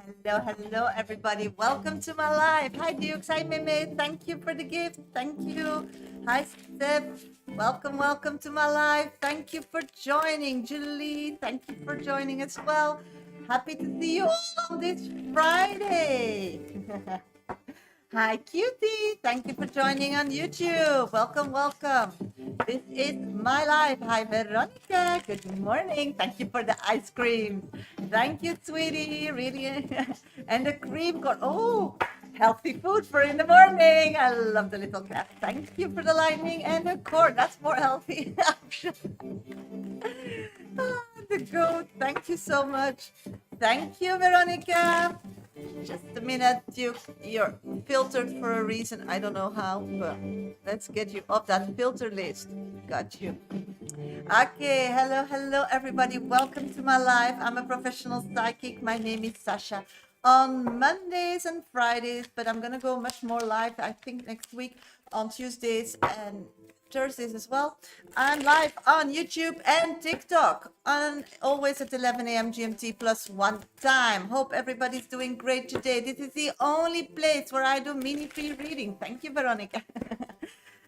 Hello, everybody. Welcome to my live. Hi, Dukes. Hi, Meme. Thank you for the gift. Thank you. Hi, Steph. Welcome to my live. Thank you for joining. Julie, thank you for joining as well. Happy to see you all on this Friday. Hi, Cutie. Thank you for joining on YouTube. Welcome. This is my life. Hi, Veronica. Good morning. Thank you for the ice cream. Thank you, sweetie. Really. And the cream corn. Oh, healthy food for in the morning. I love the little cat. Thank you for the lightning and the corn. That's more healthy. The goat. Thank you so much. Thank you, Veronica. Just a minute, you're filtered for a reason. I don't know how, but let's get you off that filter list. Got you. Okay, hello, everybody. Welcome to my live. I'm a professional psychic. My name is Sasha. On Mondays and Fridays, but I'm gonna go much more live, I think, next week on Tuesdays and Thursdays as well. I'm live on YouTube and TikTok, and always at 11 a.m. GMT plus one time. Hope everybody's doing great today. This is the only place where I do mini free reading. Thank you, Veronica.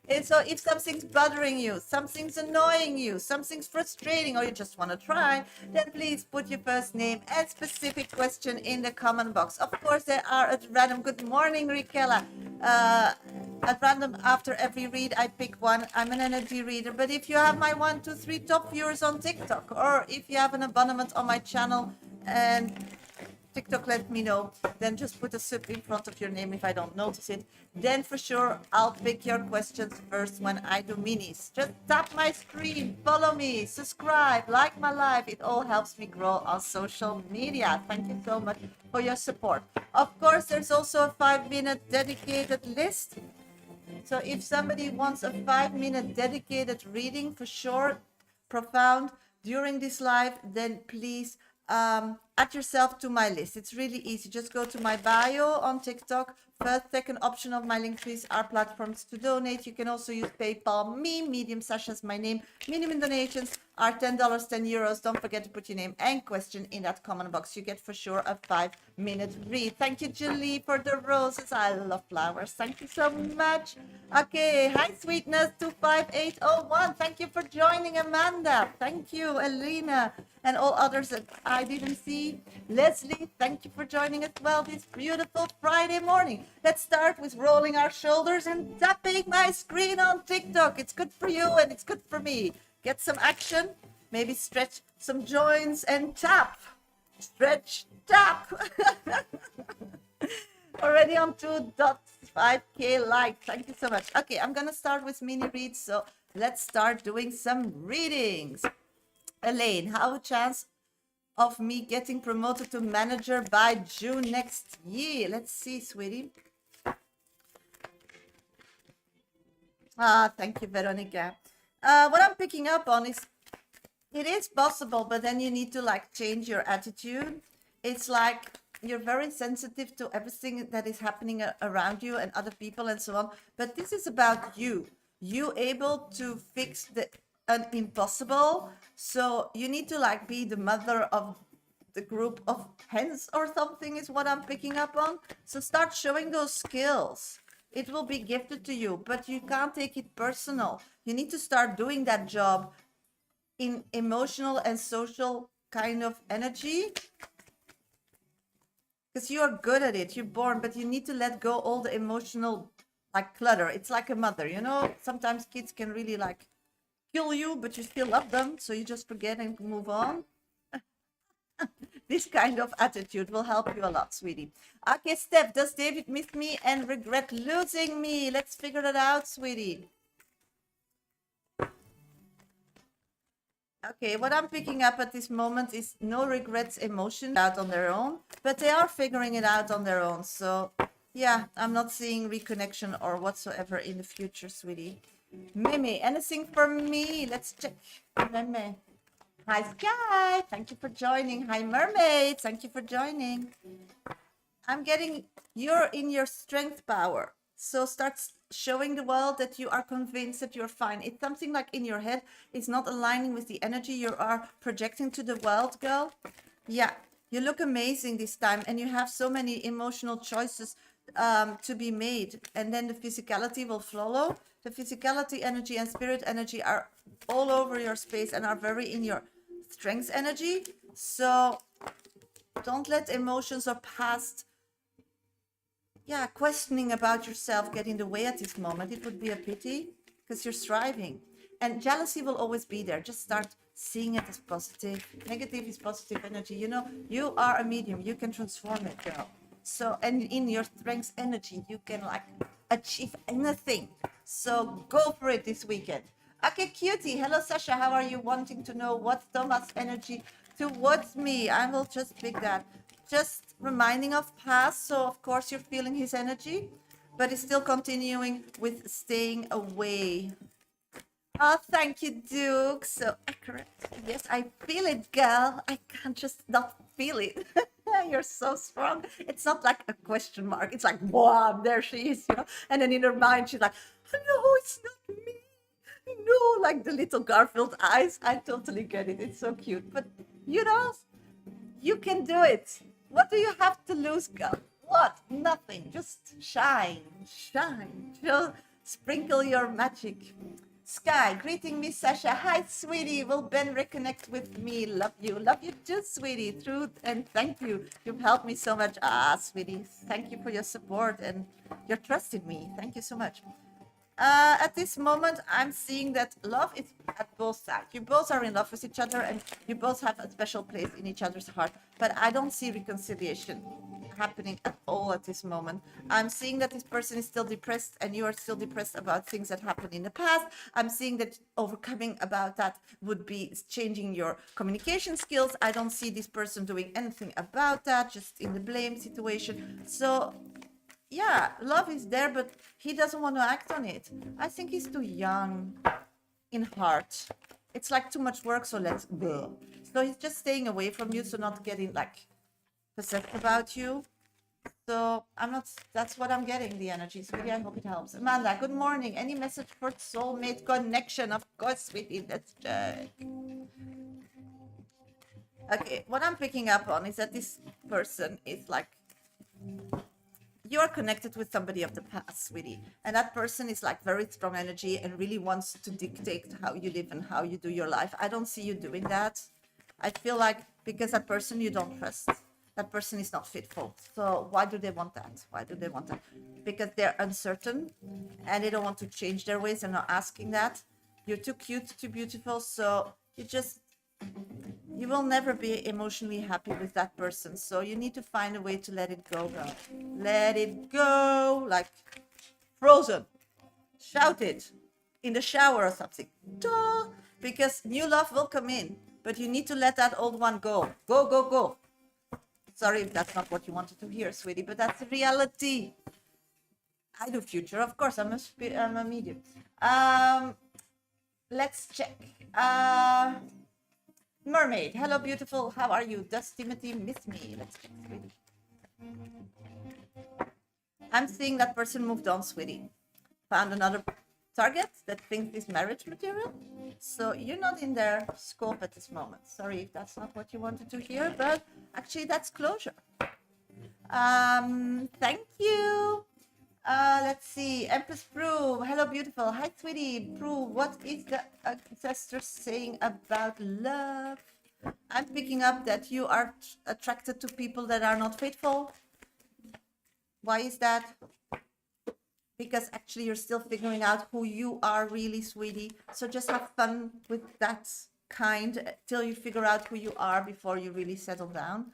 And so if something's bothering you, something's annoying you, something's frustrating, or you just want to try, then please put your first name and specific question in the comment box. Of course, there are at random. Good morning, Rikela. At random, after every read, I pick one. I'm an energy reader. But if you have my 1, 2, 3 top viewers on TikTok, or if you have an abonnement on my channel and TikTok let me know, then just put a sub in front of your name if I don't notice it. Then for sure, I'll pick your questions first when I do minis. Just tap my screen, follow me, subscribe, like my live. It all helps me grow on social media. Thank you so much for your support. Of course, there's also a 5-minute dedicated list. So if somebody wants a 5-minute dedicated reading for sure, profound, during this live, then please add yourself to my list. It's really easy. Just go to my bio on TikTok. First, second option of my link trees are platforms to donate. You can also use PayPal me, Medium Sasha is my name. Minimum donations are $10, €10. Don't forget to put your name and question in that comment box. You get for sure a 5-minute read. Thank you, Julie, for the roses. I love flowers. Thank you so much. Okay, hi, Sweetness 25801. Thank you for joining, Amanda. Thank you, Elena, and all others that I didn't see. Leslie, thank you for joining as well this beautiful Friday morning. Let's start with rolling our shoulders and tapping my screen on TikTok. It's good for you and it's good for me. Get some action, maybe stretch some joints and tap. Stretch, tap. Already on 2.5K likes. Thank you so much. Okay, I'm gonna start with mini reads. So let's start doing some readings. Elaine, how a chance of me getting promoted to manager by June next year? Let's see, sweetie. Thank you, Veronica. What I'm picking up on is it is possible, but then you need to like change your attitude. It's like you're very sensitive to everything that is happening around you and other people and so on. But this is about you. You able to fix the impossible. So you need to like be the mother of the group of hens or something is what I'm picking up on. So start showing those skills. It will be gifted to you, but you can't take it personal. You need to start doing that job in emotional and social kind of energy, because you are good at it. You're born, but you need to let go all the emotional like clutter. It's like a mother, you know, sometimes kids can really like kill you, but you still love them, so you just forget and move on. This kind of attitude will help you a lot, sweetie. Okay, Steph, does David miss me and regret losing me? Let's figure it out, sweetie. Okay, what I'm picking up at this moment is no regrets emotion out on their own, but they are figuring it out on their own. So yeah, I'm not seeing reconnection or whatsoever in the future, sweetie. Mimi, anything for me? Let's check. Mimi. Hi, Sky. Thank you for joining. Hi, Mermaid. Thank you for joining. I'm getting you're in your strength power. So start showing the world that you are convinced that you're fine. It's something like in your head. It's not aligning with the energy you are projecting to the world, girl. Yeah. You look amazing this time, and you have so many emotional choices to be made. And then the physicality will follow. The physicality energy and spirit energy are all over your space and are very in your strength energy. So don't let emotions or past questioning about yourself get in the way at this moment. It would be a pity because you're striving. And jealousy will always be there. Just start seeing it as positive. Negative is positive energy. You know, you are a medium. You can transform it, girl. So, and in your strength energy, you can like achieve anything. So go for it this weekend. Okay, cutie. Hello, Sasha. How are you? Wanting to know what's Thomas' energy towards me? I will just pick that. Just reminding of past. So, of course, you're feeling his energy, but it's still continuing with staying away. Oh, thank you, Duke. So accurate. Yes, I feel it, girl. I can't just not feel it. You're so strong. It's not like a question mark. It's like, wow, there she is, you know. And then in her mind, she's like, no, it's not me. No, like the little Garfield eyes. I totally get it. It's so cute. But, you know, you can do it. What do you have to lose, girl? What? Nothing. Just shine, shine. Just sprinkle your magic. Sky, greeting me, Sasha. Hi, sweetie. Will Ben reconnect with me? Love you. Love you too, sweetie. Truth and thank you. You've helped me so much. Ah, sweetie. Thank you for your support and your trust in me. Thank you so much. At this moment, I'm seeing that love is at both sides. You both are in love with each other and you both have a special place in each other's heart. But I don't see reconciliation happening at all at this moment. I'm seeing that this person is still depressed and you are still depressed about things that happened in the past. I'm seeing that overcoming about that would be changing your communication skills. I don't see this person doing anything about that, just in the blame situation. So yeah, love is there, but he doesn't want to act on it. I think he's too young in heart. It's like too much work, so let's go. So he's just staying away from you, so not getting like possessed about you. So I'm not, that's what I'm getting, the energy. Sweetie, I hope it helps. Amanda, good morning. Any message for soulmate connection? Of course, sweetie, let's check. Okay, what I'm picking up on is that this person is like, you're connected with somebody of the past, sweetie. And that person is like very strong energy and really wants to dictate how you live and how you do your life. I don't see you doing that. I feel like because that person you don't trust, that person is not fitful. So why do they want that? Why do they want that? Because they're uncertain and they don't want to change their ways. They're not asking that. You're too cute, too beautiful. So you will never be emotionally happy with that person. So you need to find a way to let it go, girl. Let it go, like Frozen. Shout it in the shower or something. Duh. Because new love will come in, but you need to let that old one go. Go, go, go. Sorry if that's not what you wanted to hear, sweetie, but that's the reality. I do future, of course. I'm a medium. Let's check. Mermaid, hello, beautiful. How are you? Does Timothy miss me? Let's check, sweetie. I'm seeing that person moved on, sweetie. Found another target that thinks is marriage material. So you're not in their scope at this moment. Sorry if that's not what you wanted to hear, but actually that's closure. Thank you. Let's see. Empress Prue. Hello, beautiful. Hi, sweetie. Prue, what is the ancestors saying about love? I'm picking up that you are attracted to people that are not faithful. Why is that? Because actually you're still figuring out who you are really, sweetie. So just have fun with that kind till you figure out who you are before you really settle down.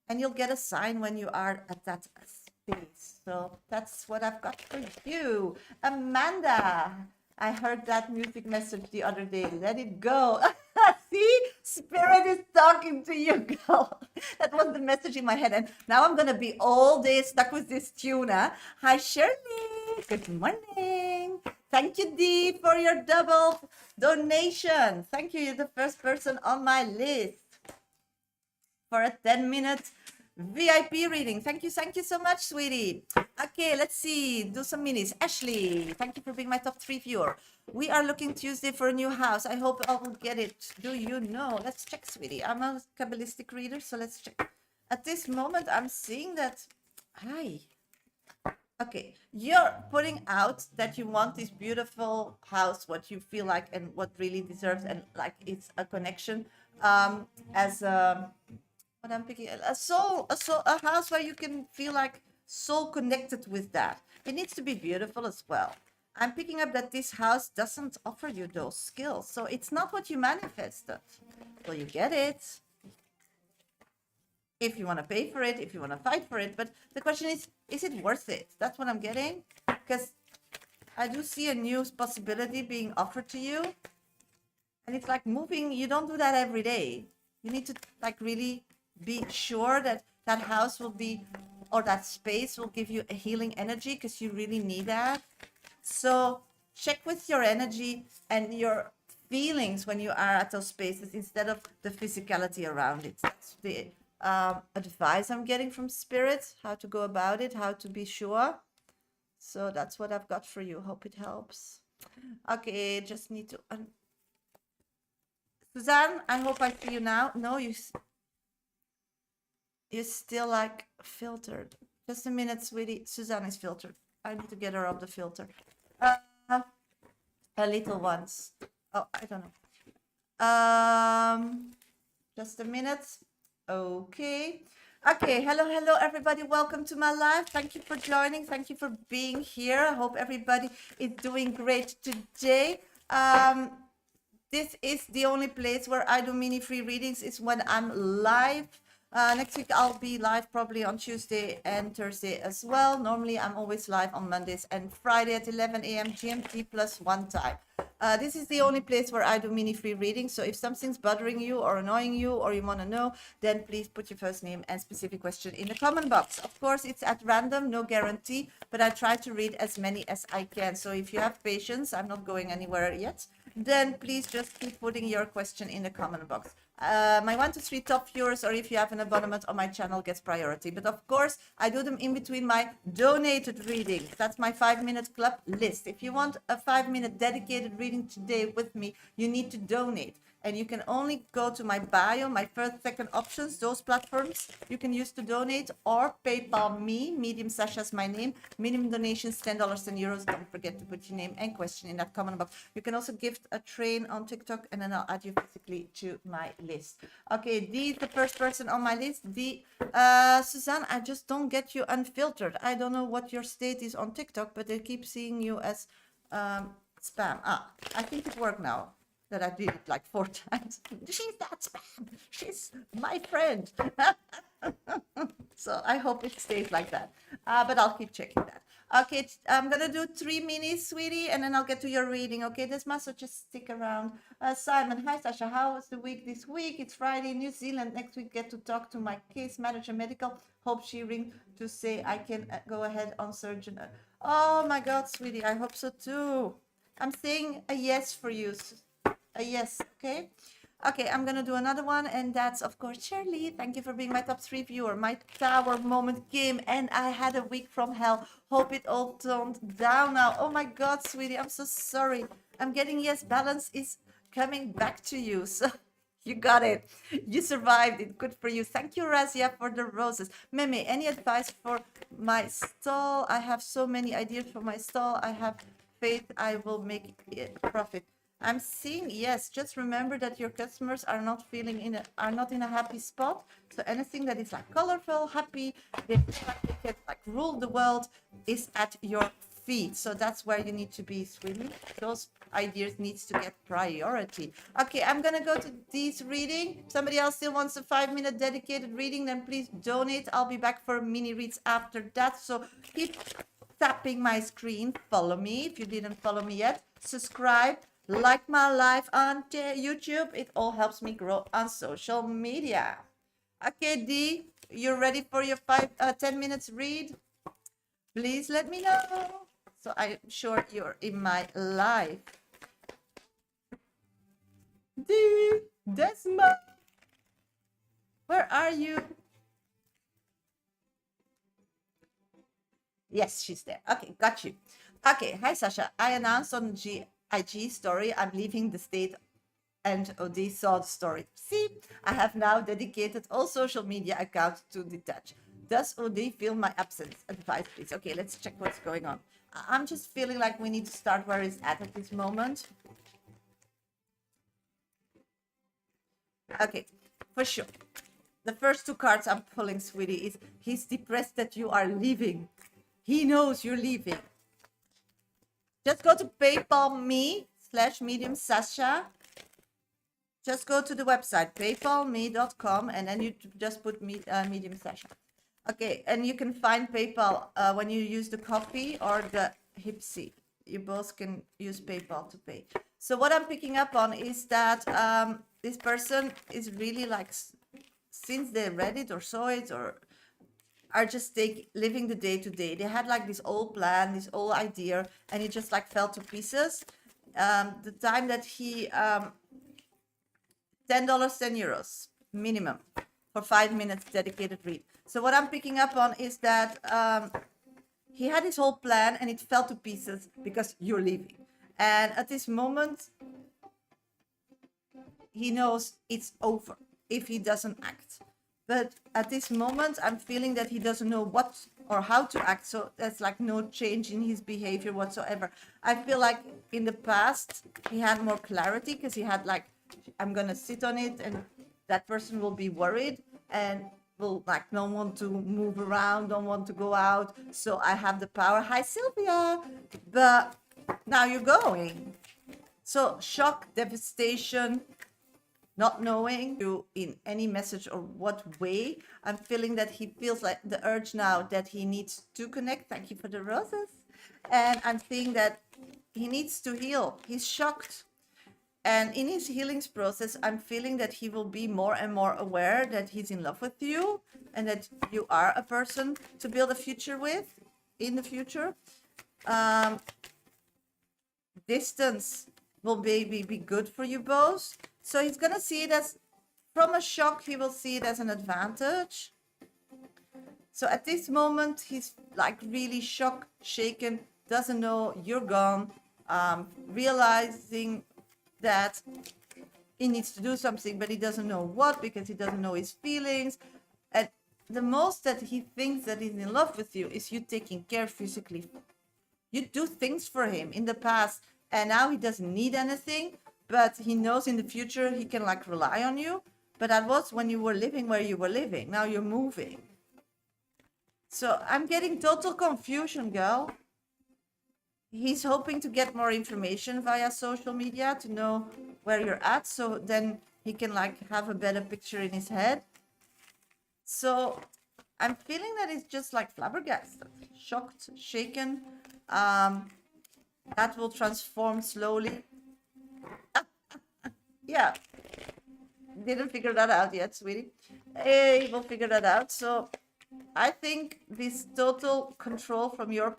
And you'll get a sign when you are at that space. So that's what I've got for you. Amanda, I heard that music message the other day. Let it go. See, spirit is talking to you, girl. That was the message in my head. And now I'm going to be all day stuck with this tune. Hi, Shirley. Good morning. Thank you, Dee, for your double donation. Thank you. You're the first person on my list for a 10-minute VIP reading. Thank you so much, sweetie. Okay, let's see. Do some minis. Ashley, thank you for being my top 3 viewer. We are looking Tuesday for a new house. I hope I will get it. Do you know? Let's check, sweetie. I'm a Kabbalistic reader, so let's check. At this moment, I'm seeing that. Hi. Okay, you're putting out that you want this beautiful house, what you feel like and what really deserves, and like it's a connection, as what I'm picking, a house where you can feel like soul connected with that. It needs to be beautiful as well. I'm picking up that this house doesn't offer you those skills, so it's not what you manifested. Will you get it? If you want to pay for it, if you want to fight for it. But the question is it worth it? That's what I'm getting. Because I do see a new possibility being offered to you. And it's like moving, you don't do that every day. You need to like really be sure that that house will be, or that space will give you a healing energy, because you really need that. So check with your energy and your feelings when you are at those spaces instead of the physicality around it. That's the advice I'm getting from spirit, how to go about it, how to be sure. So that's what I've got for you. Hope it helps. Okay, just need to Suzanne, I hope I see you now. No, you're still like filtered. Just a minute, sweetie. Suzanne is filtered. I need to get her off the filter. A little ones. Oh, I don't know. Just a minute. Okay. Okay. Hello, everybody. Welcome to my live. Thank you for joining. Thank you for being here. I hope everybody is doing great today. This is the only place where I do mini free readings. It's when I'm live. Next week I'll be live probably on Tuesday and Thursday as well. Normally I'm always live on Mondays and Friday at 11 a.m. GMT plus 1 time. This is the only place where I do mini free readings. So if something's bothering you or annoying you or you want to know, then please put your first name and specific question in the comment box. Of course, it's at random, no guarantee, but I try to read as many as I can. So if you have patience, I'm not going anywhere yet, then please just keep putting your question in the comment box. My 1 to 3 top viewers, or if you have an abonnement on my channel, gets priority. But of course, I do them in between my donated readings. That's my 5-minute club list. If you want a 5-minute dedicated reading today with me, you need to donate. And you can only go to my bio, my first, second options, those platforms you can use to donate, or PayPal me, Medium Shasha is my name. Minimum donations, $10 and euros. Don't forget to put your name and question in that comment box. You can also gift a train on TikTok, and then I'll add you physically to my list. Okay, Dee is the first person on my list. Dee, Suzanne, I just don't get you unfiltered. I don't know what your state is on TikTok, but they keep seeing you as spam. I think it worked now that I did it like 4 times. She's not spam. She's my friend. So I hope it stays like that. But I'll keep checking that. Okay, I'm gonna do 3 minis, sweetie, and then I'll get to your reading. Okay, Desma, so just stick around. Simon, hi Sasha, how was the week this week? It's Friday in New Zealand. Next week, get to talk to my case manager medical. Hope she ring to say I can go ahead on surgeon. Oh my God, sweetie, I hope so too. I'm saying a yes for you. A yes, okay? Okay, I'm gonna do another one, and that's of course Shirley. Thank you for being my top 3 viewer. My tower moment came, and I had a week from hell. Hope it all toned down now. Oh my God, sweetie, I'm so sorry. I'm getting yes, balance is coming back to you. So you got it. You survived it. Good for you. Thank you, Razia, for the roses. Meme, any advice for my stall? I have so many ideas for my stall. I have faith I will make it profit. I'm seeing yes. Just remember that your customers are not in a happy spot. So anything that is like colorful, happy, they feel like they can like rule the world, is at your feet. So that's where you need to be, sweetie. Those ideas needs to get priority. Okay, I'm gonna go to this reading. Somebody else still wants a 5-minute dedicated reading, then please donate. I'll be back for mini reads after that. So keep tapping my screen. Follow me if you didn't follow me yet. Subscribe. Like my live on YouTube. It all helps me grow on social media. Okay, Dee, you ready for your 10 minutes read? Please let me know. So I'm sure you're in my life. Dee, Desma, where are you? Yes, she's there. Okay, got you. Okay, hi Sasha. I announced on IG story I'm leaving the state, and Ode saw the story. See, I have now dedicated all social media accounts to detach. Does Ode feel my absence? Advice, please. Okay, let's check what's going on. I'm just feeling like we need to start where he's at this moment. Okay, for sure. The first two cards I'm pulling, sweetie, is he's depressed that you are leaving. He knows you're leaving. Just go to PayPal me/medium Sasha. Just go to the website paypalme.com and then you just put medium Sasha. Okay, and you can find PayPal when you use the coffee or the Hipsy. You both can use PayPal to pay. So what I'm picking up on is that this person is really like, since they read it or saw it or are just living the day to day. They had like this old plan, this old idea, and it just like fell to pieces. The time that he $10, €10 minimum for 5 minutes dedicated read. So what I'm picking up on is that he had his whole plan and it fell to pieces because you're leaving. And at this moment, he knows it's over if he doesn't act. But at this moment, I'm feeling that he doesn't know what or how to act. So there's like no change in his behavior whatsoever. I feel like in the past, he had more clarity because he had like, I'm going to sit on it and that person will be worried and will like don't want to move around, don't want to go out. So I have the power. Hi, Sylvia. But now you're going. So shock, devastation, not knowing you in any message or what way. I'm feeling that he feels like the urge now that he needs to connect. Thank you for the roses. And I'm seeing that he needs to heal. He's shocked. And in his healings process, I'm feeling that he will be more and more aware that he's in love with you and that you are a person to build a future with in the future. Distance will maybe be good for you both. So he's going to see it as, from a shock, he will see it as an advantage. So at this moment, he's like really shocked, shaken, doesn't know you're gone, realizing that he needs to do something, but he doesn't know what because he doesn't know his feelings. And the most that he thinks that he's in love with you is you taking care physically. You do things for him in the past, and now he doesn't need anything, but he knows in the future he can like rely on you. But that was when you were living where you were living. Now you're moving. So I'm getting total confusion, girl. He's hoping to get more information via social media to know where you're at, so then he can like have a better picture in his head. So I'm feeling that it's just like flabbergasted, shocked, shaken. That will transform slowly. Yeah, didn't figure that out yet, sweetie. Hey, we'll figure that out. So I think this total control from your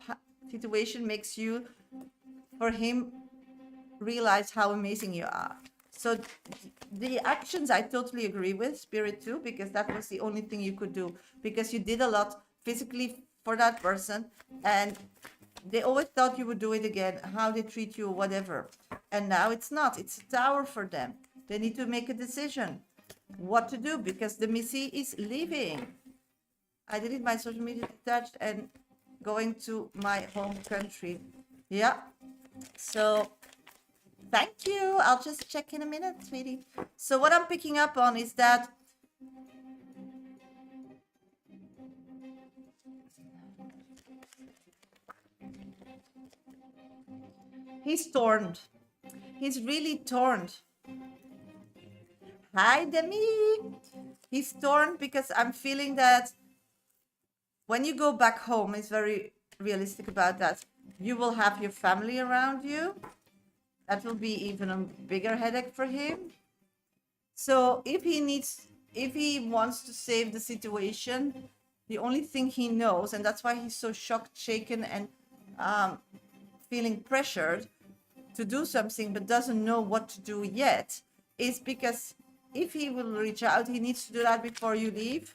situation makes you, for him, realize how amazing you are. So the actions I totally agree with, Spirit too, because that was the only thing you could do, because you did a lot physically for that person and they always thought you would do it again, how they treat you, whatever. And now it's not. It's a tower for them. They need to make a decision what to do because the Missy is leaving. I deleted my social media detached and going to my home country. Yeah. So thank you. I'll just check in a minute, sweetie. So what I'm picking up on is that he's torn. He's really torn. Hi, Demi. He's torn because I'm feeling that when you go back home, he's very realistic about that. You will have your family around you. That will be even a bigger headache for him. So if he wants to save the situation, the only thing he knows, and that's why he's so shocked, shaken, and feeling pressured to do something but doesn't know what to do yet, is because if he will reach out, he needs to do that before you leave.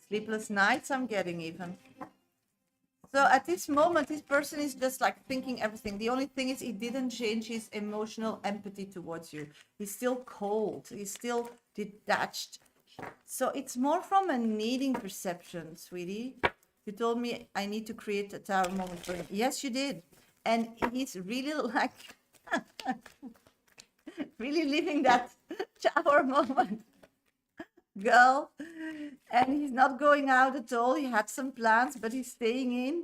Sleepless nights I'm getting even. So at this moment, this person is just like thinking everything. The only thing is he didn't change his emotional empathy towards you. He's still cold. He's still detached. So it's more from a needing perception, sweetie. You told me I need to create a tower moment for him. Yes, you did. And he's really like, really living that tower moment, girl. And he's not going out at all. He had some plans, but he's staying in.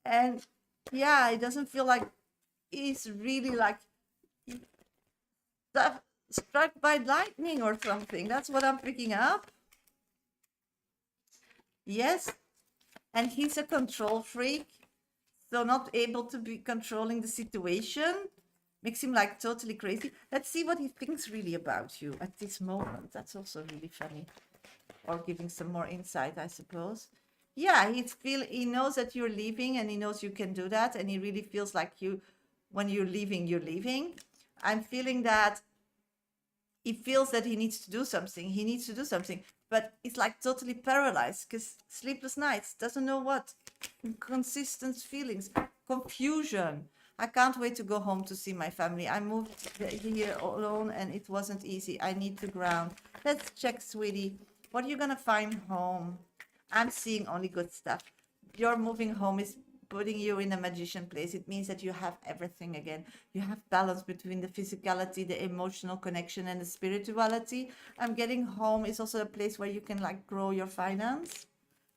And yeah, it doesn't feel like he's really like struck by lightning or something. That's what I'm picking up. Yes. And he's a control freak. So not able to be controlling the situation makes him like totally crazy. Let's see what he thinks really about you at this moment. That's also really funny. Or giving some more insight, I suppose. Yeah, he knows that you're leaving and he knows you can do that. And he really feels like when you're leaving, you're leaving. I'm feeling that he feels that he needs to do something. He needs to do something, but it's like totally paralyzed because sleepless nights, doesn't know what, inconsistent feelings, confusion. I can't wait to go home to see my family. I moved here alone and it wasn't easy. I need to ground. Let's check, sweetie. What are you gonna find home? I'm seeing only good stuff. Your moving home is putting you in a magician place. It means that you have everything again. You have balance between the physicality, the emotional connection, and the spirituality. I'm getting home is also a place where you can like grow your finance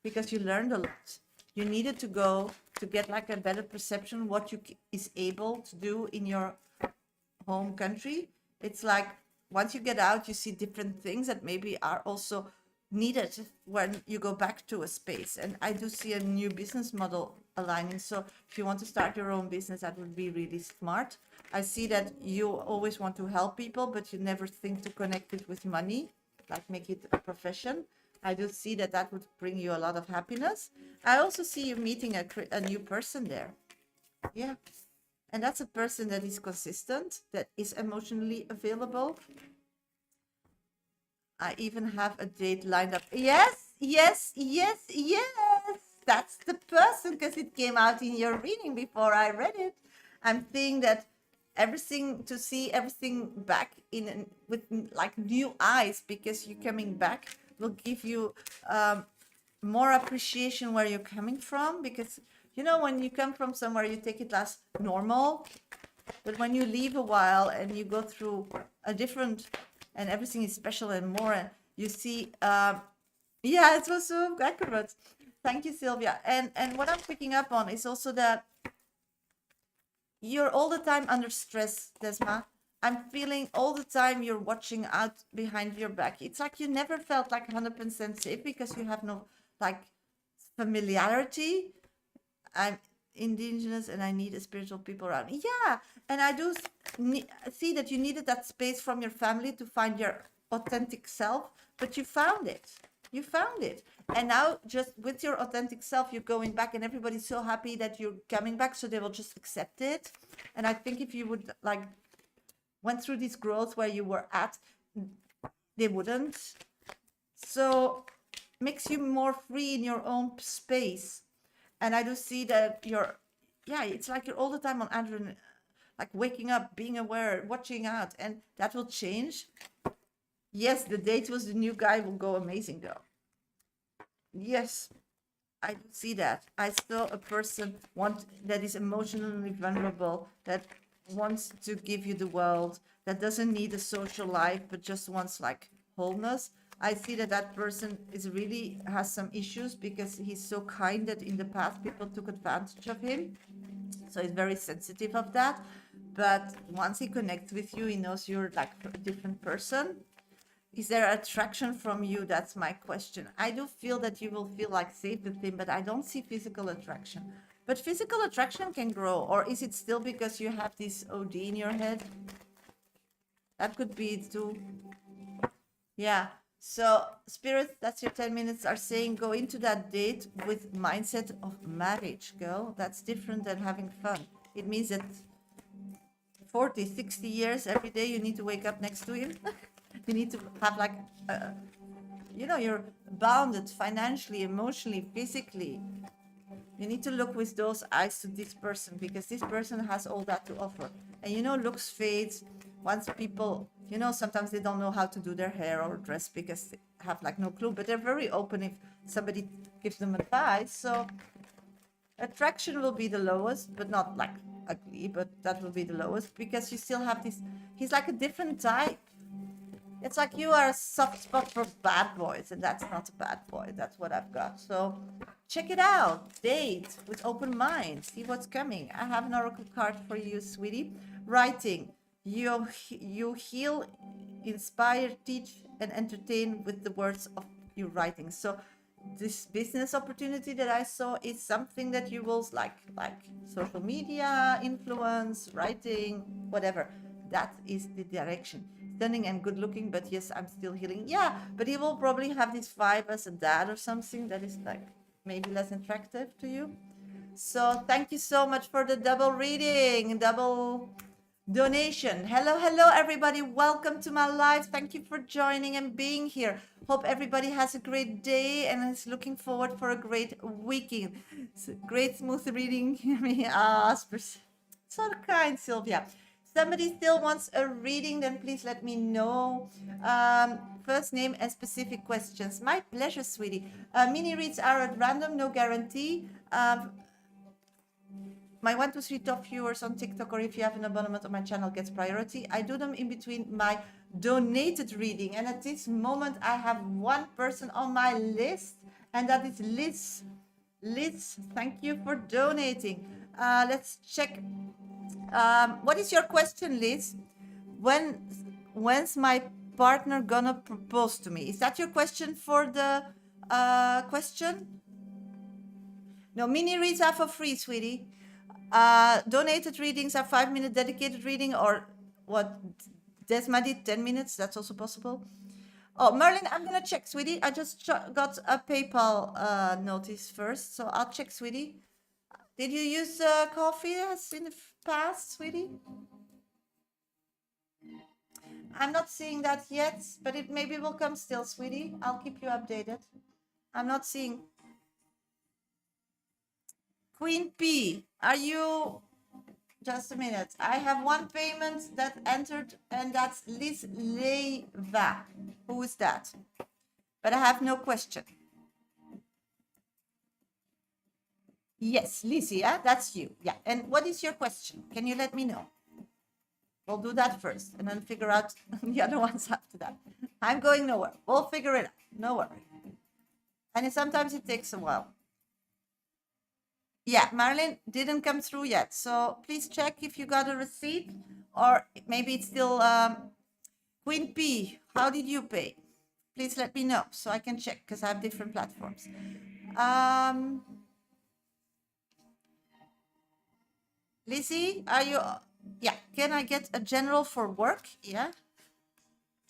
because you learned a lot. You needed to go to get like a better perception what you is able to do in your home country. It's like once you get out, you see different things that maybe are also needed when you go back to a space. And I do see a new business model aligning. So if you want to start your own business, that would be really smart. I see that you always want to help people, but you never think to connect it with money, like make it a profession. I do see that that would bring you a lot of happiness. I also see you meeting a new person there. Yeah. And that's a person that is consistent, that is emotionally available. I even have a date lined up. Yes, yes, yes, yes. That's the person because it came out in your reading before I read it. I'm seeing that everything to see everything back in with like new eyes because you're coming back will give you more appreciation where you're coming from because you know when you come from somewhere you take it as normal, but when you leave a while and you go through a different and everything is special and more and you see yeah, it was so accurate. Thank you, Sylvia. And what I'm picking up on is also that you're all the time under stress, Desma. I'm feeling all the time you're watching out behind your back. It's like you never felt like 100% safe because you have no like familiarity. I'm indigenous and I need a spiritual people around me. Yeah, and I do see that you needed that space from your family to find your authentic self, but you found it. You found it. And now just with your authentic self, you're going back and everybody's so happy that you're coming back, so they will just accept it. And I think if you would like went through this growth where you were at, they wouldn't. So makes you more free in your own space. And I do see that it's like you're all the time on adrenaline, like waking up, being aware, watching out, and that will change. Yes, the date was the new guy will go amazing though. Yes, I do see that. I saw a person that is emotionally vulnerable, that wants to give you the world, that doesn't need a social life, but just wants like wholeness. I see that that person is really has some issues because he's so kind that in the past people took advantage of him. So he's very sensitive of that. But once he connects with you, he knows you're like a different person. Is there attraction from you? That's my question. I do feel that you will feel like safe with him, but I don't see physical attraction. But physical attraction can grow, or is it still because you have this OD in your head? That could be it too. Yeah. So spirits, that's your 10 minutes, are saying go into that date with mindset of marriage, girl. That's different than having fun. It means that 40, 60 years every day you need to wake up next to him. You need to have like, you're bounded financially, emotionally, physically, you need to look with those eyes to this person, because this person has all that to offer. And you know, looks fades. Once people, you know, sometimes they don't know how to do their hair or dress because they have like no clue, but they're very open if somebody gives them advice. So attraction will be the lowest, but not like ugly, but that will be the lowest, because you still have this, he's like a different type. It's like you are a soft spot for bad boys, and that's not a bad boy. That's what I've got. So check it out. Date with open mind. See what's coming. I have an oracle card for you, sweetie. Writing. You heal, inspire, teach, and entertain with the words of your writing. So this business opportunity that I saw is something that you will like social media, influence, writing, whatever. That is the direction. Stunning and good looking, but yes, I'm still healing. Yeah, but he will probably have this vibe as a dad or something that is like maybe less attractive to you. So thank you so much for the double reading, double donation. Hello, hello, everybody. Welcome to my live. Thank you for joining and being here. Hope everybody has a great day and is looking forward for a great weekend. Great smooth reading. So kind, Sylvia. Somebody still wants a reading, then please let me know. First name and specific questions. My pleasure, sweetie. Mini reads are at random, no guarantee. My 1, 2, 3 top viewers on TikTok, or if you have an abonnement on my channel, gets priority. I do them in between my donated reading. And at this moment, I have one person on my list, and that is Liz. Liz, thank you for donating. Let's check. What is your question, Liz? When's my partner gonna propose to me? Is that your question for the question? No, mini reads are for free, sweetie. Donated readings are 5-minute dedicated reading, or what Desma did, 10 minutes. That's also possible. Oh, Merlin, I'm gonna check, sweetie. I just got a PayPal notice first, so I'll check, sweetie. Did you use coffee as in the past, sweetie? I'm not seeing that yet, but it maybe will come still, sweetie. I'll keep you updated. I'm not seeing. Queen P, are you... Just a minute. I have one payment that entered, and that's Liz Leva. Who is that? But I have no question. Yes, Lizzie, yeah, that's you. Yeah. And what is your question? Can you let me know? We'll do that first and then figure out the other ones after that. I'm going nowhere. We'll figure it out. No worry. And sometimes it takes a while. Yeah, Marilyn didn't come through yet. So please check if you got a receipt, or maybe it's still Queen P. How did you pay? Please let me know so I can check, because I have different platforms. Lizzie, are you... Yeah, can I get a general for work? Yeah.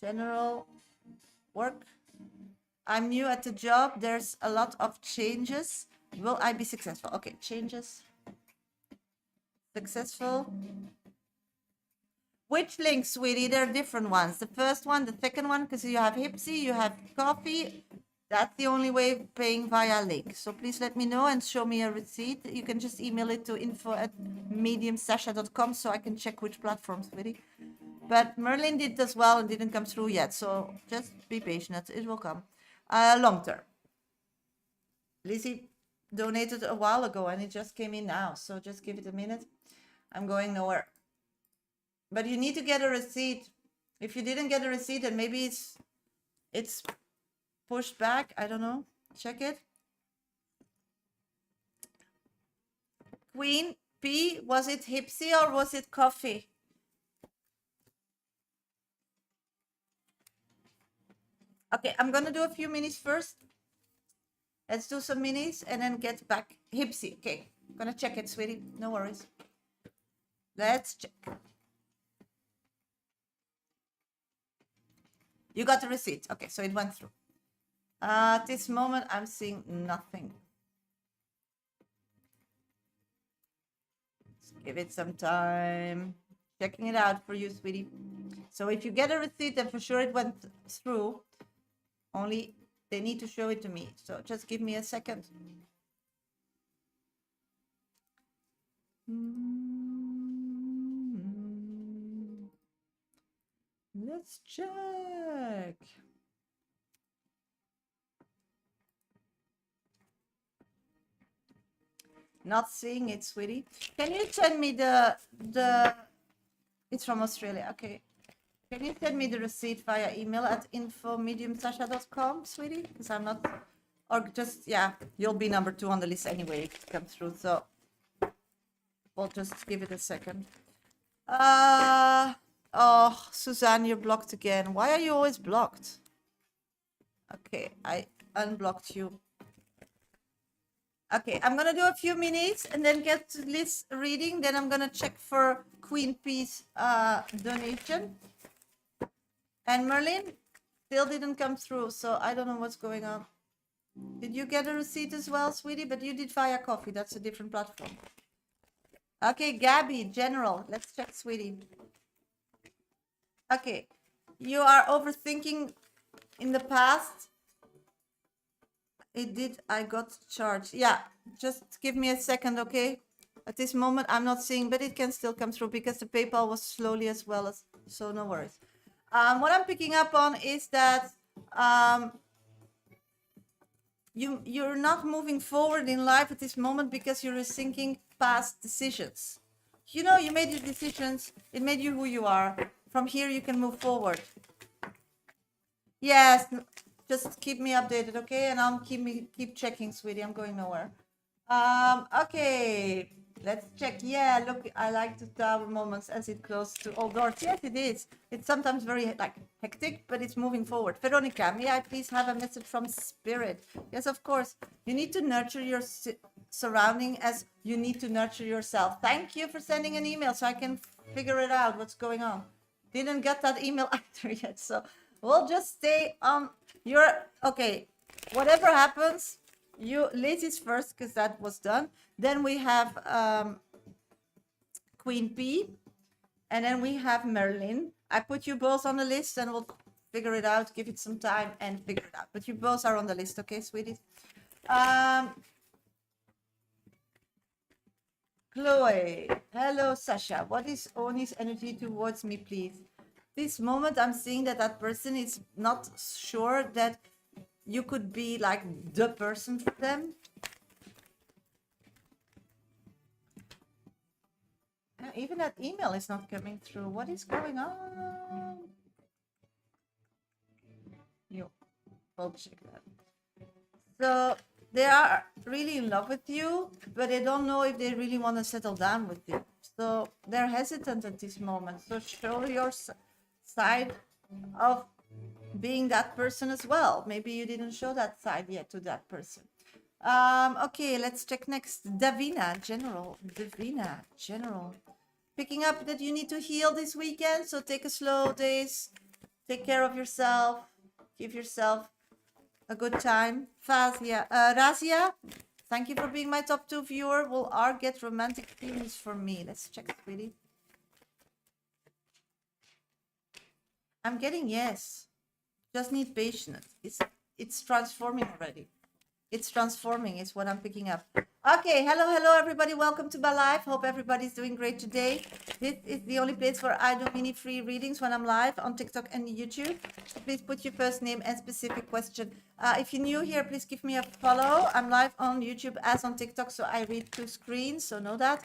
General work. I'm new at the job. There's a lot of changes. Will I be successful? Okay, changes. Successful. Which link, sweetie? There are different ones. The first one, the second one, because you have Hipsy, you have coffee. That's the only way of paying via link. So please let me know and show me a receipt. You can just email it to info@mediumsasha.com so I can check which platform, sweetie. But Merlin did as well and didn't come through yet. So just be patient. It will come. Long term. Lizzie donated a while ago and it just came in now. So just give it a minute. I'm going nowhere. But you need to get a receipt. If you didn't get a receipt, then maybe it's pushed back. I don't know. Check it. Queen P, was it Hipsy or was it coffee? Okay, I'm gonna do a few minis first. Let's do some minis and then get back. Hipsy. Okay, I'm gonna check it, sweetie. No worries. Let's check. You got the receipt. Okay, so it went through. At this moment, I'm seeing nothing. Let's give it some time. Checking it out for you, sweetie. So if you get a receipt, then for sure it went through. Only They need to show it to me. So just give me a second. Let's check. Not seeing it, sweetie. Can you send me the it's from Australia. Okay. Can you send me the receipt via email at info@mediumsasha.com, sweetie? Because I'm not, or just, yeah, you'll be number 2 on the list anyway if it comes through. So we'll just give it a second. Oh, Suzanne, you're blocked again. Why are you always blocked? Okay, I unblocked you. Okay, I'm gonna do a few minutes and then get to Liz reading. Then I'm gonna check for Queen Peace donation. And Merlin still didn't come through, so I don't know what's going on. Did you get a receipt as well, sweetie? But you did via coffee. That's a different platform. Okay, Gabby, General. Let's check, sweetie. Okay, you are overthinking in the past. It did. I got charged. Yeah, just give me a second, okay? At this moment, I'm not seeing, but it can still come through because the PayPal was slowly as well as, so no worries. What I'm picking up on is that you're not moving forward in life at this moment because you're rethinking past decisions. You know, you made your decisions. It made you who you are. From here, you can move forward. Yes, just keep me updated, okay? And I'll keep checking, sweetie. I'm going nowhere. Okay, let's check. Yeah, look, I like the tower moments as it closes to all doors. Yes, it is. It's sometimes very like hectic, but it's moving forward. Veronica, may I please have a message from Spirit? Yes, of course. You need to nurture your surrounding as you need to nurture yourself. Thank you for sending an email so I can figure it out what's going on. Didn't get that email either yet, so we'll just stay on your, okay, whatever happens, you ladies first because that was done. Then we have Queen P, and then we have Merlin. I put you both on the list and we'll figure it out, give it some time and figure it out. But you both are on the list, okay, sweeties? Chloe, hello, Sasha. What is Oni's energy towards me, please? This moment, I'm seeing that that person is not sure that you could be like the person for them. Even that email is not coming through. What is going on? You will check that. So they are really in love with you, but they don't know if they really want to settle down with you. So they're hesitant at this moment. So show your side of being that person as well. Maybe you didn't show that side yet to that person. Okay, let's check next. Davina, General. Davina, General. Picking up that you need to heal this weekend, so take a slow days. Take care of yourself. Give yourself a good time. Fazia, Razia, thank you for being my top 2 viewer. Will R get romantic feelings for me? Let's check, sweetie. I'm getting yes. Just need patience. It's transforming already. It's transforming is what I'm picking up. Okay, hello everybody. Welcome to my live. Hope everybody's doing great today. This is the only place where I do mini free readings when I'm live on TikTok and YouTube. So please put your first name and specific question. If you're new here, please give me a follow. I'm live on YouTube as on TikTok, so I read 2 screens, so know that.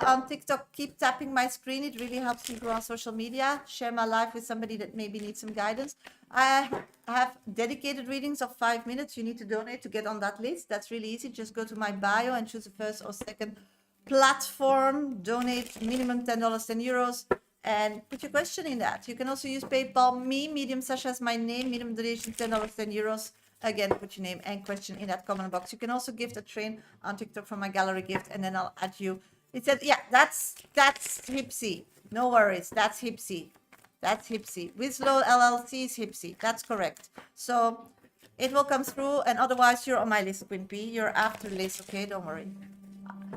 On TikTok, keep tapping my screen. It really helps me grow on social media. Share my life with somebody that maybe needs some guidance. I have dedicated readings of 5 minutes. You need to donate to get on that list. That's really easy. Just go to my bio and choose the first or second platform. Donate minimum $10, 10 euros, and put your question in that. You can also use PayPal me. Medium Sasha is my name. Minimum donation $10, 10 euros. Again, put your name and question in that comment box. You can also gift a train on TikTok from my gallery gift, and then I'll add you. It said, yeah, that's Hipsy. No worries. That's Hipsy. That's Hipsy. Winslow LLC is Hipsy. That's correct. So it will come through, and otherwise you're on my list, Queen P. You're after list, okay? Don't worry.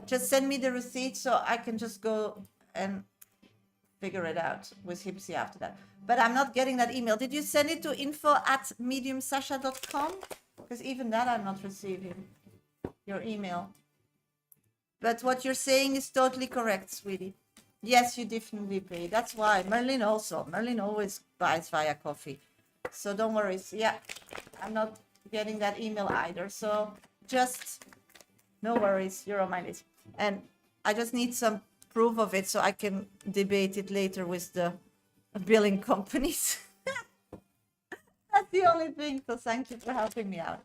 Just send me the receipt so I can just go and figure it out with Hipsy after that. But I'm not getting that email. Did you send it to info@mediumsasha.com? because even that I'm not receiving your email. But what you're saying is totally correct, sweetie. Yes, you definitely pay. That's why Merlin also. Merlin always buys via coffee. So don't worry. So yeah, I'm not getting that email either. So just no worries. You're on my list. And I just need some proof of it so I can debate it later with the billing companies. That's the only thing. So thank you for helping me out.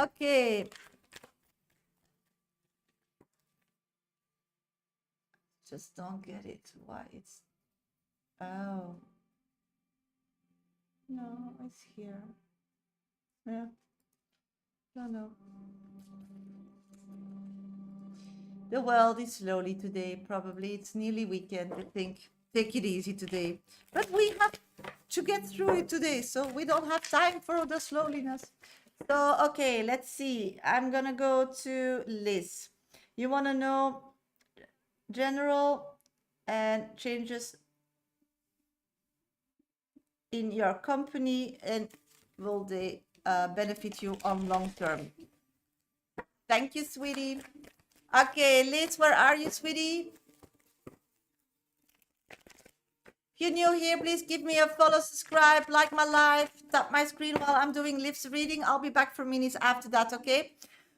Okay. Just don't get it. Why it's... Oh. No, it's here. Yeah. No. The world is slowly today, probably. It's nearly weekend, I think. Take it easy today. But we have to get through it today, so we don't have time for the slowness. So, okay, let's see. I'm gonna go to Liz. You wanna know general and changes in your company, and will they benefit you on long term? Thank you, sweetie. Okay, Liz, where are you, sweetie? If you're new here, please give me a follow, subscribe, like my live, tap my screen while I'm doing Liv's reading. I'll be back for minutes after that, okay?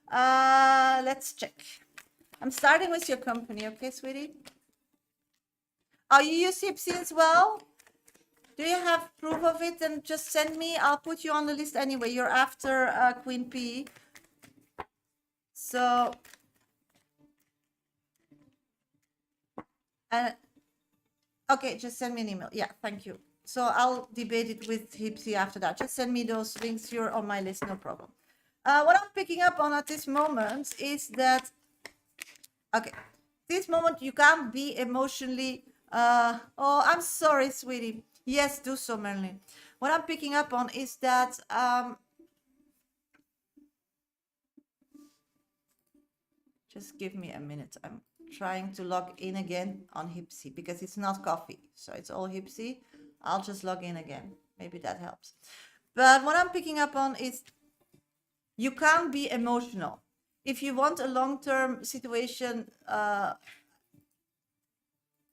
Let's check. I'm starting with your company, okay, sweetie? Oh, you use Ipsy as well? Do you have proof of it? Then just send me. I'll put you on the list anyway. You're after Queen P. So, okay, just send me an email. Yeah, thank you. So I'll debate it with Hipsy after that. Just send me those links. You're on my list, no problem. What I'm picking up on at this moment is that, okay, this moment you can't be emotionally, oh, I'm sorry, sweetie. Yes, do so, Marilyn. What I'm picking up on is that, just give me a minute. I'm trying to log in again on Hipsy because it's not coffee. So it's all Hipsy. I'll just log in again. Maybe that helps. But what I'm picking up on is you can't be emotional. If you want a long-term situation,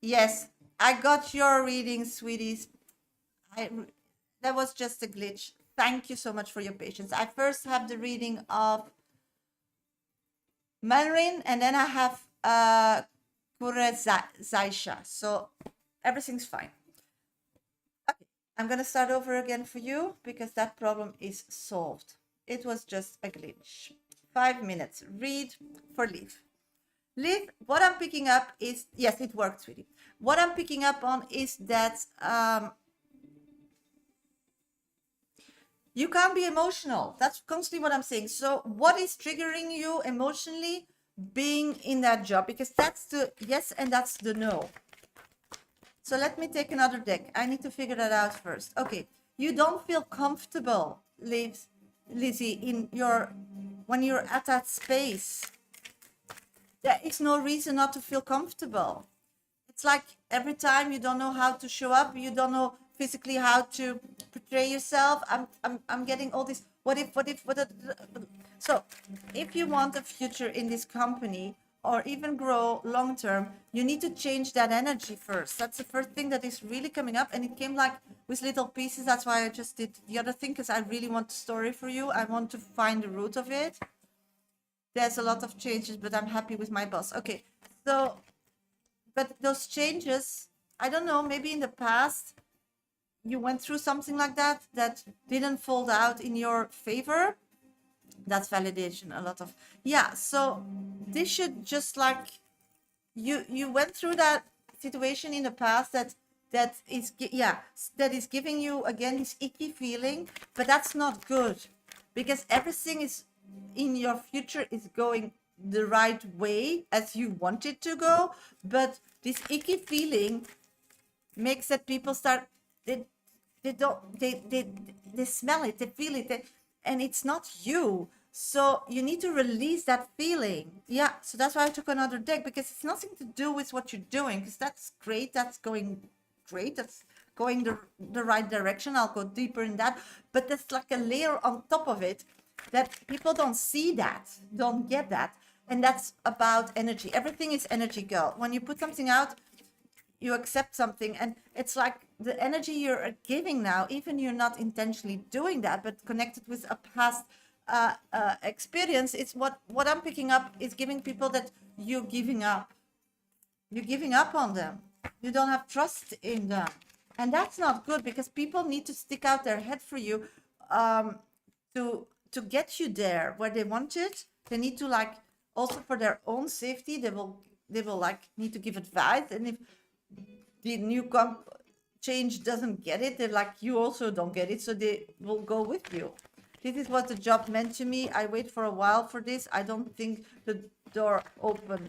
yes, I got your reading, sweeties. That was just a glitch. Thank you so much for your patience. I first have the reading of Mandarin, and then I have Zaisha. So everything's fine. Okay, I'm gonna start over again for you because that problem is solved. It was just a glitch. 5 minutes. Read for Liv. Liv, what I'm picking up is, yes, it worked, sweetie. What I'm picking up on is that you can't be emotional. That's constantly what I'm saying. So what is triggering you emotionally being in that job? Because that's the yes and that's the no. So let me take another deck. I need to figure that out first. Okay, you don't feel comfortable, Lizzie, in your when you're at that space. There is no reason not to feel comfortable. It's like every time you don't know how to show up, you don't know physically how to portray yourself. I'm getting all this what if. So if you want a future in this company or even grow long term, you need to change that energy first. That's the first thing that is really coming up, and it came like with little pieces. That's why I just did the other thing, because I really want the story for you. I want to find the root of it. There's a lot of changes, but I'm happy with my boss. Okay, so but those changes, I don't know, maybe in the past you went through something like that that didn't fold out in your favor. That's validation. A lot of, yeah. So this should just like you went through that situation in the past that is giving you again this icky feeling, but that's not good, because everything is in your future is going the right way as you want it to go, but this icky feeling makes that people start they smell it, they feel it, and it's not you. So you need to release that feeling. Yeah, so that's why I took another deck, because it's nothing to do with what you're doing, because that's great, that's going great, that's going the right direction. I'll go deeper in that, but there's like a layer on top of it that people don't see that, don't get that. And that's about energy. Everything is energy, girl. When you put something out, you accept something, and it's like the energy you're giving now, even you're not intentionally doing that, but connected with a past experience. It's what I'm picking up is giving people that you're giving up on them. You don't have trust in them. And that's not good, because people need to stick out their head for you, to get you there where they want it. They need to, like, also for their own safety, they will like need to give advice. And if the new change doesn't get it, they're like, you also don't get it, so they will go with you. This is what the job meant to me. I wait for a while for this. I don't think the door opened.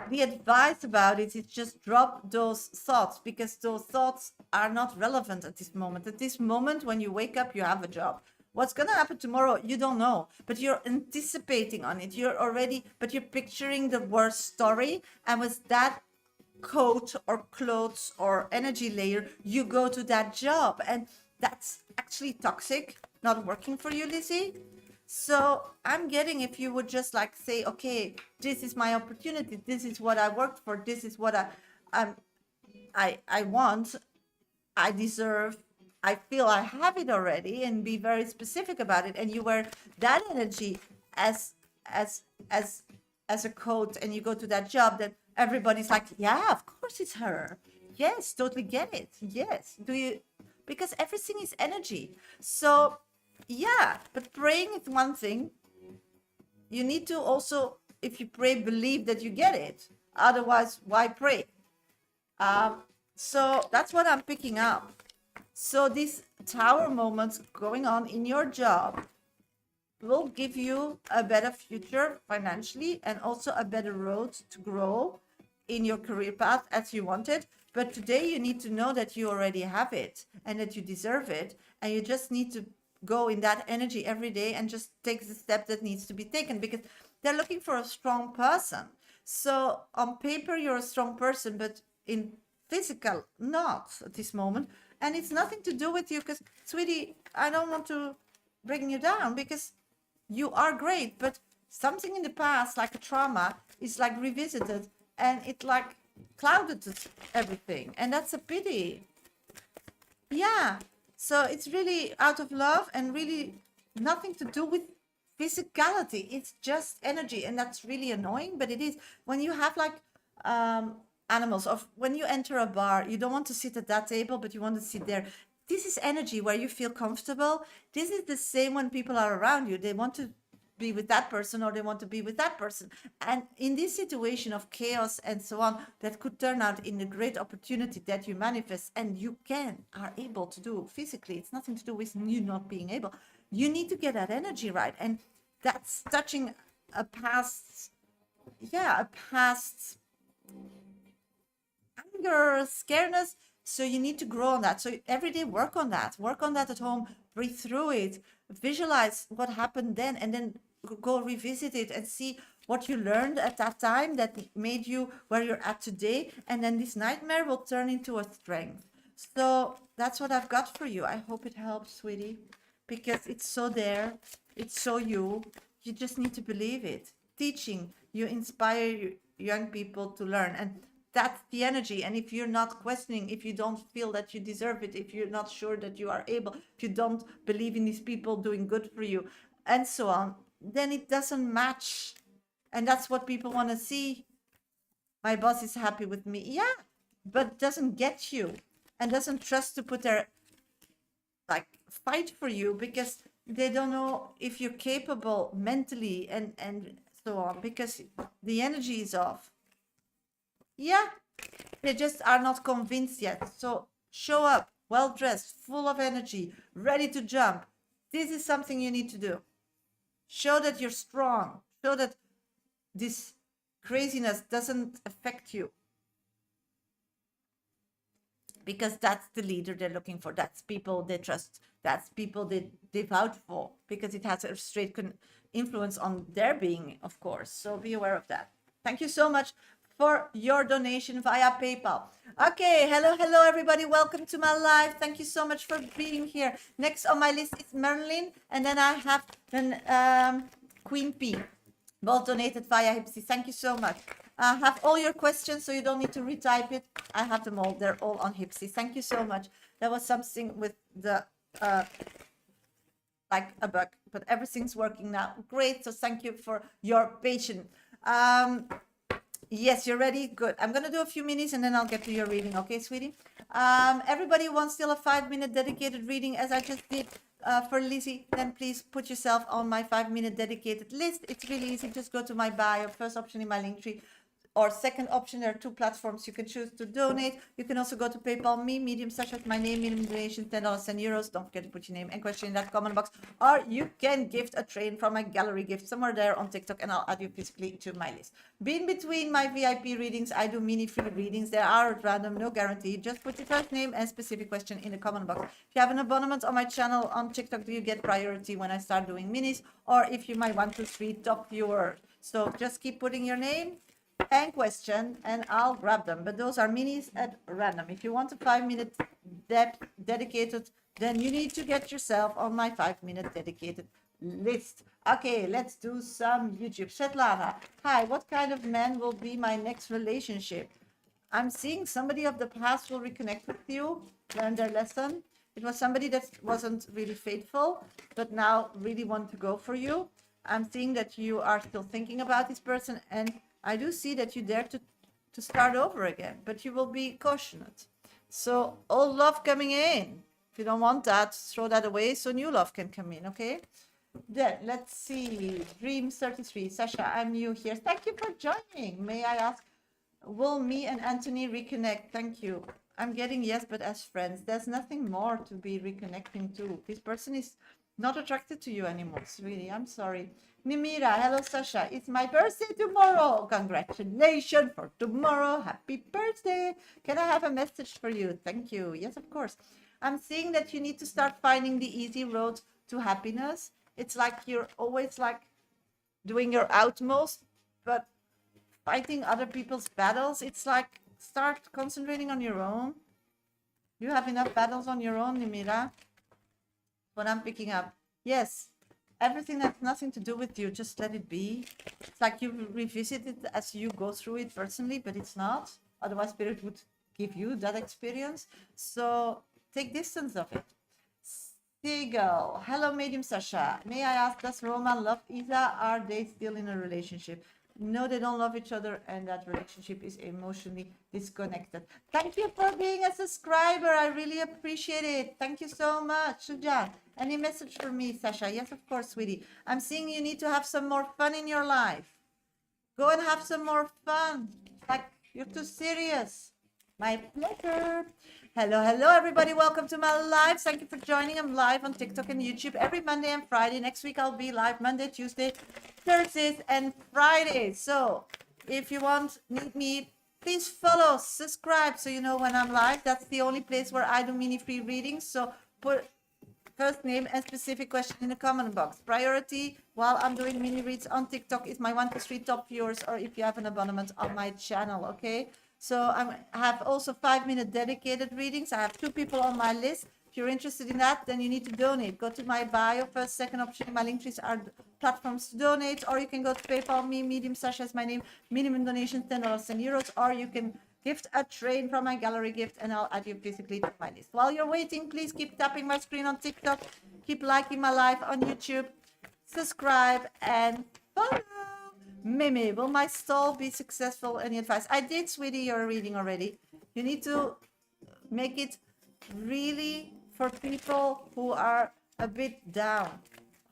The advice about it is just drop those thoughts, because those thoughts are not relevant at this moment. At this moment, when you wake up, you have a job. What's going to happen tomorrow, you don't know, but you're anticipating on it. But you're picturing the worst story. And with that coat or clothes or energy layer, you go to that job. And that's actually toxic, not working for you, Lizzie. So I'm getting, if you would just like say, okay, this is my opportunity. This is what I worked for. This is what I want. I deserve. I feel I have it already, and be very specific about it. And you wear that energy as a coat, and you go to that job, that everybody's like, yeah, of course it's her. Yes, totally get it. Yes. Do you? Because everything is energy. So yeah, but praying is one thing. You need to also, if you pray, believe that you get it. Otherwise, why pray? So that's what I'm picking up. So these tower moments going on in your job will give you a better future financially, and also a better road to grow in your career path as you want it. But today you need to know that you already have it, and that you deserve it, and you just need to go in that energy every day and just take the step that needs to be taken, because they're looking for a strong person. So on paper you're a strong person, but in physical not at this moment. And it's nothing to do with you, because sweetie, I don't want to bring you down, because you are great, but something in the past, like a trauma, is like revisited, and it like clouded everything, and that's a pity. Yeah. So it's really out of love, and really nothing to do with physicality. It's just energy, and that's really annoying, but it is. When you have like animals, or when you enter a bar, you don't want to sit at that table, but you want to sit there. This is energy where you feel comfortable. This is the same when people are around you. They want to be with that person, or they want to be with that person. And in this situation of chaos and so on, that could turn out in a great opportunity that you manifest, and you are able to do physically. It's nothing to do with you not being able. You need to get that energy right. And that's touching a past anger, scaredness. So you need to grow on that. So every day work on that at home, breathe through it, visualize what happened then, and then go revisit it and see what you learned at that time that made you where you're at today. And then this nightmare will turn into a strength. So that's what I've got for you. I hope it helps, sweetie, because it's so there. It's so you. You just need to believe it. Teaching, you inspire young people to learn. And that's the energy. And if you're not questioning, if you don't feel that you deserve it, if you're not sure that you are able, if you don't believe in these people doing good for you, and so on, then it doesn't match. And that's what people want to see. My boss is happy with me. Yeah, but doesn't get you, and doesn't trust to put their like fight for you, because they don't know if you're capable mentally, and so on, because the energy is off. Yeah, they just are not convinced yet. So show up, well dressed, full of energy, ready to jump. This is something you need to do. Show that you're strong. Show that this craziness doesn't affect you. Because that's the leader they're looking for. That's people they trust. That's people they vouch for, because it has a straight influence on their being, of course. So be aware of that. Thank you so much for your donation via PayPal. Okay, hello, everybody. Welcome to my live. Thank you so much for being here. Next on my list is Marilyn, and then I have Queen P. Both donated via Hipsy. Thank you so much. I have all your questions, so you don't need to retype it. I have them all. They're all on Hipsy. Thank you so much. That was something with the like a bug, but everything's working now. Great. So thank you for your patience. Yes, you're ready. Good. I'm going to do a few minutes and then I'll get to your reading. Okay, sweetie? Everybody wants still a 5-minute dedicated reading as I just did for Lizzie. Then please put yourself on my 5-minute dedicated list. It's really easy. Just go to my bio, first option in my link tree. Or second option, there are 2 platforms you can choose to donate. You can also go to PayPal me, medium Shasha is my name, minimum donation $10 and euros. Don't forget to put your name and question in that comment box. Or you can gift a train from my gallery gift somewhere there on TikTok and I'll add you physically to my list. In between my VIP readings, I do mini free readings. They are at random, no guarantee. Just put your first name and specific question in the comment box. If you have an abonnement on my channel on TikTok, do you get priority when I start doing minis? Or if you my 1, 2, 3 top viewer. So just keep putting your name and question and I'll grab them, but those are minis at random. If you want a 5-minute dedicated, then you need to get yourself on my 5-minute dedicated list. Okay, let's do some YouTube. Svetlana, hi, what kind of man will be my next relationship? I'm seeing somebody of the past will reconnect with you, learn their lesson. It was somebody that wasn't really faithful, but now really want to go for you. I'm seeing that you are still thinking about this person, and I do see that you dare to start over again, but you will be cautious. So old love coming in. If you don't want that, throw that away so new love can come in, okay? Then let's see. Dream 33. Shasha, I'm new here. Thank you for joining. May I ask, will me and Anthony reconnect? Thank you. I'm getting yes, but as friends. There's nothing more to be reconnecting to. This person is not attracted to you anymore, sweetie. I'm sorry. Nimira, hello Shasha. It's my birthday tomorrow. Congratulations for tomorrow. Happy birthday. Can I have a message for you? Thank you. Yes, of course. I'm seeing that you need to start finding the easy road to happiness. It's like you're always like doing your utmost, but fighting other people's battles. It's like start concentrating on your own. You have enough battles on your own, Nimira. What I'm picking up. Yes. Everything that's nothing to do with you, just let it be. It's like you revisit it as you go through it personally, but it's not. Otherwise, Spirit would give you that experience. So take distance of it. Seagull. Hello, Medium Shasha. May I ask, does Roman love Isa? Are they still in a relationship? No, they don't love each other, and that relationship is emotionally disconnected. Thank you for being a subscriber. I really appreciate it. Thank you so much, Sujan. Any message for me, Shasha? Yes, of course, sweetie. I'm seeing you need to have some more fun in your life. Go and have some more fun. Like, you're too serious. My pleasure. Hello, everybody. Welcome to my live. Thank you for joining. I'm live on TikTok and YouTube every Monday and Friday. Next week, I'll be live Monday, Tuesday, Thursdays, and Fridays. So if you need me, please follow, subscribe so you know when I'm live. That's the only place where I do mini free readings. So put first name and specific question in the comment box. Priority while I'm doing mini reads on TikTok is my 1 to 3 top viewers, or if you have an abonnement on my channel, okay? So I have also 5-minute dedicated readings. I have 2 people on my list. If you're interested in that, then you need to donate. Go to my bio, first, second option in my link trees are platforms to donate, or you can go to PayPal me, medium Shasha is my name, minimum donation $10 and euros, or you can gift a train from my gallery gift and I'll add you physically to my list. While you're waiting, please keep tapping my screen on TikTok, keep liking my live on YouTube, subscribe and follow. Mimi, will my stall be successful? Any advice? I did, sweetie, your reading already. You need to make it really for people who are a bit down,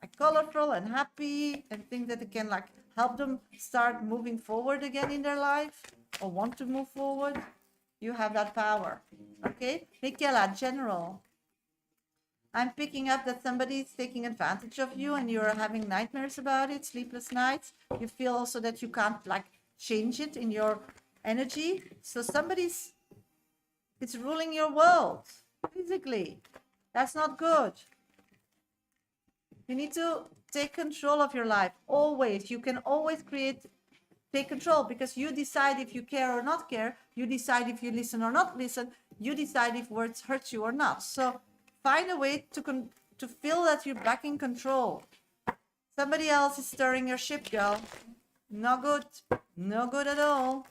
like colorful and happy, and think that it can like help them start moving forward again in their life or want to move forward. You have that power. Okay, Michaela, general. I'm picking up that somebody is taking advantage of you and you're having nightmares about it, sleepless nights. You feel also that you can't like change it in your energy. So it's ruling your world physically. That's not good. You need to take control of your life always. You can always create take control, because you decide if you care or not care. You decide if you listen or not listen. You decide if words hurt you or not. So find a way to feel that you're back in control. Somebody else is stirring your ship, girl. No good. No good at all.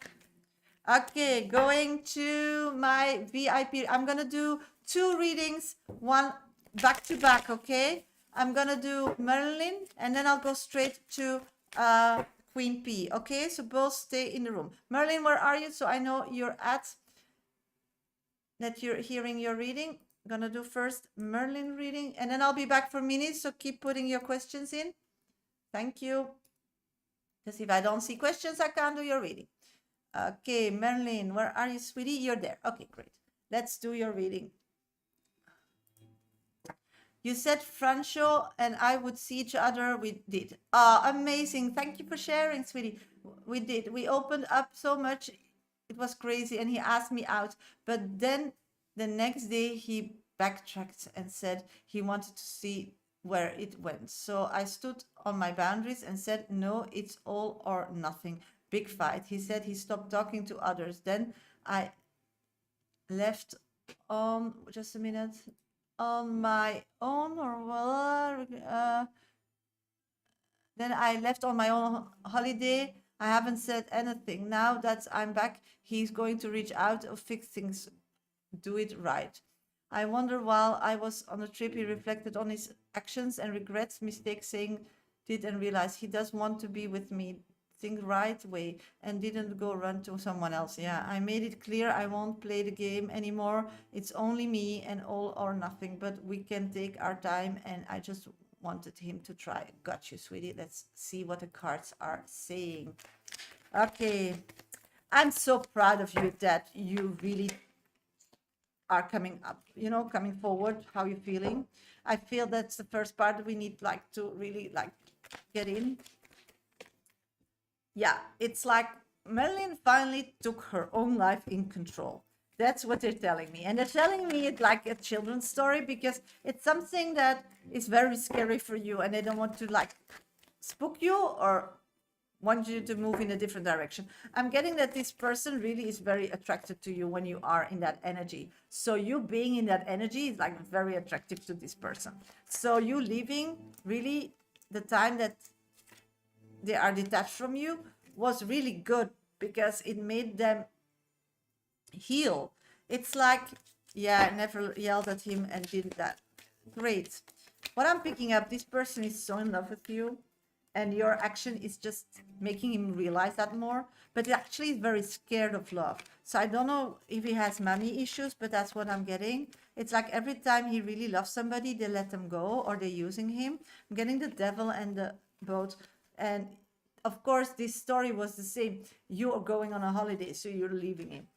Okay, going to my VIP. I'm going to do 2 readings, one back to back, okay? I'm going to do Marilyn, and then I'll go straight to Queen P, okay? So both stay in the room. Marilyn, where are you? So I know you're that you're hearing your reading. I'm going to do first Marilyn reading, and then I'll be back for minutes, so keep putting your questions in. Thank you. Because if I don't see questions, I can't do your reading. Okay, Marilyn, where are you, sweetie? You're there. Okay, great. Let's do your reading. You said Franco and I would see each other. We did. Amazing. Thank you for sharing, sweetie. We did. We opened up so much. It was crazy. And he asked me out. But then the next day he backtracked and said he wanted to see where it went. So I stood on my boundaries and said, no, it's all or nothing. Big fight. He said he stopped talking to others. Then I left on, just a minute, on my own, or then I left on my own holiday. I haven't said anything. Now that I'm back, he's going to reach out or fix things, do it right. I wonder, while I was on a trip, he reflected on his actions and regrets, mistakes, saying, did and realize he does want to be with me, think right way, and didn't go run to someone else. Yeah, I made it clear I won't play the game anymore. It's only me and all or nothing, but we can take our time, and I just wanted him to try. Got you, sweetie. Let's see what the cards are saying. Okay, I'm so proud of you that you really are coming up, coming forward. How you feeling? I feel that's the first part we need to really get in. Yeah, it's like Marilyn finally took her own life in control. That's what they're telling me. And they're telling me it like a children's story, because it's something that is very scary for you, and they don't want to spook you or want you to move in a different direction. I'm getting that this person really is very attracted to you when you are in that energy. So you being in that energy is very attractive to this person. So you leaving, really, the time that they are detached from you was really good, because it made them heal. It's like, yeah, I never yelled at him and did that. Great. What I'm picking up, this person is so in love with you, and your action is just making him realize that more. But actually he's very scared of love. So I don't know if he has mommy issues, but that's what I'm getting. It's like every time he really loves somebody, they let them go, or they're using him. I'm getting the devil and the boat. And of course, this story was the same. You are going on a holiday, so you're leaving him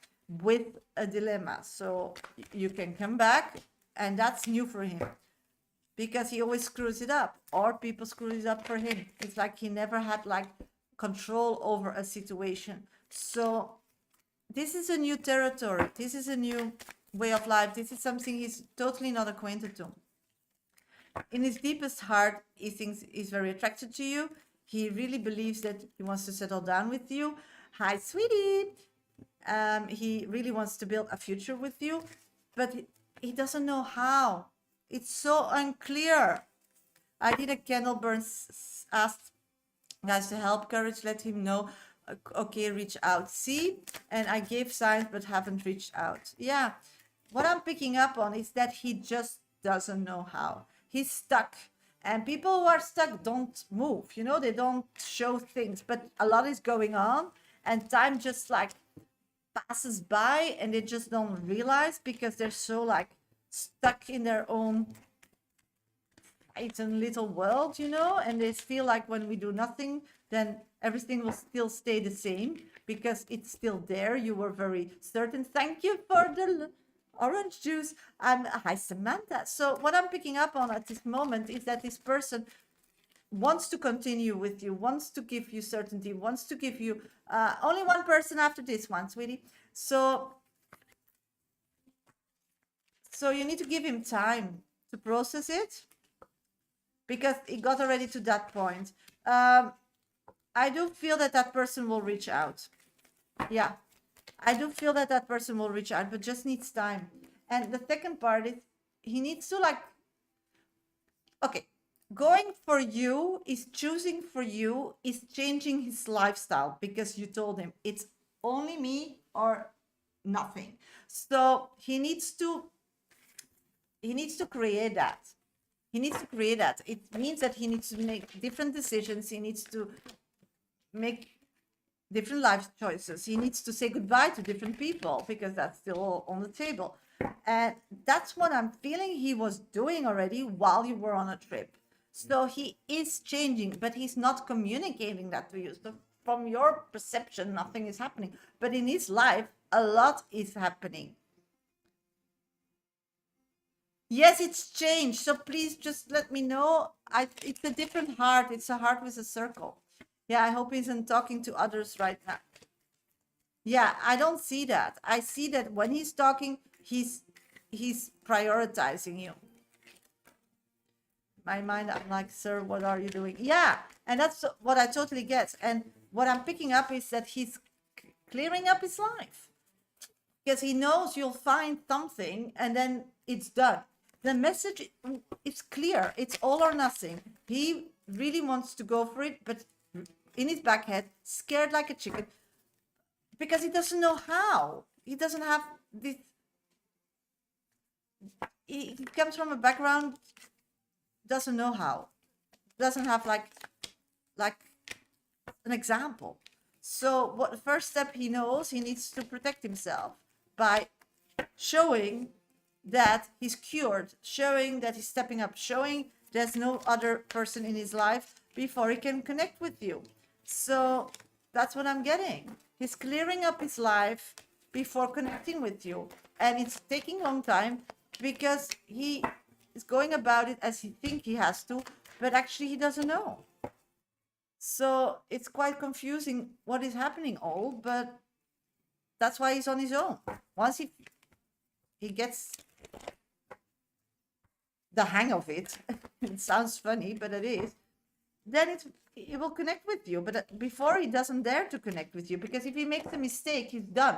with a dilemma. So you can come back, and that's new for him, because he always screws it up, or people screw it up for him. It's like he never had control over a situation. So this is a new territory. This is a new way of life. This is something he's totally not acquainted to. In his deepest heart, he thinks he's very attracted to you. He really believes that he wants to settle down with you. Hi, sweetie. He really wants to build a future with you, but he doesn't know how. It's so unclear. I did a candle burn, asked guys to help, courage, let him know. Okay, reach out. See? And I gave signs but haven't reached out. Yeah. What I'm picking up on is that he just doesn't know how. He's stuck. And people who are stuck don't move, they don't show things, but a lot is going on, and time just passes by, and they just don't realize, because they're so stuck in their own little world, and they feel like when we do nothing, then everything will still stay the same, because it's still there. You were very certain. Thank you for the orange juice. And hi, Samantha. So what I'm picking up on at this moment is that this person wants to continue with you, wants to give you certainty, wants to give you only one person after this one, sweetie. So you need to give him time to process it, because it got already to that point. I I do feel that that person will reach out. Yeah, I do feel that that person will reach out, but just needs time. And the second part is he needs to like, okay, going for you is choosing for you is changing his lifestyle because you told him it's only me or nothing. So he needs to create that. He needs to create that. It means that he needs to make different decisions. He needs to make different life choices. He needs to say goodbye to different people because that's still on the table. And that's what I'm feeling he was doing already while you were on a trip. So he is changing, but he's not communicating that to you. So from your perception, nothing is happening. But in his life, a lot is happening. Yes, it's changed. So please just let me know. It's a different heart. It's a heart with a circle. Yeah, I hope he isn't talking to others right now. Yeah, I don't see that. I see that when he's talking, he's prioritizing you. My mind, I'm like, sir, what are you doing? Yeah, and that's what I totally get. And what I'm picking up is that he's clearing up his life because he knows you'll find something and then it's done. The message is clear. It's all or nothing. He really wants to go for it, but in his back head, scared like a chicken because he doesn't know how. He doesn't have this. He comes from a background, doesn't know how, doesn't have like an example. So what the first step he knows, he needs to protect himself by showing that he's cured, showing that he's stepping up, showing there's no other person in his life before he can connect with you. So that's what I'm getting. He's clearing up his life before connecting with you. And it's taking a long time because he is going about it as he thinks he has to, but actually he doesn't know. So it's quite confusing what is happening all, but that's why he's on his own. Once he gets the hang of it, it sounds funny, but it is, then it will connect with you. But before, he doesn't dare to connect with you because if he makes a mistake, he's done.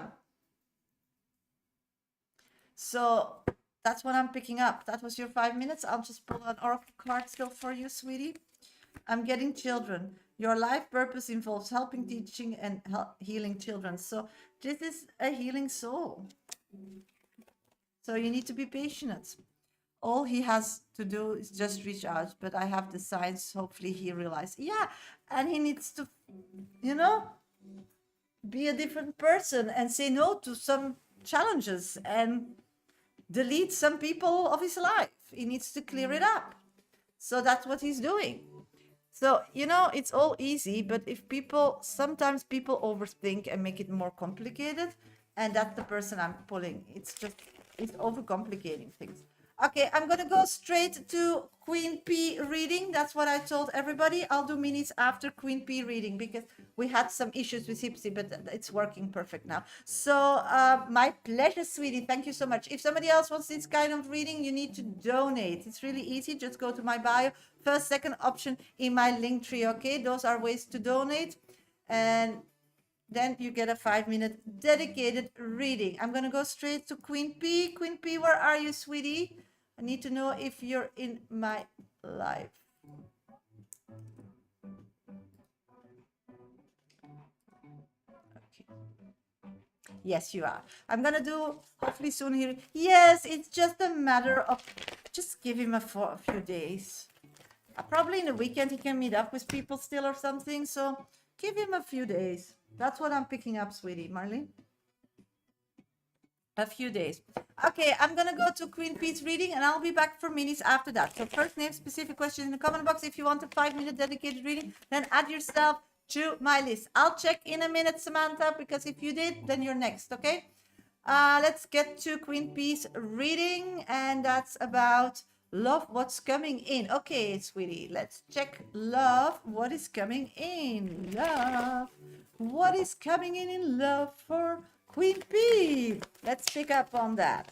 So that's what I'm picking up. That was your 5 minutes. I'll just pull an oracle card still for you, sweetie. I'm getting children. Your life purpose involves helping, teaching, and healing children. So this is a healing soul. So you need to be patient. All he has to do is just reach out. But I have the signs. Hopefully he realizes. Yeah, and he needs to, be a different person and say no to some challenges and delete some people of his life. He needs to clear it up. So that's what he's doing. So, it's all easy, but sometimes people overthink and make it more complicated. And that's the person I'm pulling. It's overcomplicating things. Okay, I'm going to go straight to Queen P reading. That's what I told everybody. I'll do minis after Queen P reading because we had some issues with Hipsy, but it's working perfect now. So my pleasure, sweetie. Thank you so much. If somebody else wants this kind of reading, you need to donate. It's really easy. Just go to my bio. First, second option in my link tree. Okay, those are ways to donate. And then you get a 5-minute dedicated reading. I'm going to go straight to Queen P. Queen P, where are you, sweetie? I need to know if you're in my life. Okay. Yes, you are. I'm going to do hopefully soon here. Yes, it's just a matter of just give him a few days. Probably in the weekend he can meet up with people still or something. So give him a few days. That's what I'm picking up, sweetie. Marlene? A few days. Okay, I'm going to go to Queen P's reading and I'll be back for minis after that. So first name, specific question in the comment box. If you want a 5-minute dedicated reading, then add yourself to my list. I'll check in a minute, Samantha, because if you did, then you're next, okay? Let's get to Queen P's reading, and that's about love, what's coming in. Okay, sweetie, let's check love, what is coming in. Love, what is coming in love for Queen P? Let's pick up on that.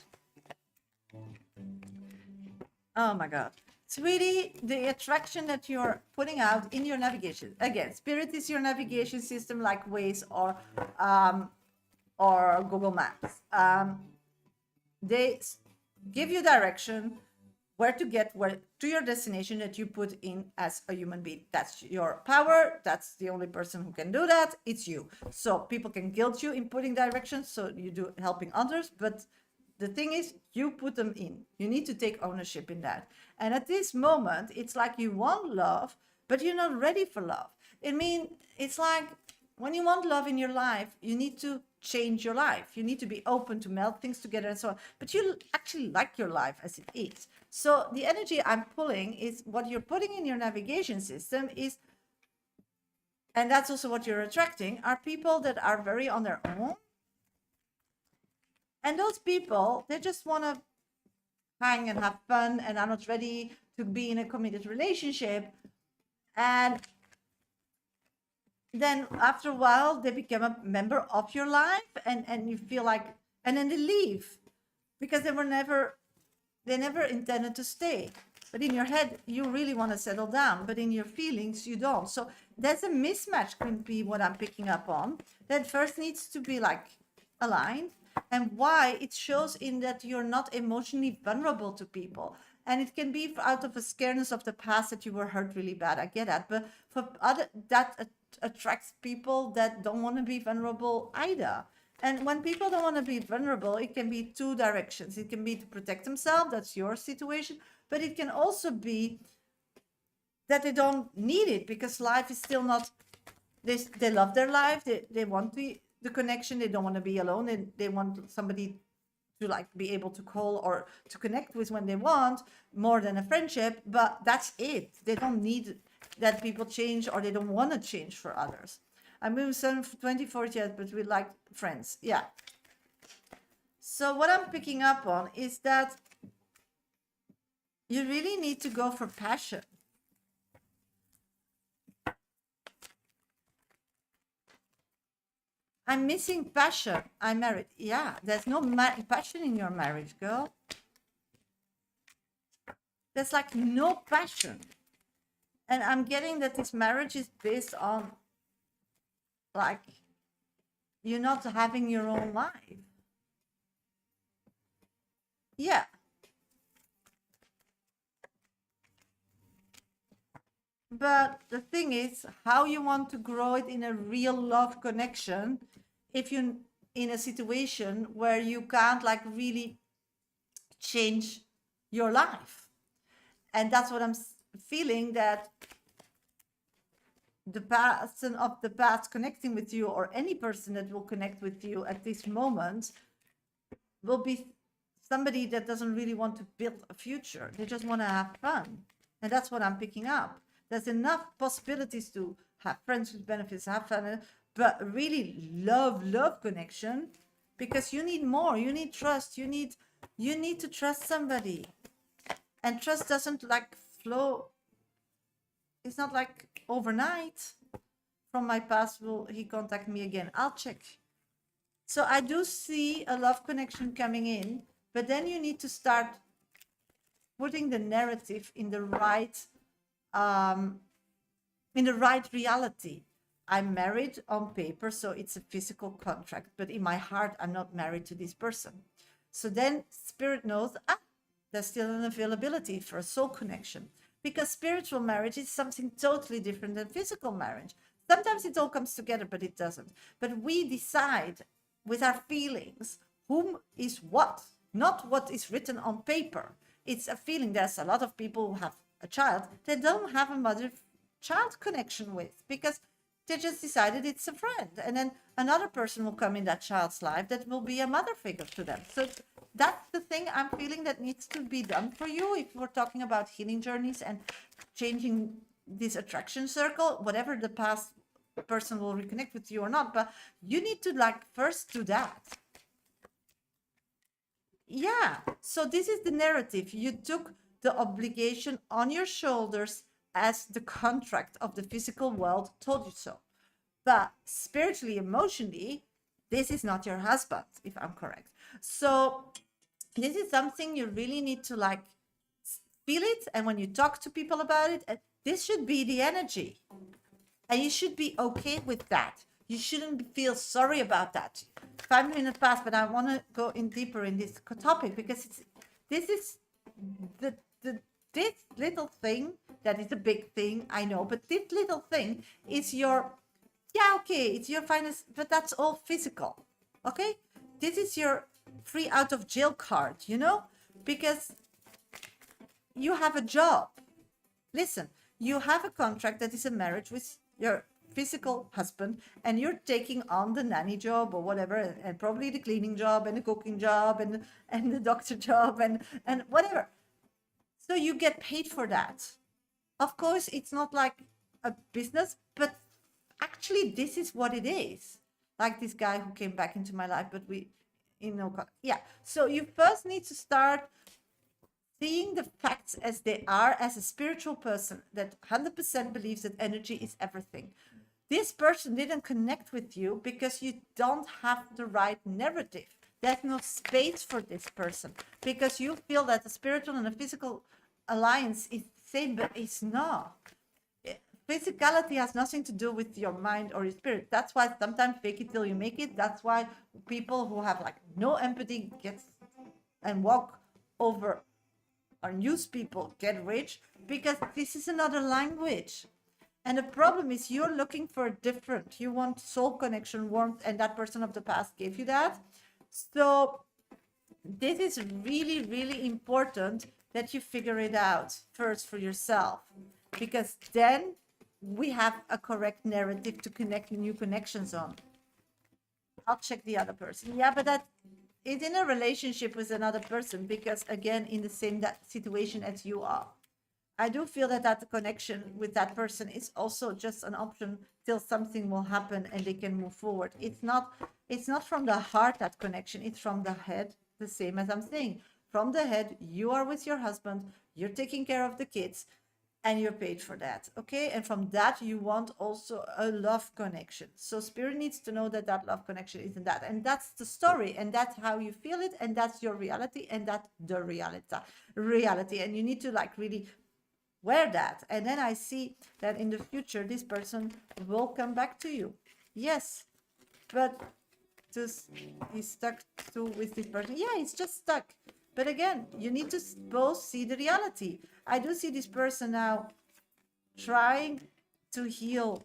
Oh my God. It's really the attraction that you're putting out in your navigation. Again, Spirit is your navigation system like Waze or Google Maps. They give you direction where to get where to your destination that you put in as a human being. That's your power. That's the only person who can do that. It's you. So people can guilt you in putting directions, so you do helping others, but the thing is, you put them in. You need to take ownership in that. And at this moment, it's like you want love, but you're not ready for love. I mean, it's like when you want love in your life, you need to change your life. You need to be open to melt things together and so on. But you actually like your life as it is. So the energy I'm pulling is what you're putting in your navigation system is, and that's also what you're attracting, are people that are very on their own. And those people, they just want to hang and have fun and are not ready to be in a committed relationship. And then after a while, they become a member of your life, and you feel like, and then they leave because they never intended to stay. But in your head, you really want to settle down, but in your feelings, you don't. So there's a mismatch, can be what I'm picking up on, that first needs to be like aligned. And why it shows in that you're not emotionally vulnerable to people. And it can be out of a scareness of the past that you were hurt really bad. I get that. But for other, that attracts people that don't want to be vulnerable either. And when people don't want to be vulnerable, it can be two directions. It can be to protect themselves. That's your situation. But it can also be that they don't need it because life is still not, they love their life. They want the connection. They don't want to be alone, and they want somebody to like be able to call or to connect with when they want, more than a friendship. But that's it. They don't need that people change, or they don't want to change for others. I'm moving 24 yet, but we like friends. Yeah. So what I'm picking up on is that you really need to go for passion. I'm missing passion. I'm married. Yeah, there's no passion in your marriage, girl. There's like no passion. And I'm getting that this marriage is based on like you're not having your own life. Yeah. But the thing is, how you want to grow it in a real love connection if you're in a situation where you can't like really change your life. And that's what I'm feeling, that the person of the past connecting with you, or any person that will connect with you at this moment, will be somebody that doesn't really want to build a future. They just want to have fun. And that's what I'm picking up. There's enough possibilities to have friends with benefits, have fun, but really love connection, because you need more. You need trust. You need to trust somebody. And trust doesn't like flow. It's not like overnight. From my past, will he contact me again? I'll check. So I do see a love connection coming in, but then you need to start putting the narrative in the right reality. I'm married on paper, so it's a physical contract, but in my heart, I'm not married to this person. So then spirit knows, there's still an availability for a soul connection, because spiritual marriage is something totally different than physical marriage. Sometimes it all comes together, but it doesn't. But we decide with our feelings whom is what, not what is written on paper. It's a feeling. There's a lot of people who have a child they don't have a mother-child connection with, because they just decided it's a friend. And then another person will come in that child's life that will be a mother figure to them. So that's the thing I'm feeling that needs to be done for you if we're talking about healing journeys and changing this attraction circle, whatever the past person will reconnect with you or not. But you need to like first do that. Yeah. So this is the narrative. You took the obligation on your shoulders as the contract of the physical world told you so. But spiritually, emotionally, this is not your husband, if I'm correct. So this is something you really need to like feel it, and when you talk to people about it, this should be the energy. And you should be okay with that. You shouldn't feel sorry about that. 5 minutes past, but I want to go in deeper in this topic because this is the this little thing that is a big thing, I know, but this little thing is your, yeah, okay, it's your finance, but that's all physical. Okay, this is your free out of jail card, because you have a job. Listen, you have a contract that is a marriage with your physical husband, and you're taking on the nanny job or whatever, and probably the cleaning job and the cooking job and the doctor job and whatever. So you get paid for that. Of course, it's not like a business, but actually this is what it is. Like this guy who came back into my life, but yeah. So you first need to start seeing the facts as they are, as a spiritual person that 100% believes that energy is everything. This person didn't connect with you because you don't have the right narrative. There's no space for this person because you feel that the spiritual and the physical alliance is the same, but it's not. Physicality has nothing to do with your mind or your spirit. That's why sometimes fake it till you make it. That's why people who have like no empathy get and walk over or use people get rich, because this is another language. And the problem is you're looking for different. You want soul connection, warmth, and that person of the past gave you that. So this is really, really important that you figure it out first for yourself, because then we have a correct narrative to connect new connections on. I'll check the other person. Yeah, but that is in a relationship with another person, because again, in the same situation as you are. I do feel that connection with that person is also just an option till something will happen and they can move forward. It's not from the heart, that connection, it's from the head, the same as I'm saying. From the head, you are with your husband, you're taking care of the kids, and you're paid for that, okay? And from that, you want also a love connection. So spirit needs to know that love connection isn't that. And that's the story, and that's how you feel it, and that's your reality, and that's the reality. And you need to like really wear that. And then I see that in the future, this person will come back to you. Yes, but he's stuck with this person. Yeah, he's just stuck. But again, you need to both see the reality. I do see this person now trying to heal,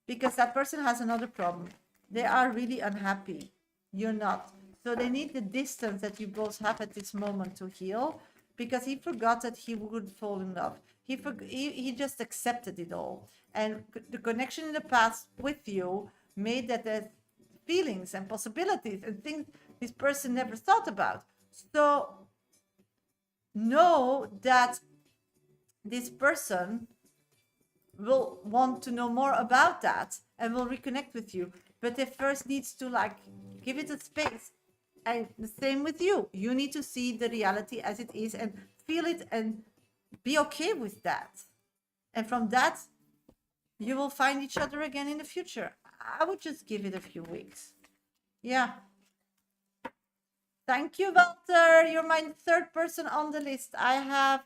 because that person has another problem. They are really unhappy. You're not. So they need the distance that you both have at this moment to heal, because he forgot that he would fall in love. He just accepted it all. And the connection in the past with you made that there's feelings and possibilities and things this person never thought about. So know that this person will want to know more about that and will reconnect with you. But it first needs to like give it a space. And the same with you. You need to see the reality as it is and feel it and be okay with that. And from that, you will find each other again in the future. I would just give it a few weeks. Yeah. Thank you, Walter. You're my third person on the list. I have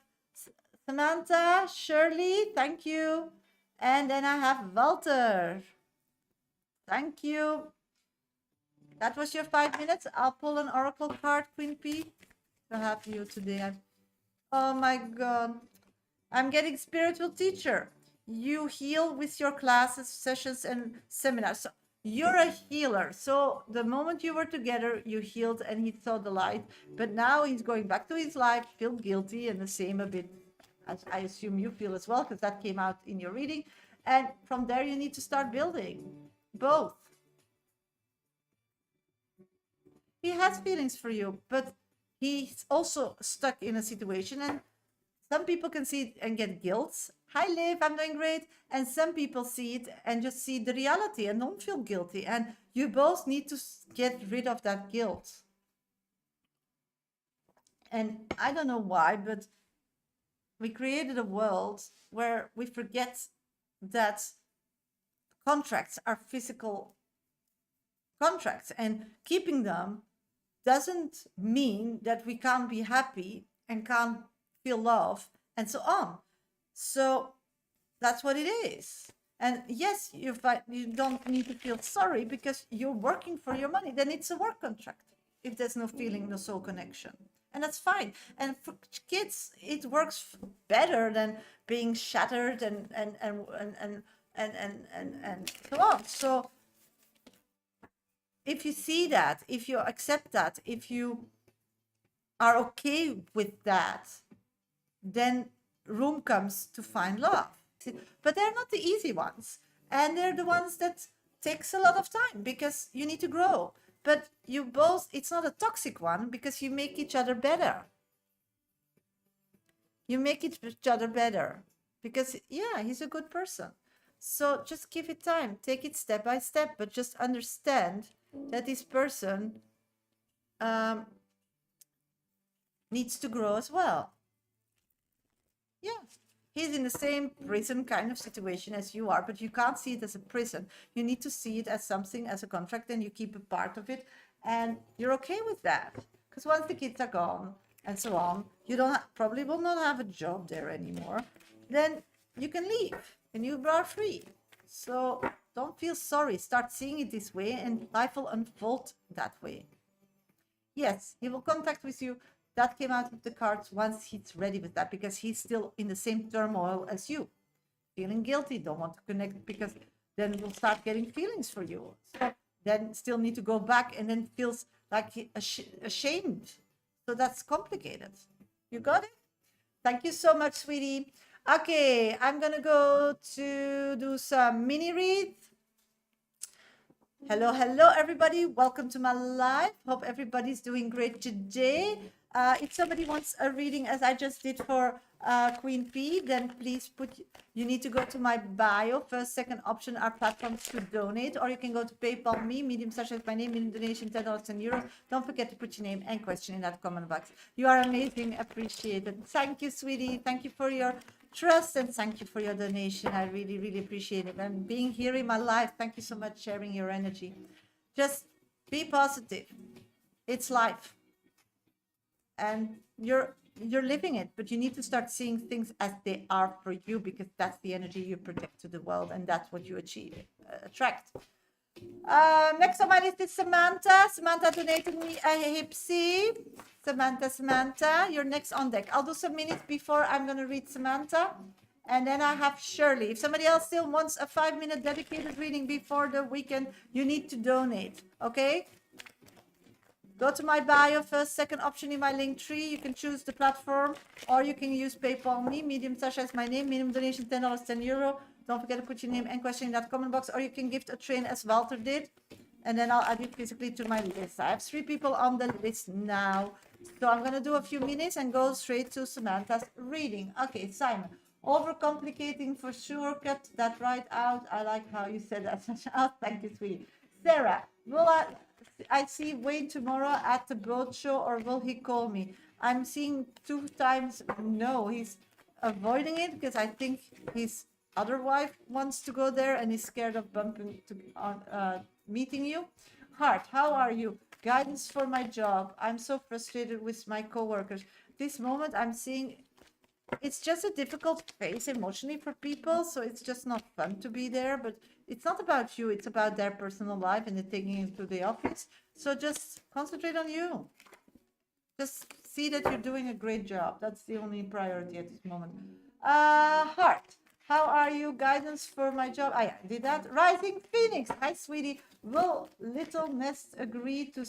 Samantha, Shirley, thank you. And then I have Walter. Thank you. That was your 5 minutes. I'll pull an oracle card, Queen P, to have you today. Oh my God. I'm getting spiritual teacher. You heal with your classes, sessions, and seminars. So you're a healer. So the moment you were together, you healed and he saw the light. But now he's going back to his life, feel guilty, and the same a bit as I assume you feel as well, because that came out in your reading. And from there, you need to start building both. He has feelings for you, but he's also stuck in a situation, and some people can see it and get guilt. Hi, Liv, I'm doing great. And some people see it and just see the reality and don't feel guilty. And you both need to get rid of that guilt. And I don't know why, but we created a world where we forget that contracts are physical contracts, and keeping them doesn't mean that we can't be happy and can't feel love, and so on. So that's what it is. And yes, you don't need to feel sorry because you're working for your money. Then it's a work contract if there's no feeling, no soul connection. And that's fine. And for kids, it works better than being shattered and so on. So if you see that, if you accept that, if you are okay with that, then room comes to find love. But they're not the easy ones, and they're the ones that takes a lot of time because you need to grow. But you both, it's not a toxic one because you make each other better. You make each other better because, yeah, he's a good person. So just give it time, take it step by step, but just understand that this person needs to grow as well. Yeah, he's in the same prison kind of situation as you are, but you can't see it as a prison. You need to see it as something, as a contract, and you keep a part of it, and you're okay with that. Because once the kids are gone and so on, you probably will not have a job there anymore. Then you can leave and you are free. So don't feel sorry. Start seeing it this way, and life will unfold that way. Yes, he will contact with you. That came out of the cards once he's ready with that, because he's still in the same turmoil as you, feeling guilty, don't want to connect, because then we'll start getting feelings for you. So then still need to go back, and then feels like ashamed. So that's complicated. You got it? Thank you so much, sweetie. Okay, I'm gonna go to do some mini reads. Hello, everybody. Welcome to my live. Hope everybody's doing great today. If somebody wants a reading, as I just did for Queen P, then please you need to go to my bio. First, second option are platforms to donate, or you can go to PayPal me, medium such as my name, medium donation, $10 and euros. Don't forget to put your name and question in that comment box. You are amazing, appreciated. Thank you, sweetie. Thank you for your trust, and thank you for your donation. I really, really appreciate it. And being here in my life, thank you so much, sharing your energy. Just be positive. It's life. And you're living it, but you need to start seeing things as they are for you, because that's the energy you project to the world, and that's what you attract. Next on my list is Samantha. Samantha donated me a hipsy. Samantha, you're next on deck. I'll do some minutes before I'm going to read Samantha. And then I have Shirley. If somebody else still wants a 5-minute dedicated reading before the weekend, you need to donate. Okay? Go to my bio, first, second option in my link tree. You can choose the platform, or you can use PayPal me, medium Shasha is my name, minimum donation $10, €10. Don't forget to put your name and question in that comment box, or you can gift a train as Walter did, and then I'll add you physically to my list. I have 3 people on the list now, so I'm going to do a few minutes and go straight to Samantha's reading. Okay, Simon, overcomplicating for sure. Cut that right out. I like how you said that. Oh, thank you, sweetie. Sarah, will I see Wayne tomorrow at the boat show, or will he call me? I'm seeing 2 times no. He's avoiding it because I think his other wife wants to go there and he's scared of meeting you. Heart, how are you? Guidance for my job. I'm so frustrated with my coworkers. This moment I'm seeing it's just a difficult phase emotionally for people, so it's just not fun to be there. But it's not about you, it's about their personal life, and they're taking it to the office. So just concentrate on you. Just see that you're doing a great job. That's the only priority at this moment. Heart, how are you? Guidance for my job. I did that. Rising Phoenix, hi sweetie. Will Little Nest agree to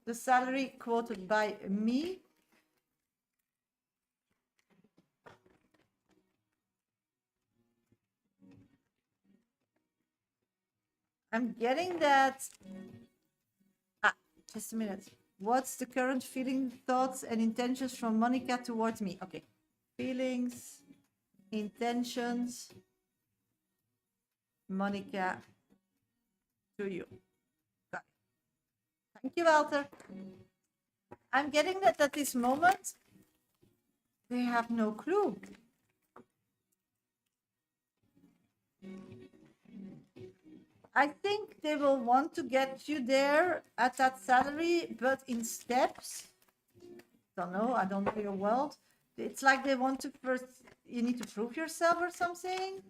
the salary quoted by me? I'm getting that. Just a minute. What's the current feeling, thoughts, and intentions from Monica towards me? Okay. Feelings, intentions, Monica to you. Got it. Thank you, Walter. I'm getting that at this moment, they have no clue. I think they will want to get you there at that salary, but in steps. Don't know, I don't know your world. It's like they want to first, you need to prove yourself or something.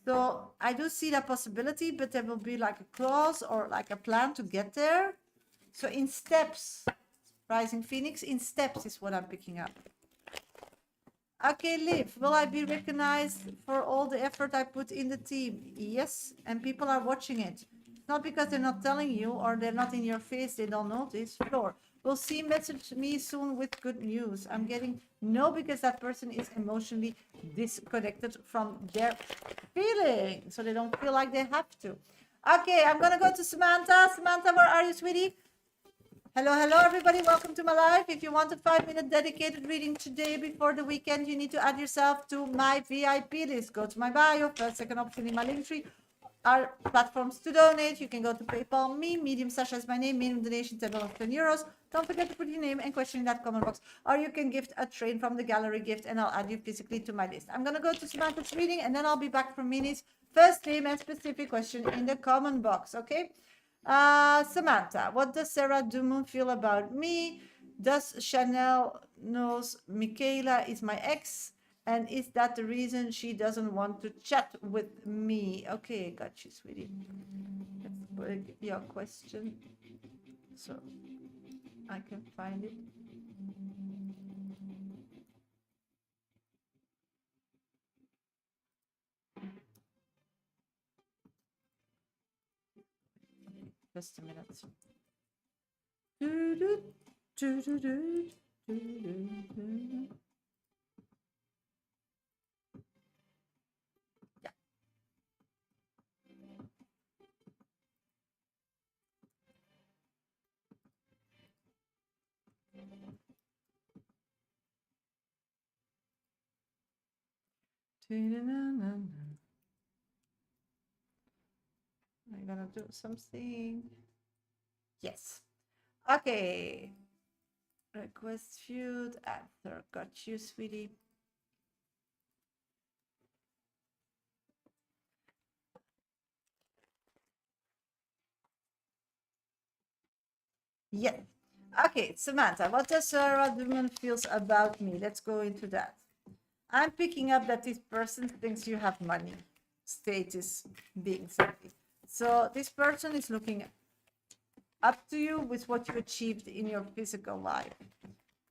So I do see that possibility, but there will be like a clause or like a plan to get there. So in steps, Rising Phoenix, in steps is what I'm picking up. Okay, Liv, will I be recognized for all the effort I put in the team? Yes, and people are watching it. Not because they're not telling you or they're not in your face, they don't notice. Floor, will see message me soon with good news. I'm getting no because that person is emotionally disconnected from their feeling. So they don't feel like they have to. Okay, I'm gonna go to Samantha. Samantha, where are you, sweetie? Hello, hello, everybody. Welcome to my live. If you want a 5-minute dedicated reading today before the weekend, you need to add yourself to my VIP list. Go to my bio, first, second option in my link tree. Our platforms to donate. You can go to PayPal me. Medium Shasha is my name. Minimum donation €10. Don't forget to put your name and question in that comment box. Or you can gift a train from the gallery gift, and I'll add you physically to my list. I'm gonna go to Samantha's reading, and then I'll be back for Minnie's first name and specific question in the comment box. Okay. Samantha, what does Sarah Dumont feel about me? Does Chanel knows Michaela is my ex? And is that the reason she doesn't want to chat with me? Okay, got you, sweetie. Let's put your question so I can find it. Just a minute. Yeah. I'm gonna do something. Yes. Okay. Request viewed. Answer. Got you, sweetie. Yes. Okay, Samantha, what does Sarah Dumont feels about me? Let's go into that. I'm picking up that this person thinks you have money, status, being something. So this person is looking up to you with what you achieved in your physical life.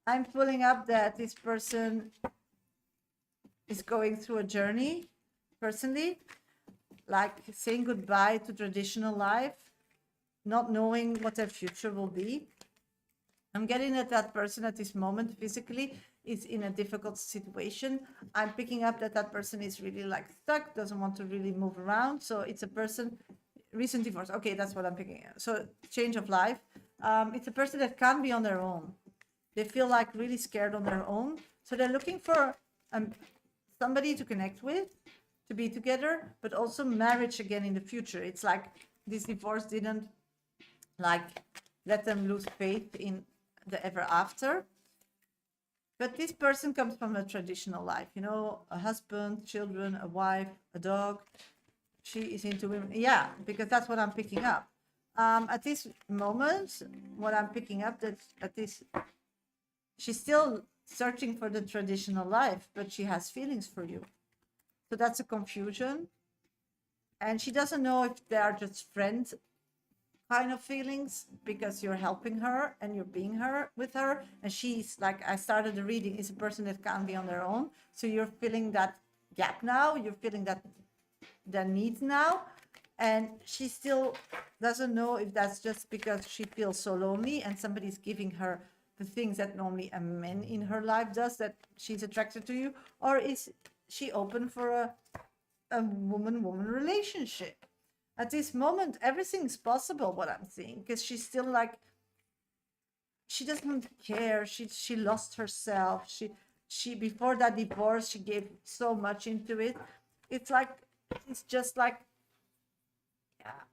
I'm pulling up that this person is going through a journey personally, like saying goodbye to traditional life, not knowing what their future will be. I'm getting that that person at this moment physically is in a difficult situation. I'm picking up that that person is really like stuck, doesn't want to really move around. So it's a person, recent divorce. Okay, that's what I'm picking up. So change of life. It's a person that can't be on their own. They feel like really scared on their own. So they're looking for somebody to connect with, to be together, but also marriage again in the future. It's like this divorce didn't like let them lose faith in the ever after. But this person comes from a traditional life, you know, a husband, children, a wife, a dog. She is into women. Yeah, because that's what I'm picking up. At this moment, what I'm picking up that at this, she's still searching for the traditional life, but she has feelings for you. So that's a confusion. And she doesn't know if they are just friends kind of feelings because you're helping her and you're being her with her, and she's like, I started the reading, is a person that can't be on their own. So you're feeling that gap now, you're feeling that the need now, and she still doesn't know if that's just because she feels so lonely and somebody's giving her the things that normally a man in her life does, that she's attracted to you, or is she open for a woman-woman relationship. At this moment, everything's possible, what I'm seeing, because she's still like, she doesn't care. She lost herself. She before that divorce, she gave so much into it. It's like, it's just like, yeah,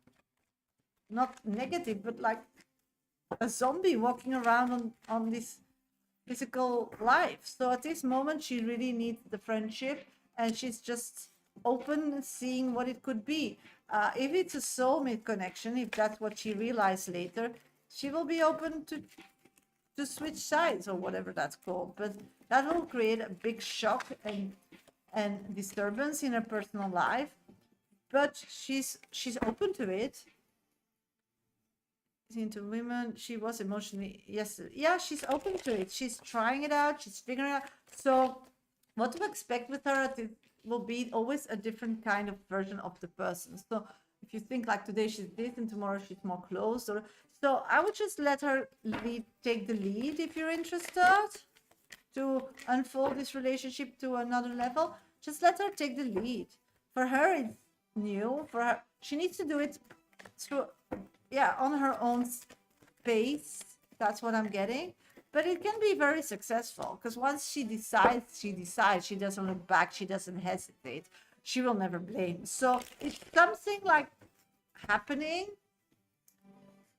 not negative, but like a zombie walking around on this physical life. So at this moment, she really needs the friendship, and she's just open, seeing what it could be. If it's a soulmate connection, if that's what she realized later, she will be open to switch sides or whatever that's called. But That will create a big shock and disturbance in her personal life, but she's open to it. Into women, she was emotionally, yes, yeah, she's open to it, she's trying it out, she's figuring it out. So what to expect with her, it will be always a different kind of version of the person. So if you think like today she's this and tomorrow she's more close, or so I would just let her take the lead. If you're interested to unfold this relationship to another level, just let her take the lead. For her it's new, for her she needs to do it through, yeah, on her own pace. That's what I'm getting. But it can be very successful, because once she decides, she doesn't look back, she doesn't hesitate, she will never blame. So it's something like happening,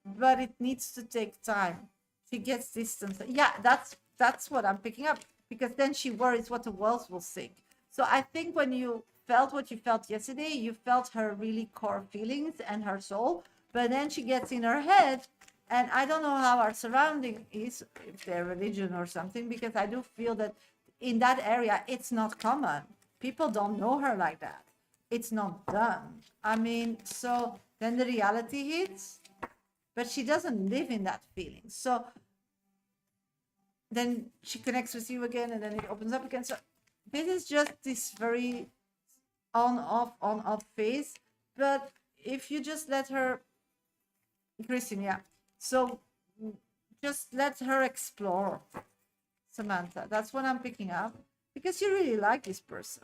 but it needs to take time. She gets distance. Yeah, that's what I'm picking up, because then she worries what the world will think. So I think when you felt what you felt yesterday, you felt her really core feelings and her soul, but then she gets in her head, and I don't know how our surrounding is, if they're religion or something, because I do feel that in that area it's not common. People don't know her like that. It's not done. I mean, so then the reality hits, but she doesn't live in that feeling. So then she connects with you again, and then it opens up again. So this is just this very on off phase. But if you just let her, Christine, yeah, so just let her explore, Samantha. That's what I'm picking up, because you really like this person.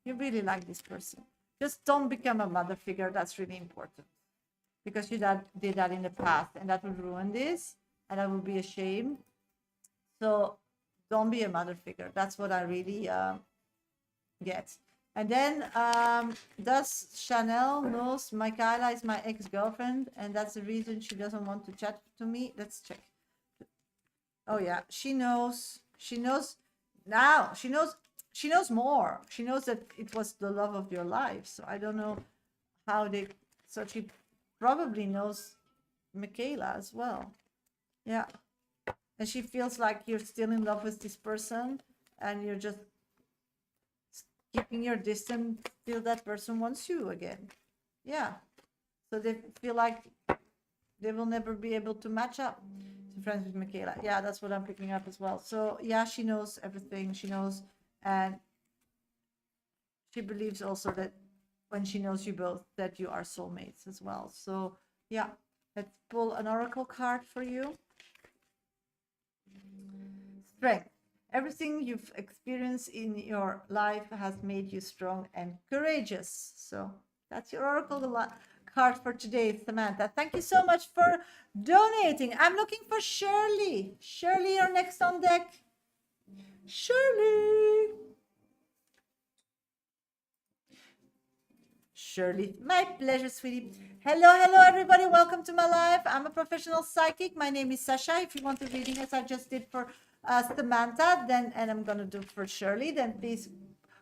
You really like this person. Just don't become a mother figure. That's really important, because you did that in the past, and that would ruin this, and that would be a shame. So don't be a mother figure. That's what I really get. And then does Chanel knows Michaela is my ex-girlfriend, and that's the reason she doesn't want to chat to me? Let's check. Oh yeah, she knows now. She knows more. She knows that it was the love of your life. So I don't know how they, so she probably knows Michaela as well. Yeah. And she feels like you're still in love with this person, and you're just keeping your distance till that person wants you again. Yeah. So they feel like they will never be able to match up. So friends with Michaela. Yeah, that's what I'm picking up as well. So yeah, she knows everything. She knows, and she believes also that when she knows you both, that you are soulmates as well. So yeah, let's pull an oracle card for you. Strength. Everything you've experienced in your life has made you strong and courageous. So that's your oracle card for today, Samantha. Thank you so much for donating. I'm looking for Shirley. Shirley, you're next on deck. Shirley. Shirley, my pleasure, sweetie. Hello, everybody. Welcome to my life. I'm a professional psychic. My name is Shasha. If you want a reading, as I just did for Samantha, then, and I'm gonna do for Shirley, then please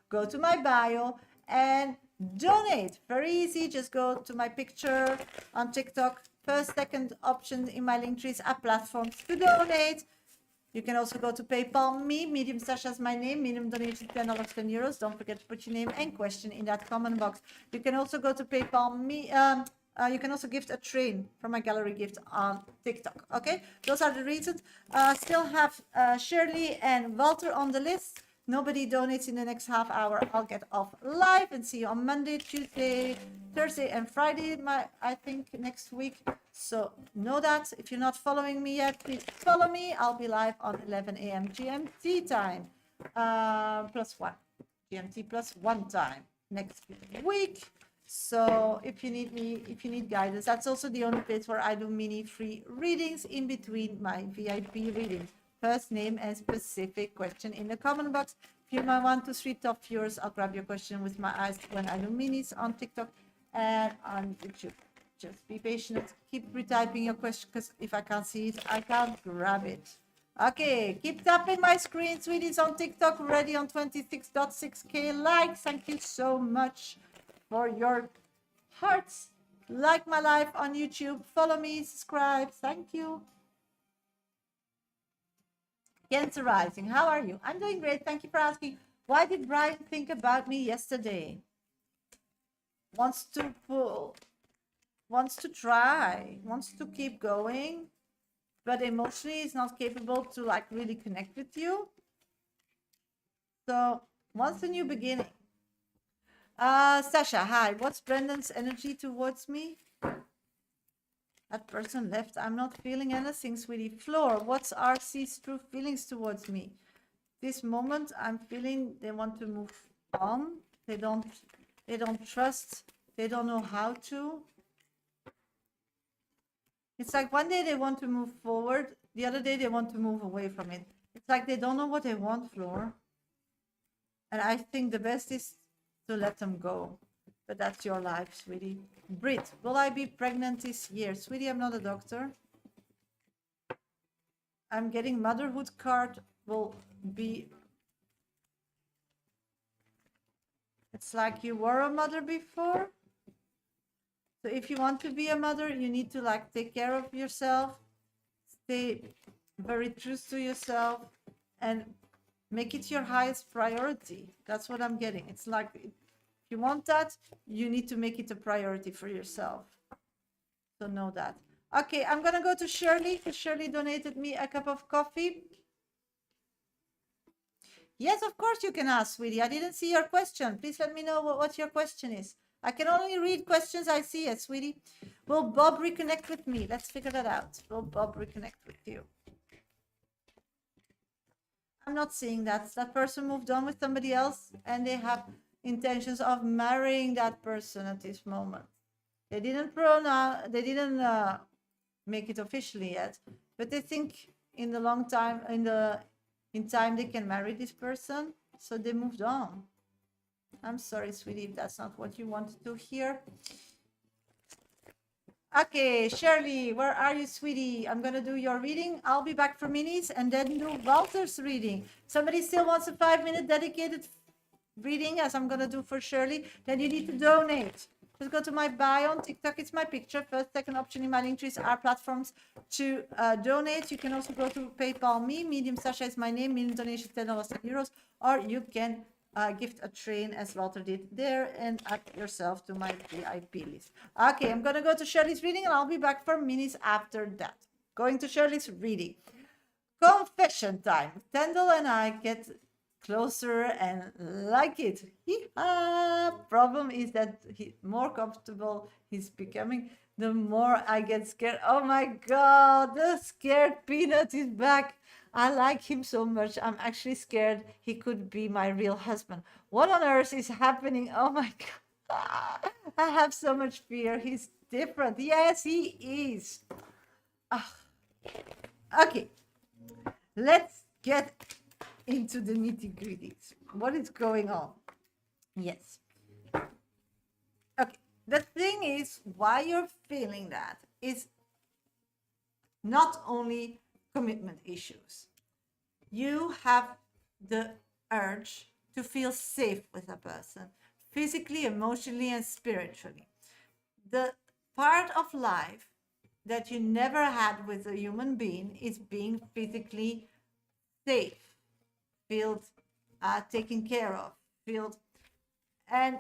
go to my bio and donate. Very easy. Just go to my picture on TikTok. First, second option in my link trees are platforms to donate. You can also go to PayPal me, Medium Sasha is my name, minimum donation $10, €10. Don't forget to put your name and question in that comment box. You can also go to PayPal me. You can also gift a train from my gallery gift on TikTok. Okay, those are the reasons. Still have Shirley and Walter on the list. Nobody donates in the next half hour. I'll get off live and see you on Monday, Tuesday, Thursday, and Friday, I think next week. So know that. If you're not following me yet, please follow me. I'll be live on 11 a.m. GMT time, +1 GMT +1 time next week. So if you need me, if you need guidance, that's also the only place where I do mini free readings in between my VIP readings. First name and specific question in the comment box. If you might want to 3 top viewers, I'll grab your question with my eyes when I do minis on TikTok and on YouTube. Just be patient. Keep retyping your question, because if I can't see it, I can't grab it. Okay, keep tapping my screen, sweeties, on TikTok, already on 26.6K likes. Thank you so much for your hearts. Like my live on YouTube. Follow me, subscribe. Thank you. Cancer rising, how are you? I'm doing great. Thank you for asking. Why did Brian think about me yesterday? Wants to pull, wants to try, wants to keep going, but emotionally is not capable to like really connect with you. So wants a new beginning. Shasha, hi. What's Brendan's energy towards me? That person left. I'm not feeling anything, sweetie. Floor, what's RC's true feelings towards me? This moment, I'm feeling they want to move on. They don't trust. They don't know how to. It's like one day they want to move forward. The other day they want to move away from it. It's like they don't know what they want, Floor. And I think the best is to let them go. But that's your life, sweetie. Brit, will I be pregnant this year? Sweetie, I'm not a doctor. I'm getting motherhood card will be... It's like you were a mother before. So if you want to be a mother, you need to like take care of yourself. Stay very true to yourself and make it your highest priority. That's what I'm getting. It's like, if you want that, you need to make it a priority for yourself. So know that. Okay, I'm going to go to Shirley, because Shirley donated me a cup of coffee. Yes, of course you can ask, sweetie. I didn't see your question. Please let me know what your question is. I can only read questions I see it, sweetie. Will Bob reconnect with me? Let's figure that out. Will Bob reconnect with you? I'm not seeing that. That person moved on with somebody else and they have intentions of marrying that person at this moment. They didn't make it officially yet, but they think in the long time, in time they can marry this person. So they moved on. I'm sorry, sweetie, if that's not what you wanted to hear. Okay, Shirley, where are you, sweetie? I'm going to do your reading. I'll be back for minis and then do Walter's reading. Somebody still wants a 5-minute dedicated reading, as I'm going to do for Shirley, then you need to donate. Just go to my bio on TikTok. It's my picture. First, second option in my link trees are platforms to donate. You can also go to PayPal me. Medium Shasha is my name. Minimum donation $10 and euros. Or you can gift a train as Walter did there and add yourself to my VIP list. Okay, I'm going to go to Shirley's reading and I'll be back for minis after that. Going to Shirley's reading. Confession time. Tendel and I get closer and like it. Problem is that more comfortable he's becoming, the more I get scared. Oh my God, the scared peanut is back. I like him so much. I'm actually scared he could be my real husband. What on earth is happening? Oh my God. I have so much fear. He's different. Yes, he is. Okay. Let's get into the nitty-gritties. What is going on? Yes. Okay. The thing is, why you're feeling that is not only commitment issues. You have the urge to feel safe with a person, physically, emotionally, and spiritually. The part of life that you never had with a human being is being physically safe, feel taken care of, feel. And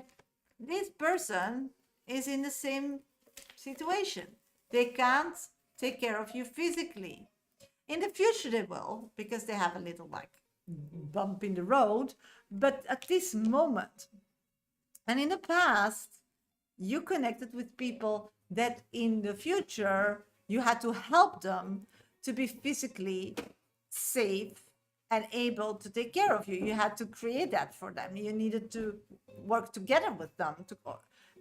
this person is in the same situation. They can't take care of you physically. In the future they will, because they have a little like bump in the road. But at this moment, and in the past, you connected with people that in the future, you had to help them to be physically safe and able to take care of you. You had to create that for them. You needed to work together with them.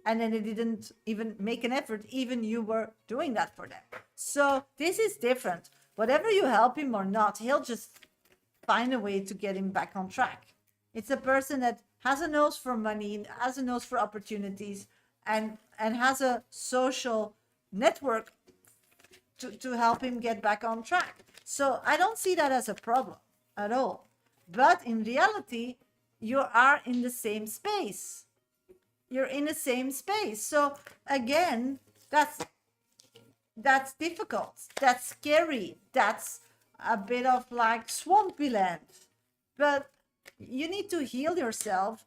And then they didn't even make an effort, even you were doing that for them. So this is different. Whatever you help him or not, he'll just find a way to get him back on track. It's a person that has a nose for money, has a nose for opportunities, and has a social network to help him get back on track. So I don't see that as a problem at all. But in reality, you are in the same space. You're in the same space. So again, that's difficult. That's scary. That's a bit of like swampy land. But you need to heal yourself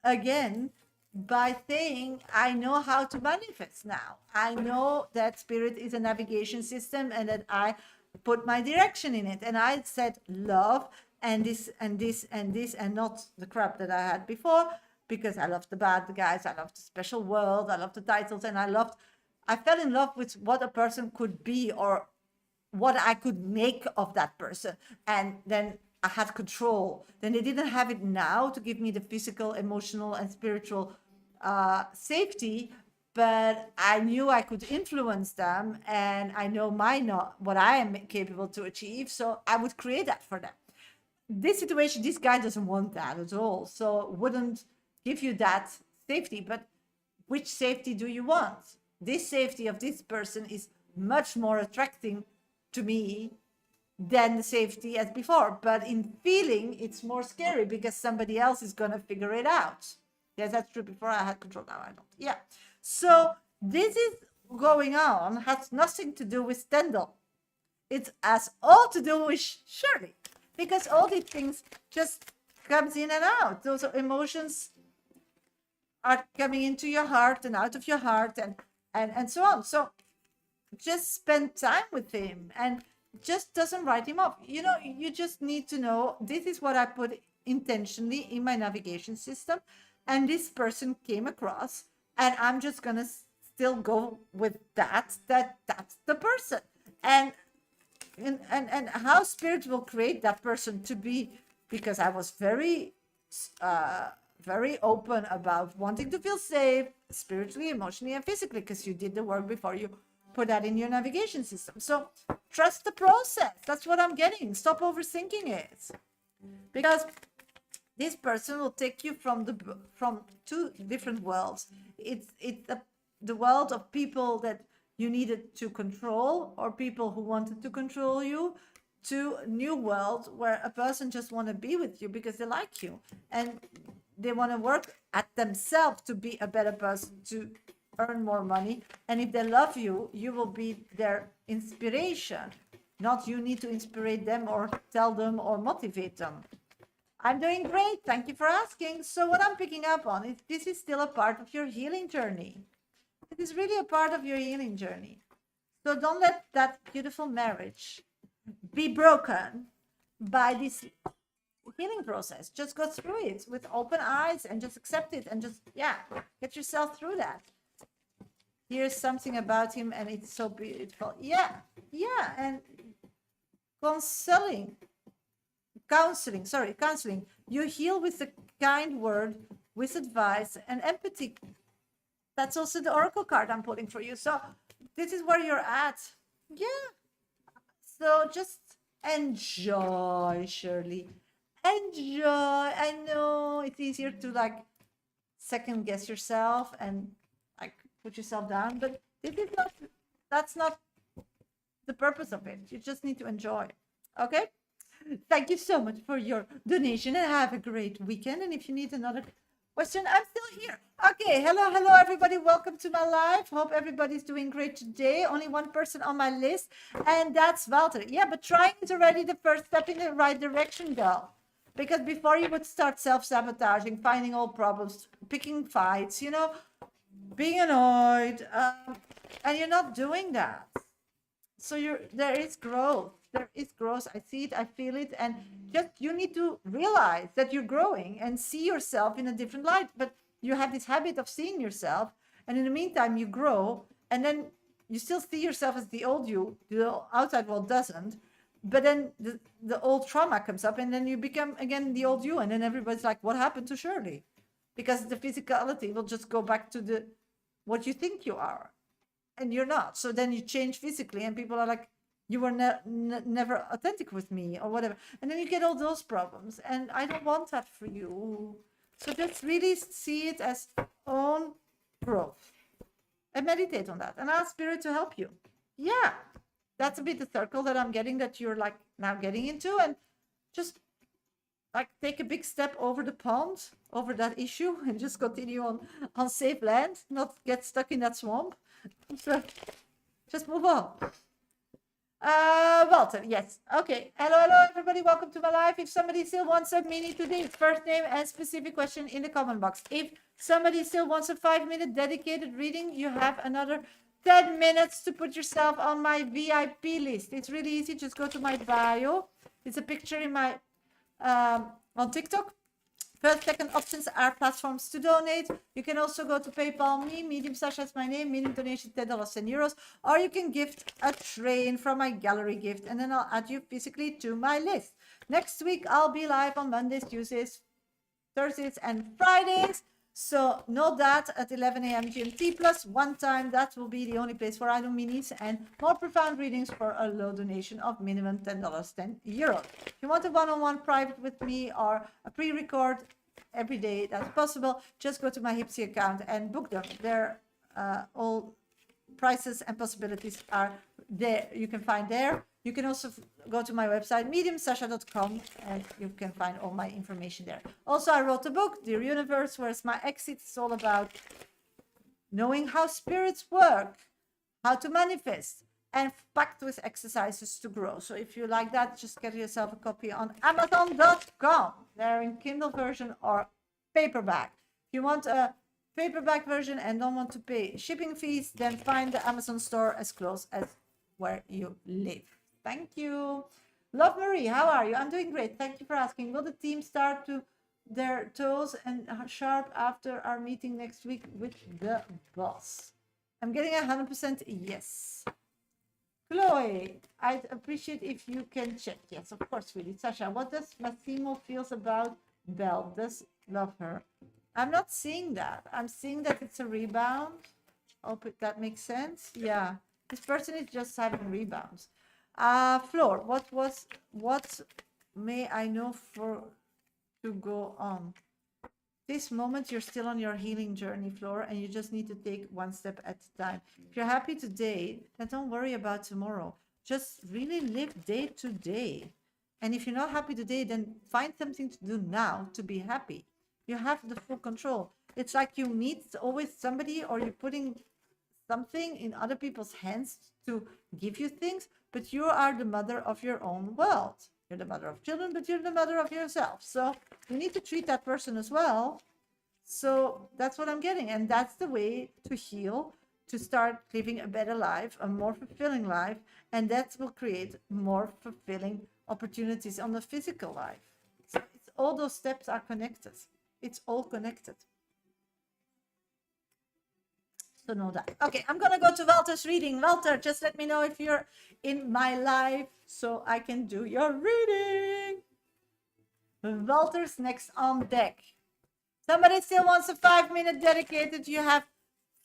again by saying, I know how to manifest now. I know that spirit is a navigation system and that I put my direction in it. And I said love and this and this and this and not the crap that I had before, because I loved the bad guys, I loved the special world, I loved the titles, and I fell in love with what a person could be or what I could make of that person. And then I had control. Then they didn't have it now to give me the physical, emotional, and spiritual safety, but I knew I could influence them, and I know what I am capable to achieve. So I would create that for them. This situation, this guy doesn't want that at all. So wouldn't give you that safety. But which safety do you want? This safety of this person is much more attracting to me than the safety as before. But in feeling, it's more scary because somebody else is going to figure it out. Yes, that's true. Before I had control, now I don't. Yeah. So this is going on, has nothing to do with Stendhal. It has all to do with Shirley, because all these things just comes in and out. Those emotions are coming into your heart and out of your heart and so on. So just spend time with him and just doesn't write him off. You know, you just need to know this is what I put intentionally in my navigation system, and this person came across, and I'm just gonna still go with that's the person. And how spirit will create that person to be, because I was very open about wanting to feel safe spiritually, emotionally, and physically, because you did the work before you put that in your navigation system. So trust the process. That's what I'm getting. Stop overthinking it, because this person will take you from two different worlds. It's the world of people that you needed to control, or people who wanted to control you, to a new world where a person just want to be with you because they like you and they want to work at themselves to be a better person, to earn more money. And if they love you, you will be their inspiration, not you need to inspire them or tell them or motivate them. I'm doing great. Thank you for asking. So what I'm picking up on is this is still a part of your healing journey. It is really a part of your healing journey. So don't let that beautiful marriage be broken by this healing process. Just go through it with open eyes and just accept it and just, get yourself through that. Here's something about him and it's so beautiful. Yeah. And counseling. You heal with a kind word, with advice and empathy. That's also the oracle card I'm pulling for you. So this is where you're at. Yeah. So just enjoy, Shirley. Enjoy. I know it's easier to like second guess yourself and like put yourself down, but that's not the purpose of it. You just need to enjoy. Okay? Thank you so much for your donation and have a great weekend. And if you need another question, I'm still here. Okay, hello everybody, welcome to my live. Hope everybody's doing great today. Only one person on my list, and that's Walter. Yeah, but trying is already the first step in the right direction, girl. Because before you would start self-sabotaging, finding all problems, picking fights, being annoyed, and you're not doing that. So there is growth. I see it, I feel it, and just you need to realize that you're growing and see yourself in a different light. But you have this habit of seeing yourself, and in the meantime you grow, and then you still see yourself as the old you. The outside world doesn't, but then the old trauma comes up, and then you become again the old you, and then everybody's like, what happened to Shirley? Because the physicality will just go back to what you think you are, and you're not. So then you change physically, and people are like, you were never authentic with me or whatever. And then you get all those problems. And I don't want that for you. So just really see it as own growth. And meditate on that. And ask Spirit to help you. Yeah. That's a bit the circle that I'm getting, that you're like now getting into. And just like take a big step over the pond, over that issue, and just continue on safe land, not get stuck in that swamp. So just move on. Walter, yes. Okay. Hello, everybody. Welcome to my live. If somebody still wants a mini today, first name and specific question in the comment box. If somebody still wants a 5-minute dedicated reading, you have another 10 minutes to put yourself on my VIP list. It's really easy. Just go to my bio. It's a picture in my on TikTok. First, second options are platforms to donate. You can also go to PayPal me, Medium Shasha is my name, minimum donation $10 and euros, or you can gift a train from my gallery gift, and then I'll add you physically to my list. Next week, I'll be live on Mondays, Tuesdays, Thursdays, and Fridays. So note that at 11 a.m. GMT plus one time, that will be the only place for item minis and more profound readings for a low donation of minimum $10, 10 euros. If you want a one-on-one private with me or a pre-record every day, that's possible. Just go to my Hipsy account and book them. They're all prices and possibilities are there. You can find there. You can also go to my website, mediumsasha.com, and you can find all my information there. Also, I wrote a book, Dear Universe, Where's My Exit? It's all about knowing how spirits work, how to manifest, and packed with exercises to grow. So if you like that, just get yourself a copy on Amazon.com. They're in Kindle version or paperback. If you want a paperback version and don't want to pay shipping fees, then find the Amazon store as close as where you live. Thank you. Love Marie, how are you? I'm doing great. Thank you for asking. Will the team start to their toes and sharp after our meeting next week with the boss? I'm getting 100% yes. Chloe, I'd appreciate if you can check. Yes, of course, really. Sasha, what does Massimo feels about Belle? Does love her? I'm not seeing that. I'm seeing that it's a rebound. Hope that makes sense. Yeah, this person is just having rebounds. Floor, what may I know for to go on? This moment, you're still on your healing journey, Floor, and you just need to take one step at a time. If you're happy today, then don't worry about tomorrow. Just really live day to day. And if you're not happy today, then find something to do now to be happy. You have the full control. It's like you meet always somebody, or you're putting something in other people's hands to give you things, but you are the mother of your own world. You're the mother of children, but you're the mother of yourself. So you need to treat that person as well. So that's what I'm getting. And that's the way to heal, to start living a better life, a more fulfilling life. And that will create more fulfilling opportunities on the physical life. So it's, all those steps are connected. It's all connected. So know that. Okay, I'm gonna go to Walter's reading. Walter, just let me know if you're in my live so I can do your reading. Walter's next on deck. Somebody still wants a 5-minute dedicated. You have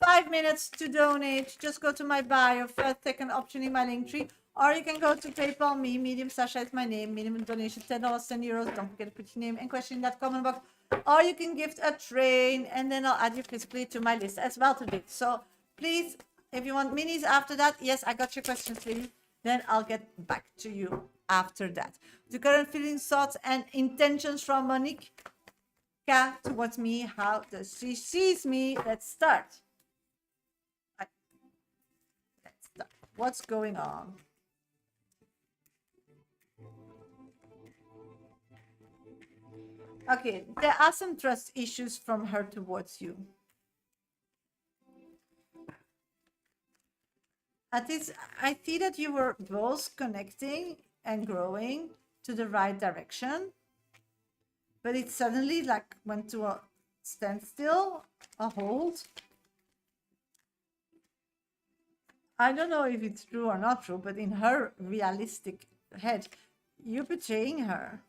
5 minutes to donate. Just go to my bio, first, second option in my link tree, or you can go to PayPal me, Medium Shasha is my name, minimum donation $10, 10 euros. Don't forget to put your name and question in that comment box. Or you can gift a train, and then I'll add you physically to my list as well today. So please, if you want minis after that, yes, I got your questions, please. Then I'll get back to you after that. The current feelings, thoughts, and intentions from Monique towards me. How does she sees me? Let's start. Let's start. What's going on? Okay, there are some trust issues from her towards you. At least I see that you were both connecting and growing to the right direction, but it suddenly like went to a standstill, a hold. I don't know if it's true or not true, but in her realistic head, you're betraying her.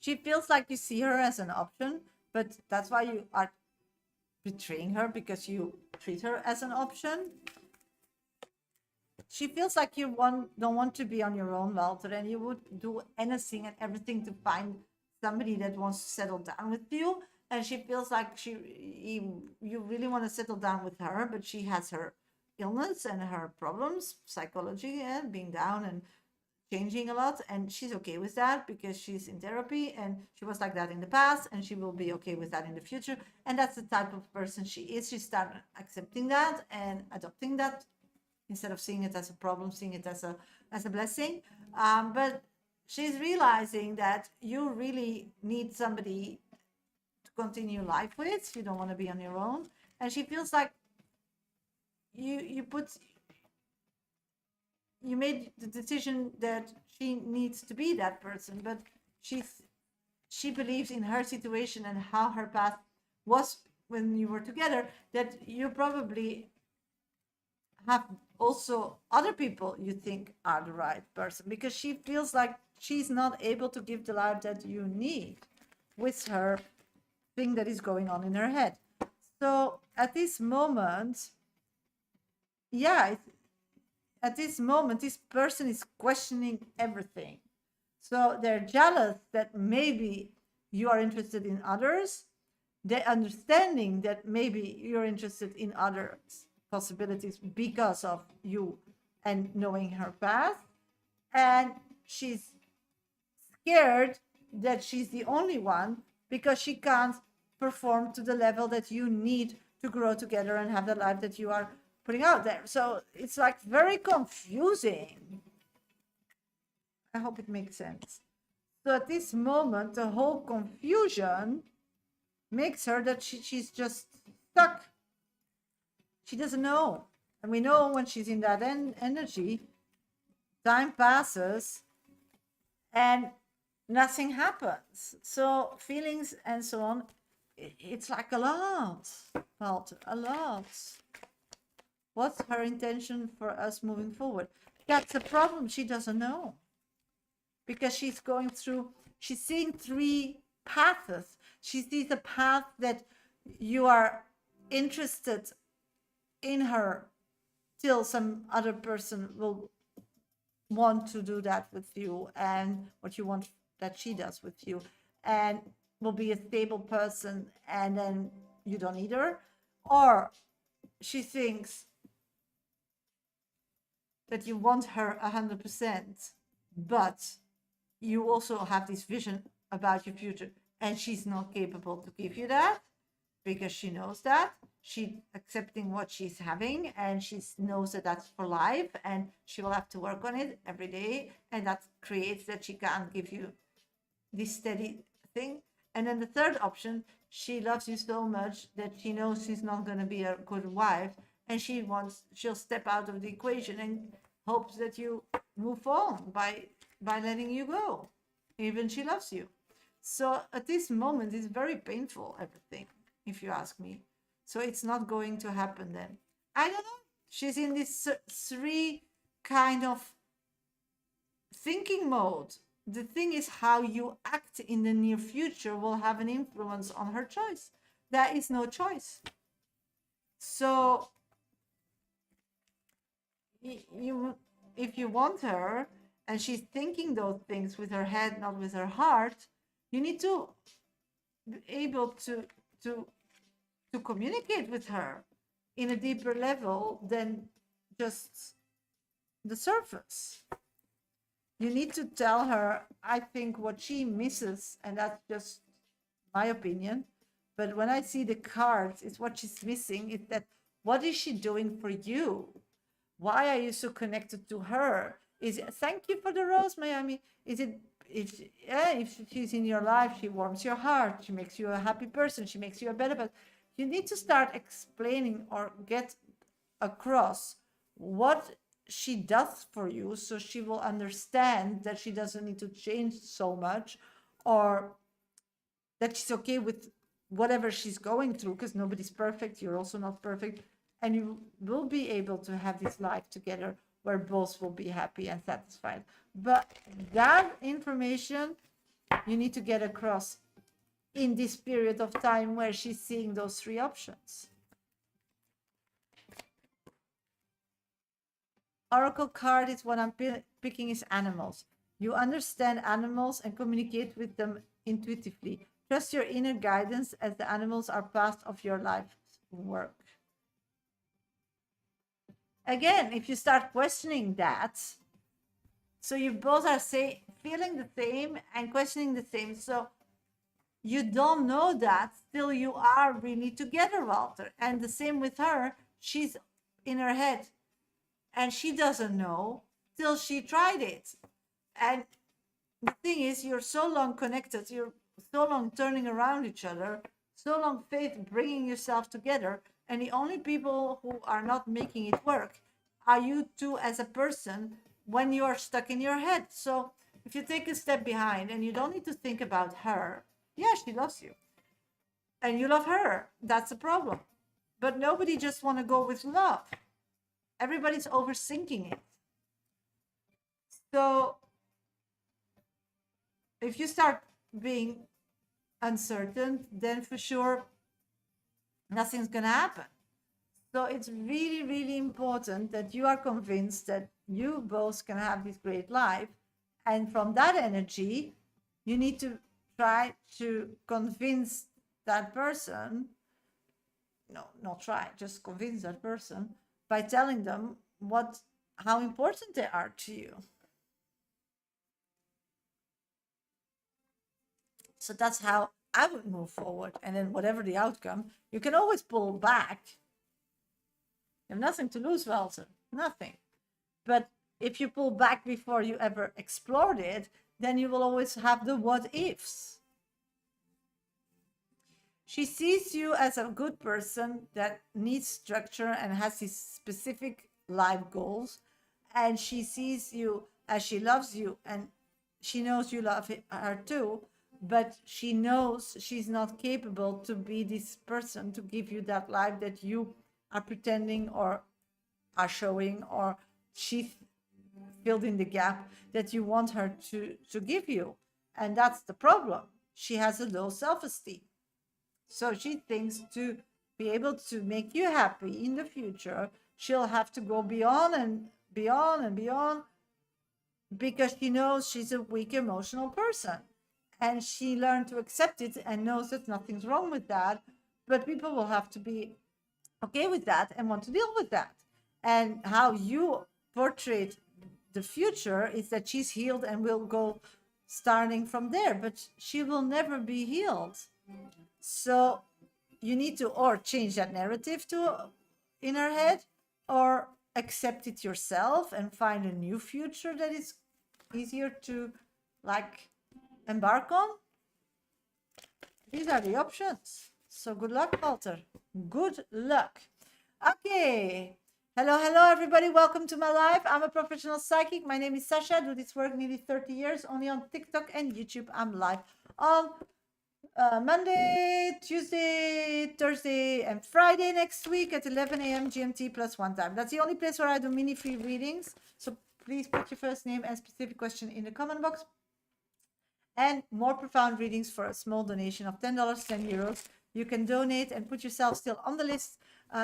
She feels like you see her as an option, but that's why you are betraying her, because you treat her as an option. She feels like you don't want to be on your own, Walter, and you would do anything and everything to find somebody that wants to settle down with you. And she feels like you really want to settle down with her, but she has her illness and her problems, psychology, and being down and changing a lot, and she's okay with that because she's in therapy, and she was like that in the past, and she will be okay with that in the future. And that's the type of person she is. She started accepting that and adopting that instead of seeing it as a problem, seeing it as a blessing. But she's realizing that you really need somebody to continue life with. You don't want to be on your own, and she feels like you made the decision that she needs to be that person, but she believes in her situation and how her path was when you were together, that you probably have also other people you think are the right person, because she feels like she's not able to give the life that you need with her thing that is going on in her head. So at this moment, yeah, at this moment, this person is questioning everything. So they're jealous that maybe you are interested in others. They're understanding that maybe you're interested in other possibilities because of you and knowing her past. And she's scared that she's the only one because she can't perform to the level that you need to grow together and have the life that you are putting out there. So it's like very confusing. I hope it makes sense. So at this moment, the whole confusion makes her that she's just stuck. She doesn't know. And we know when she's in that energy, time passes and nothing happens. So feelings and so on, it's like a lot, Walter, a lot. What's her intention for us moving forward? That's a problem. She doesn't know. Because she's seeing three paths. She sees a path that you are interested in her till some other person will want to do that with you, and what you want that she does with you, and will be a stable person, and then you don't need her. Or she thinks that you want her 100%, but you also have this vision about your future, and she's not capable to give you that, because she knows that she's accepting what she's having, and she knows that that's for life, and she will have to work on it every day, and that creates that she can't give you this steady thing. And then the third option, she loves you so much that she knows she's not going to be a good wife, and she'll step out of the equation and hopes that you move on by letting you go, even she loves you. So at this moment, it's very painful, everything, if you ask me. So it's not going to happen then. I don't know. She's in this three kind of thinking mode. The thing is, how you act in the near future will have an influence on her choice. There is no choice. So if you want her, and she's thinking those things with her head, not with her heart, you need to be able to communicate with her in a deeper level than just the surface. You need to tell her, I think, what she misses, and that's just my opinion. But when I see the cards, it's what she's missing. Is that, what is she doing for you? Why are you so connected to her? Is it, thank you for the rose, Miami. Is it, if she's in your life, she warms your heart, she makes you a happy person, she makes you a better person. You need to start explaining or get across what she does for you, so she will understand that she doesn't need to change so much, or that she's okay with whatever she's going through, because nobody's perfect, you're also not perfect, and you will be able to have this life together where both will be happy and satisfied. But that information you need to get across in this period of time where she's seeing those three options. Oracle card is what I'm picking is animals. You understand animals and communicate with them intuitively. Trust your inner guidance, as the animals are part of your life's work. Again, if you start questioning that, so you both are feeling the same and questioning the same. So you don't know that still you are really together, Walter. And the same with her. She's in her head, And she doesn't know till she tried it. And the thing is, you're so long connected, you're so long turning around each other, so long faith bringing yourself together. And the only people who are not making it work are you two as a person when you are stuck in your head. So if you take a step behind and you don't need to think about her, yeah, she loves you and you love her. That's a problem. But nobody just want to go with love. Everybody's overthinking it. So if you start being uncertain, then for sure nothing's going to happen. So it's really, really important that you are convinced that you both can have this great life. And from that energy, you need to try to convince that person. No, not try, just convince that person by telling them how important they are to you. So that's how I would move forward. And then whatever the outcome, you can always pull back. You have nothing to lose, Walter. Nothing. But if you pull back before you ever explored it, then you will always have the what ifs. She sees you as a good person that needs structure and has these specific life goals. And she sees you as she loves you, and she knows you love her too, but she knows she's not capable to be this person to give you that life that you are pretending or are showing, or she filled in the gap that you want her to give you. And that's the problem. She has a low self-esteem. So she thinks to be able to make you happy in the future, she'll have to go beyond and beyond and beyond, because she knows she's a weak emotional person. And she learned to accept it and knows that nothing's wrong with that. But people will have to be okay with that and want to deal with that. And how you portray the future is that she's healed and will go starting from there, but she will never be healed. So you need to or change that narrative in her head, or accept it yourself and find a new future that is easier to embark on. These are the options. So good luck, Walter. Good luck. Okay. Hello, everybody. Welcome to my life. I'm a professional psychic. My name is Shasha. I do this work nearly 30 years, only on TikTok and YouTube. I'm live on Monday, Tuesday, Thursday, and Friday next week at 11 a.m. GMT plus one time. That's the only place where I do mini free readings. So please put your first name and specific question in the comment box. And more profound readings for a small donation of $10, €10. You can donate and put yourself still on the list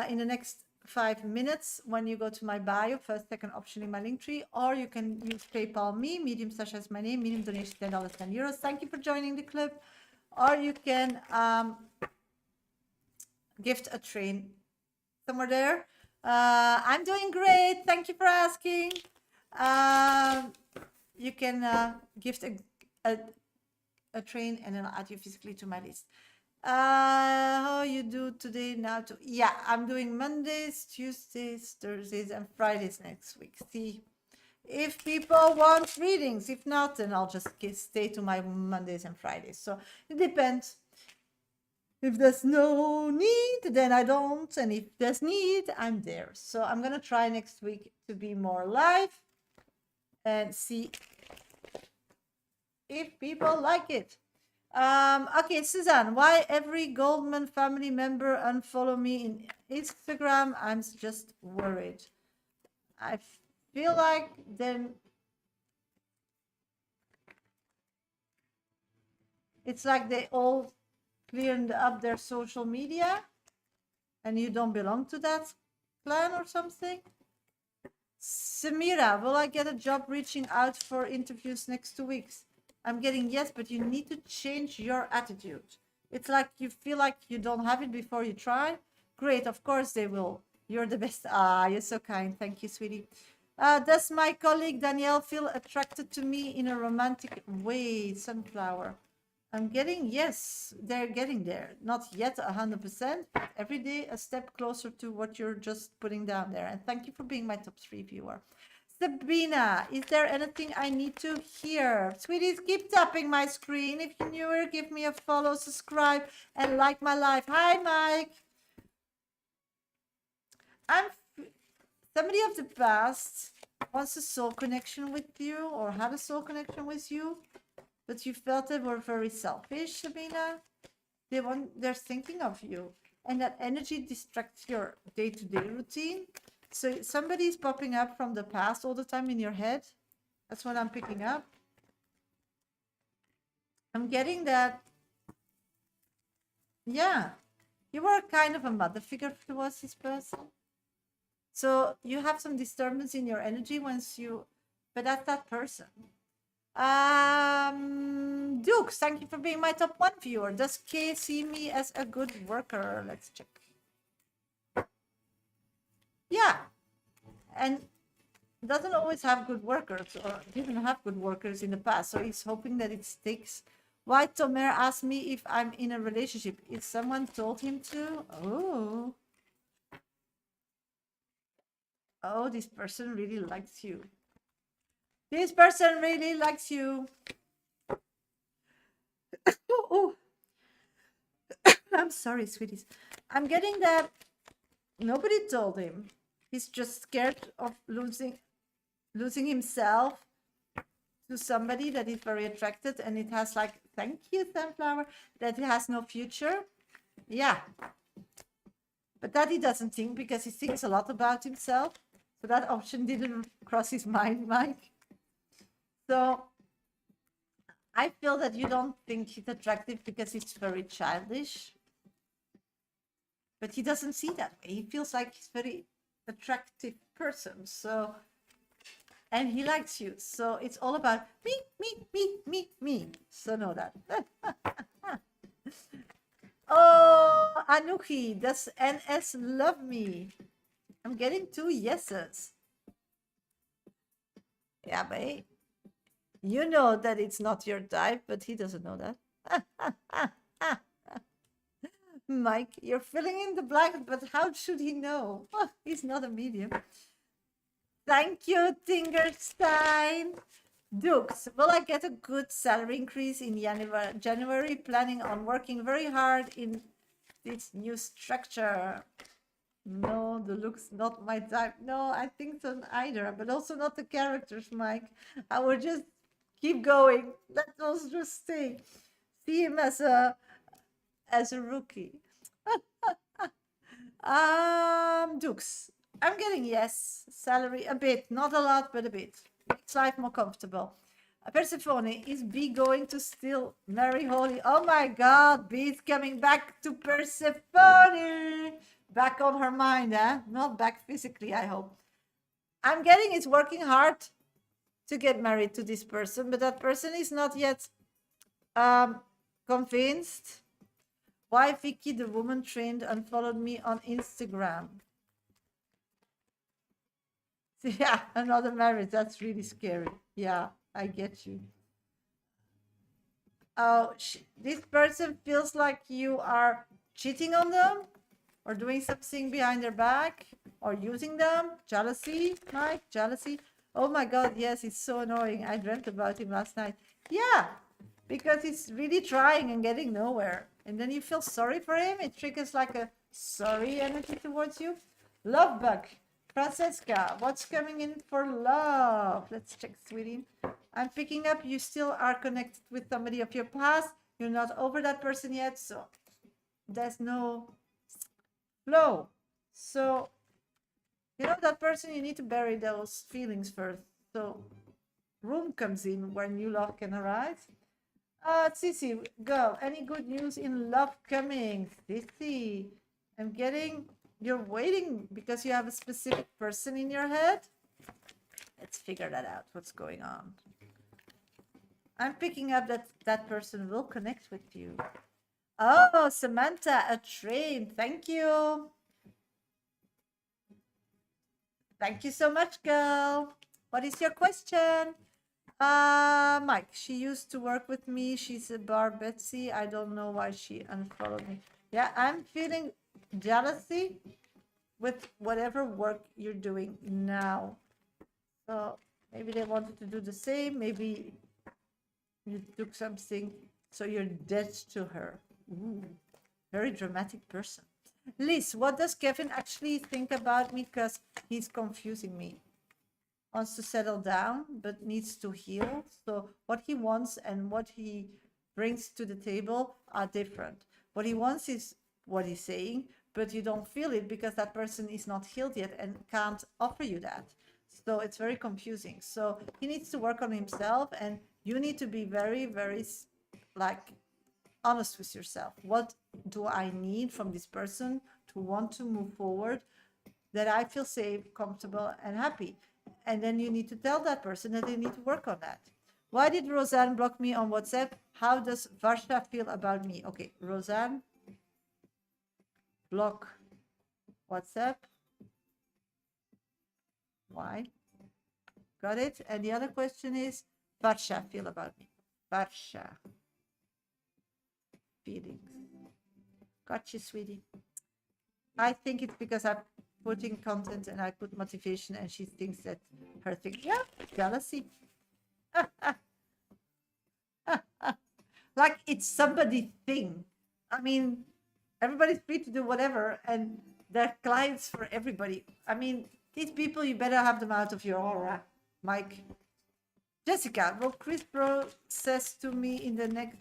in the next 5 minutes when you go to my bio, first, second option in my link tree, or you can use PayPal me, Medium Shasha is my name, medium donation $10, €10. Thank you for joining the club. Or you can gift a train somewhere there. I'm doing great. Thank you for asking. You can gift a train, and then I'll add you physically to my list. How you do today now? Yeah, I'm doing Mondays, Tuesdays, Thursdays, and Fridays next week. See if people want readings. If not, then I'll just stay to my Mondays and Fridays. So it depends. If there's no need, then I don't. And if there's need, I'm there. So I'm going to try next week to be more live and see if people like it. Okay, Suzanne, why every Goldman family member unfollow me in Instagram? I'm just worried. I feel like then it's like they all cleared up their social media and you don't belong to that clan or something. Samira, will I get a job reaching out for interviews next 2 weeks? I'm getting yes, but you need to change your attitude. It's like you feel like you don't have it before you try. Great, of course they will. You're the best. Ah, you're so kind. Thank you, sweetie. Does my colleague Danielle feel attracted to me in a romantic way? Sunflower. I'm getting, yes, they're getting there. Not yet 100%, but every day a step closer to what you're just putting down there. And thank you for being my top 3 viewer. Sabrina, is there anything I need to hear? Sweeties, keep tapping my screen. If you're newer, give me a follow, subscribe, and like my life. Hi, Mike. I'm somebody of the past wants a soul connection with you or had a soul connection with you, but you felt they were very selfish, Sabrina. They're thinking of you, and that energy distracts your day-to-day routine. So somebody's popping up from the past all the time in your head. That's what I'm picking up. I'm getting that, yeah, you were kind of a mother figure towards this person. So you have some disturbance in your energy once you, but that's that person. Dukes, thank you for being my top 1 viewer. Does Kay see me as a good worker? Let's check. Yeah, and doesn't always have good workers or didn't have good workers in the past. So he's hoping that it sticks. Why Tomer asked me if I'm in a relationship. If someone told him to, oh, this person really likes you. This person really likes you. Oh. I'm sorry, sweeties. I'm getting that nobody told him. He's just scared of losing himself to somebody that is very attracted, and it has like, thank you, Sunflower, that it has no future. Yeah. But that he doesn't think, because he thinks a lot about himself. So that option didn't cross his mind, Mike. So I feel that you don't think he's attractive because he's very childish. But he doesn't see that way. He feels like he's a very attractive person. So, and he likes you. So it's all about me. So know that. Oh, Anuki, does NS love me? I'm getting 2 yeses. Yeah, babe. You know that it's not your type, but he doesn't know that. Mike, you're filling in the blanks, but how should he know? He's not a medium. Thank you, Tingerstein. Dukes, will I get a good salary increase in January? Planning on working very hard in this new structure. No, the looks not my type. No, I think so either, but also not the characters, Mike. I will just keep going. Let us just stay. See him as a rookie. Dukes. I'm getting yes. Salary a bit, not a lot, but a bit. Makes life more comfortable. Persephone, is B going to still marry Holly? Oh my God, B is coming back to Persephone. Back on her mind, eh? Not back physically, I hope. I'm getting it's working hard to get married to this person, but that person is not yet convinced. Why Vicky, the woman trained, unfollowed me on Instagram? Yeah, another marriage. That's really scary. Yeah, I get you. Oh, this person feels like you are cheating on them or doing something behind their back or using them. Jealousy, Mike, jealousy. Oh my God, yes, it's so annoying. I dreamt about him last night. Yeah, because he's really trying and getting nowhere. And then you feel sorry for him. It triggers like a sorry energy towards you. Love bug. Francesca, what's coming in for love? Let's check, sweetie. I'm picking up you still are connected with somebody of your past. You're not over that person yet, so there's no flow. So, you know, that person, you need to bury those feelings first. So, room comes in where new love can arise. Sissy, girl, any good news in love coming? Sissy, I'm getting, you're waiting because you have a specific person in your head. Let's figure that out. What's going on? I'm picking up that that person will connect with you. Oh, Samantha, a train. Thank you. Thank you so much, girl. What is your question? Mike, she used to work with me. She's a bar Betsy. I don't know why she unfollowed me. Yeah, I'm feeling jealousy with whatever work you're doing now. So maybe they wanted to do the same. Maybe you took something, so you're dead to her. Ooh, very dramatic person. Liz, what does Kevin actually think about me? Because he's confusing me. Wants to settle down, but needs to heal. So what he wants and what he brings to the table are different. What he wants is what he's saying, but you don't feel it because that person is not healed yet and can't offer you that. So it's very confusing. So he needs to work on himself, and you need to be very, very like honest with yourself. What do I need from this person to want to move forward, that I feel safe, comfortable, and happy? And then you need to tell that person that they need to work on that. Why did Roseanne block me on WhatsApp? How does Varsha feel about me? Okay, Roseanne, block WhatsApp. Why? Got it? And the other question is, Varsha feel about me? Varsha. Feelings. Got you, sweetie. I think it's because I'm putting content and I put motivation and she thinks that her thing, yeah, jealousy. Like it's somebody's thing. I mean, everybody's free to do whatever, and they're clients for everybody. I mean, these people, you better have them out of your aura, Mike. Jessica, will Chris process to me in the next,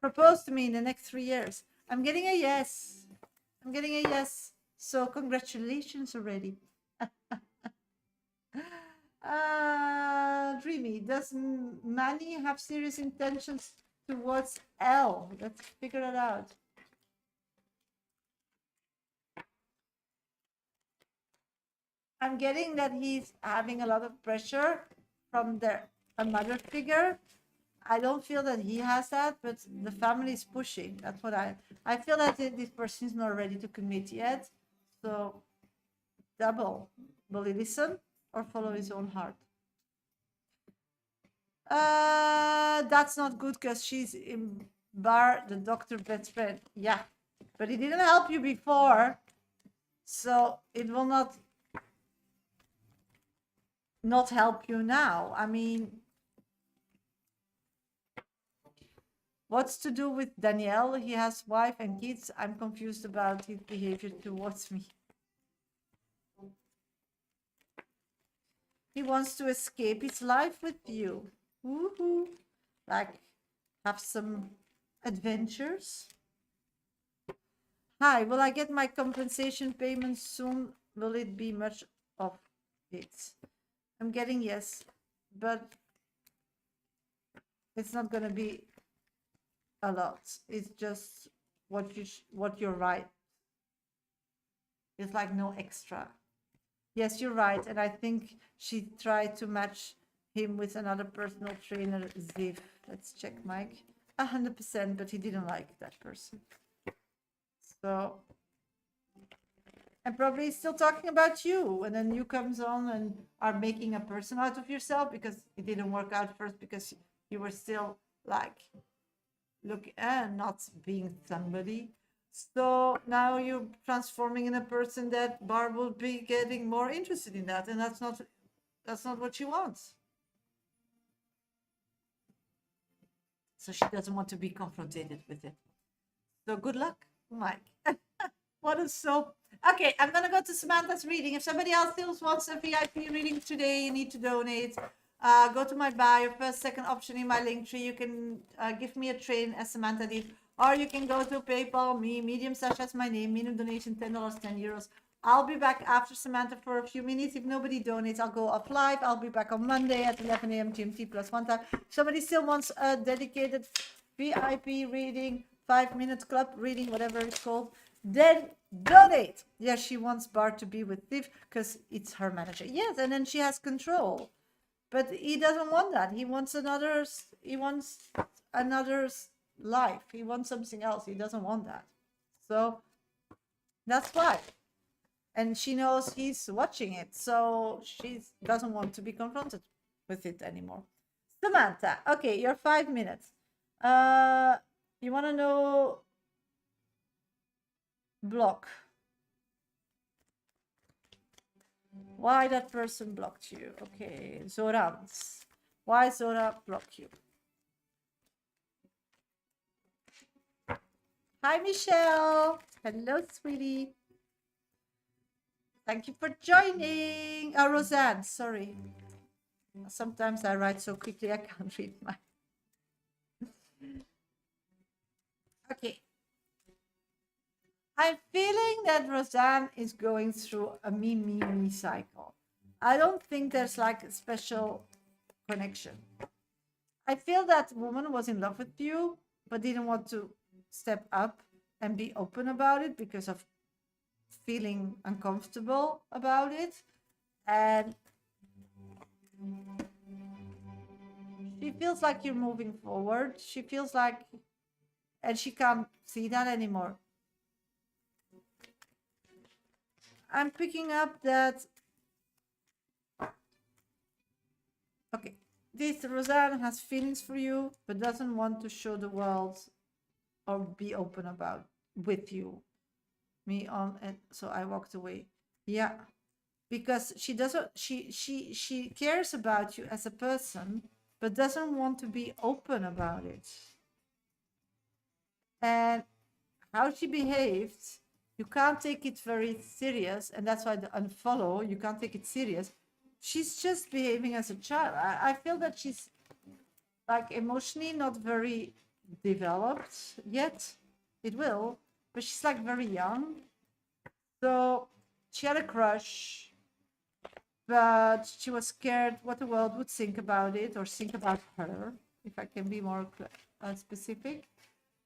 propose to me in the next 3 years? I'm getting a yes. I'm getting a yes. So congratulations already. Dreamy, does Manny have serious intentions towards L? Let's figure it out. I'm getting that he's having a lot of pressure from a mother figure. I don't feel that he has that, but the family is pushing. That's what I feel that this person is not ready to commit yet. So double. Will he listen or follow his own heart? That's not good because she's in bar, the doctor best friend. Yeah, but he didn't help you before, so it will not help you now. I mean, what's to do with Danielle? He has wife and kids. I'm confused about his behavior towards me. He wants to escape his life with you. Woohoo! Like, have some adventures. Hi, will I get my compensation payment soon? Will it be much of it? I'm getting yes, but it's not going to be a lot. It's just what you're right. It's like no extra. Yes, you're right. And I think she tried to match him with another personal trainer, Ziv. Let's check, Mike. 100%, but he didn't like that person. So, and probably still talking about you. And then you comes on and are making a person out of yourself because it didn't work out first because you were still like, look, not being somebody. So now you're transforming in a person that Barb will be getting more interested in that, and that's not what she wants. So she doesn't want to be confronted with it. So good luck, Mike. What a soap. Okay, I'm gonna go to Samantha's reading. If somebody else still wants a VIP reading today, you need to donate. Go to my bio, first, second option in my link tree. You can give me a train as Samantha did, or you can go to PayPal, medium Shasha is my name, minimum donation $10, €10. I'll be back after Samantha for a few minutes. If nobody donates, I'll go off live. I'll be back on Monday at 11 a.m. GMT plus one time. If somebody still wants a dedicated VIP reading, 5-minute club reading, whatever it's called, then donate. Yes, she wants Bart to be with Viv because it's her manager. Yes, and then she has control. But he doesn't want that. He wants another's life. He wants something else. He doesn't want that. So that's why. And she knows he's watching it. So she doesn't want to be confronted with it anymore. Samantha, okay, your 5 minutes. Uh, you want to know block. Why that person blocked you? Okay, Zorans. Why Zora blocked you? Hi, Michelle. Hello, sweetie. Thank you for joining. Roseanne, sorry. Sometimes I write so quickly I can't read my. Okay. I'm feeling that Roseanne is going through a me cycle. I don't think there's like a special connection. I feel that woman was in love with you, but didn't want to step up and be open about it because of feeling uncomfortable about it. And she feels like you're moving forward. She feels like, and she can't see that anymore. I'm picking up that. Okay, this Roseanne has feelings for you, but doesn't want to show the world or be open about with you. Me on, and so I walked away. Yeah, because she doesn't. She cares about you as a person, but doesn't want to be open about it. And how she behaved, you can't take it very serious, and that's why the unfollow. You can't take it serious. She's just behaving as a child. I feel that she's like emotionally not very developed yet. It will, but she's like very young. So she had a crush, but she was scared what the world would think about it or think about her, if I can be more specific.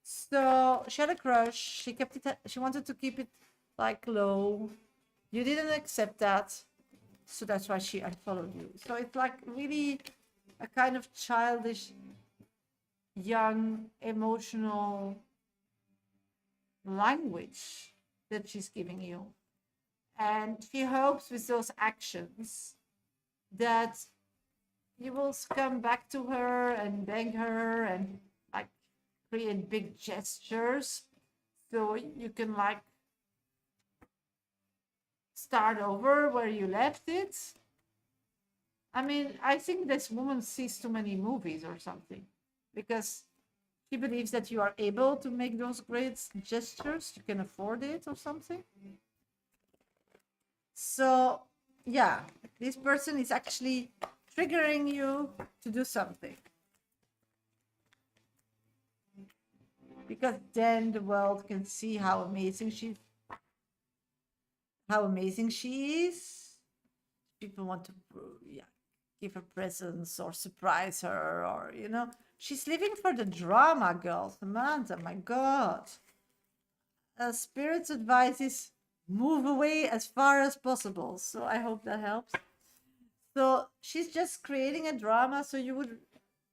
So she had a crush. She kept it. She wanted to keep it like low. You didn't accept that, so that's why she unfollowed you. So it's like really a kind of childish, young, emotional language that she's giving you. And she hopes with those actions that you will come back to her and beg her and like create big gestures so you can like start over where you left it. I mean, I think this woman sees too many movies or something because she believes that you are able to make those great gestures, you can afford it or something. So, yeah, this person is actually triggering you to do something. Because then the world can see how amazing she is. People want to give her presents or surprise her, or she's living for the drama, girl. Samantha, my God. Spirit's advice is move away as far as possible. So I hope that helps. So she's just creating a drama so you would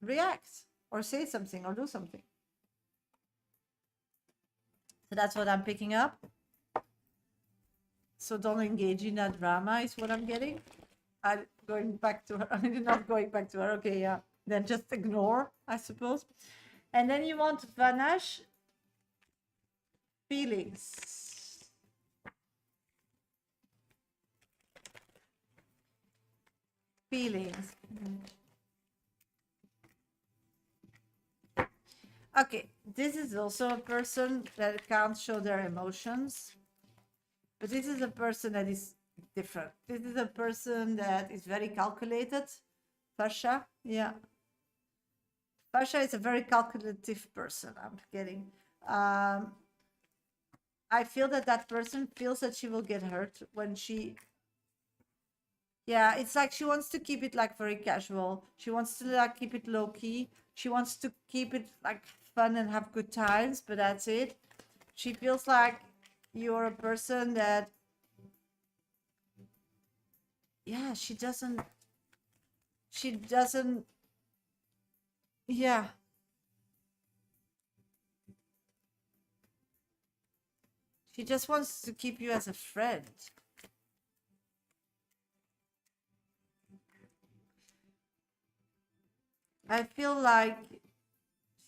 react or say something or do something. So that's what I'm picking up. So don't engage in that drama is what I'm getting. I'm going back to her. I'm not going back to her. Okay, yeah. Then just ignore, I suppose. And then you want Vanash feelings. Feelings. Okay, this is also a person that can't show their emotions. But this is a person that is different. This is a person that is very calculated. Shasha, yeah. Shasha is a very calculative person, I'm getting. I feel that that person feels that she will get hurt when she... Yeah, it's like she wants to keep it like very casual. She wants to like keep it low key. She wants to keep it like fun and have good times, but that's it. She feels like you're a person that... Yeah, she doesn't... Yeah. She just wants to keep you as a friend. I feel like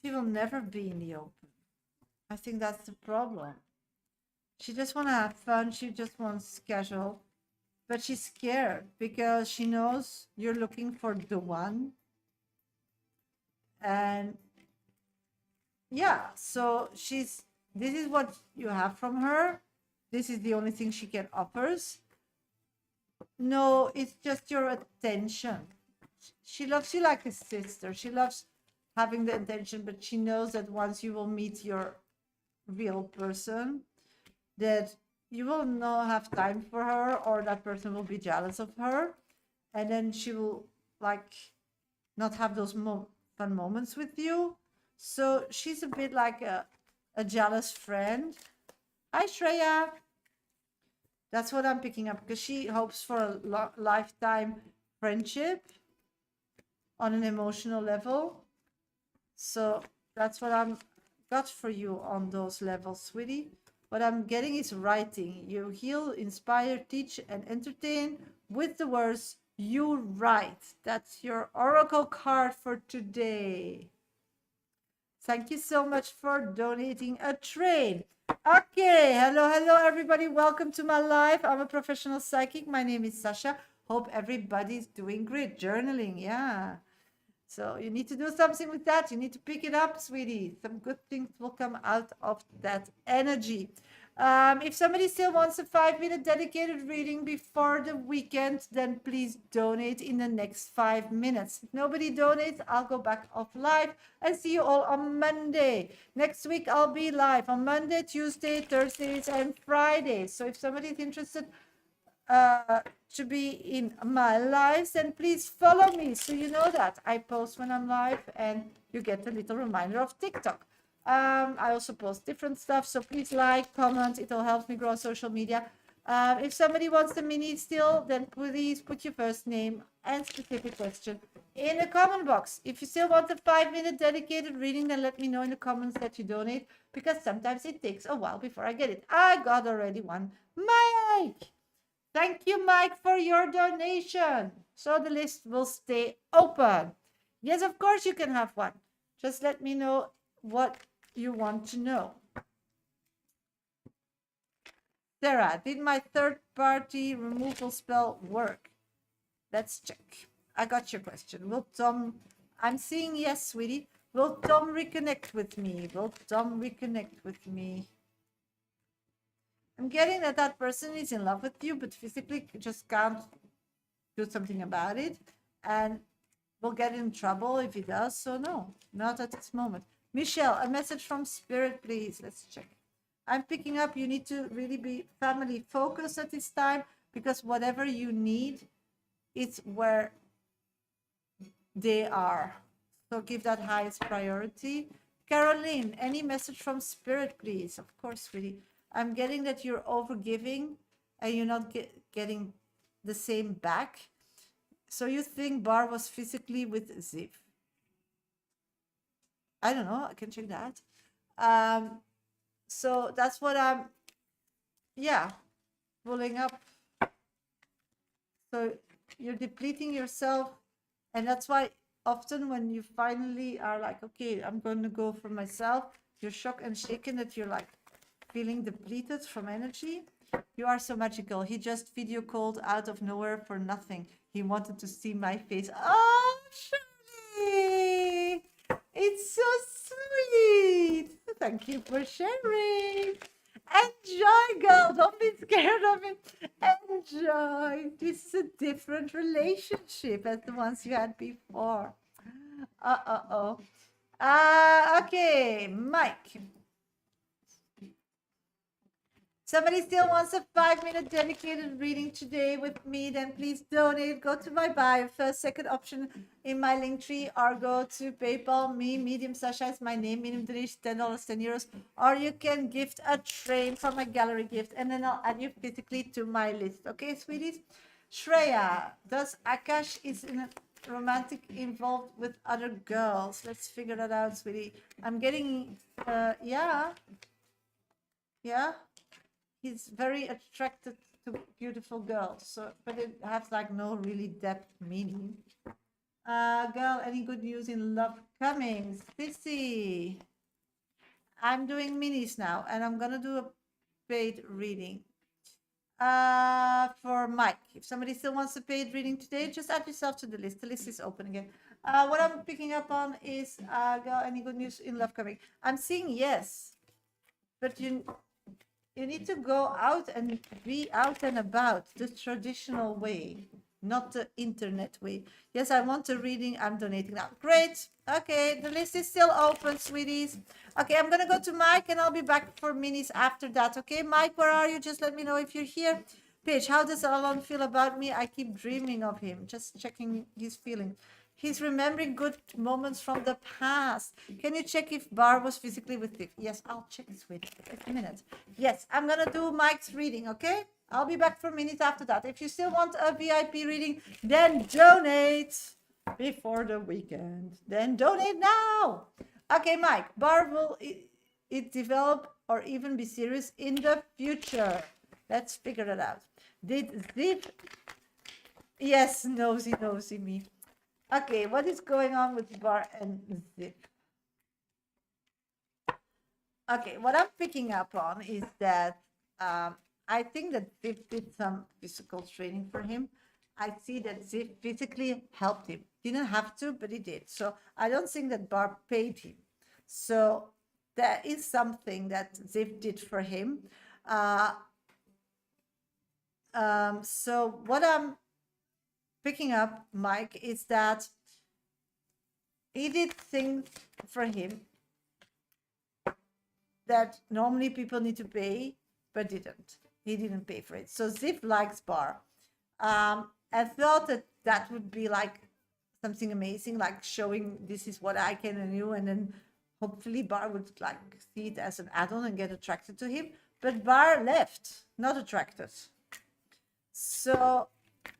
she will never be in the open. I think that's the problem. She just want to have fun. She just wants casual, but she's scared because she knows you're looking for the one. And yeah, so this is what you have from her. This is the only thing she can offers. No, it's just your attention. She loves you like a sister. She loves having the attention, but she knows that once you will meet your real person, that you will not have time for her, or that person will be jealous of her, and then she will like not have those fun moments with you. So she's a bit like a jealous friend. Hi Shreya. That's what I'm picking up, because she hopes for a lifetime friendship on an emotional level. So that's what I'm got for you on those levels, sweetie. What I'm getting is writing. You heal, inspire, teach, and entertain with the words you write. That's your oracle card for today. Thank you so much for donating a trade. Okay, hello everybody. Welcome to my live. I'm a professional psychic. My name is Shasha. Hope everybody's doing great. Journaling, yeah. So you need to do something with that. You need to pick it up, sweetie. Some good things will come out of that energy. If somebody still wants a 5-minute dedicated reading before the weekend, then please donate in the next 5 minutes. If nobody donates, I'll go back off live and see you all on Monday. Next week, I'll be live on Monday, Tuesday, Thursdays, and Fridays. So if somebody's interested to be in my lives, then please follow me so you know that I post when I'm live, and you get a little reminder of TikTok. I also post different stuff, so please like, comment. It'll help me grow on social media. If somebody wants the mini still, then please put your first name and specific question in the comment box. If you still want a 5-minute dedicated reading, then let me know in the comments that you donate, because sometimes it takes a while before I get it. I got already one. Mike! Thank you, Mike, for your donation. So the list will stay open. Yes, of course you can have one. Just let me know what you want to know. Sarah, did my third-party removal spell work? Let's check. I got your question. Will Tom... I'm seeing yes, sweetie. Will Tom reconnect with me? Will Tom reconnect with me? I'm getting that that person is in love with you, but physically just can't do something about it, and will get in trouble if he does. So no, not at this moment. Michelle, a message from Spirit, please. Let's check. I'm picking up you need to really be family focused at this time, because whatever you need, it's where they are. So give that highest priority. Caroline, any message from Spirit, please? Of course, really. I'm getting that you're overgiving and you're not getting the same back. So you think Bar was physically with Ziv? I don't know. I can check that. So that's what I'm, yeah, pulling up. So you're depleting yourself. And that's why often when you finally are like, okay, I'm going to go for myself, you're shocked and shaken that you're like feeling depleted from energy. You are so magical. He just video called out of nowhere for nothing. He wanted to see my face. Oh, Shirley! It's so sweet. Thank you for sharing. Enjoy, girl. Don't be scared of it. Enjoy. This is a different relationship as the ones you had before. Okay, Mike. Somebody still wants a 5-minute dedicated reading today with me, then please donate. Go to my bio, first, second option in my link tree, or go to PayPal. Me, Medium Sasha is my name, minimum donation $10, €10. Or you can gift a train for my gallery gift, and then I'll add you physically to my list. Okay, sweeties? Shreya, does Akash is in a romantic involved with other girls? Let's figure that out, sweetie. I'm getting, yeah. He's very attracted to beautiful girls, so but it has like no really depth meaning. Girl, any good news in love coming? Sissy, I'm doing minis now, and I'm gonna do a paid reading. For Mike, if somebody still wants a paid reading today, just add yourself to the list. The list is open again. What I'm picking up on is, girl, any good news in love coming? I'm seeing yes, but you need to go out and be out and about the traditional way, not the internet way. Yes, I want a reading. I'm donating now. Great. Okay, the list is still open, sweeties. Okay, I'm gonna go to Mike and I'll be back for minis after that. Okay, Mike, where are you? Just let me know if you're here. Paige, how does Alon feel about me? I keep dreaming of him. Just checking his feelings. He's remembering good moments from the past. Can you check if Bar was physically with Tiff? Yes, I'll check this with a minute. Yes, I'm gonna do Mike's reading, okay? I'll be back for a minute after that. If you still want a VIP reading, then donate before the weekend. Then donate now. Okay, Mike, Bar will it develop or even be serious in the future? Let's figure it out. Did Zip? Yes, nosy me. Okay, what is going on with Bar and Zip? Okay, what I'm picking up on is that I think that Zip did some physical training for him. I see that Zip physically helped him. Didn't have to, but he did. So I don't think that Bar paid him. So there is something that Zip did for him. So what I'm picking up, Mike, is that he did things for him that normally people need to pay, but didn't. He didn't pay for it. So Zip likes Bar. I thought that that would be like something amazing, like showing this is what I can and you, and then hopefully Bar would like see it as an add-on and get attracted to him. But Bar left, not attracted. So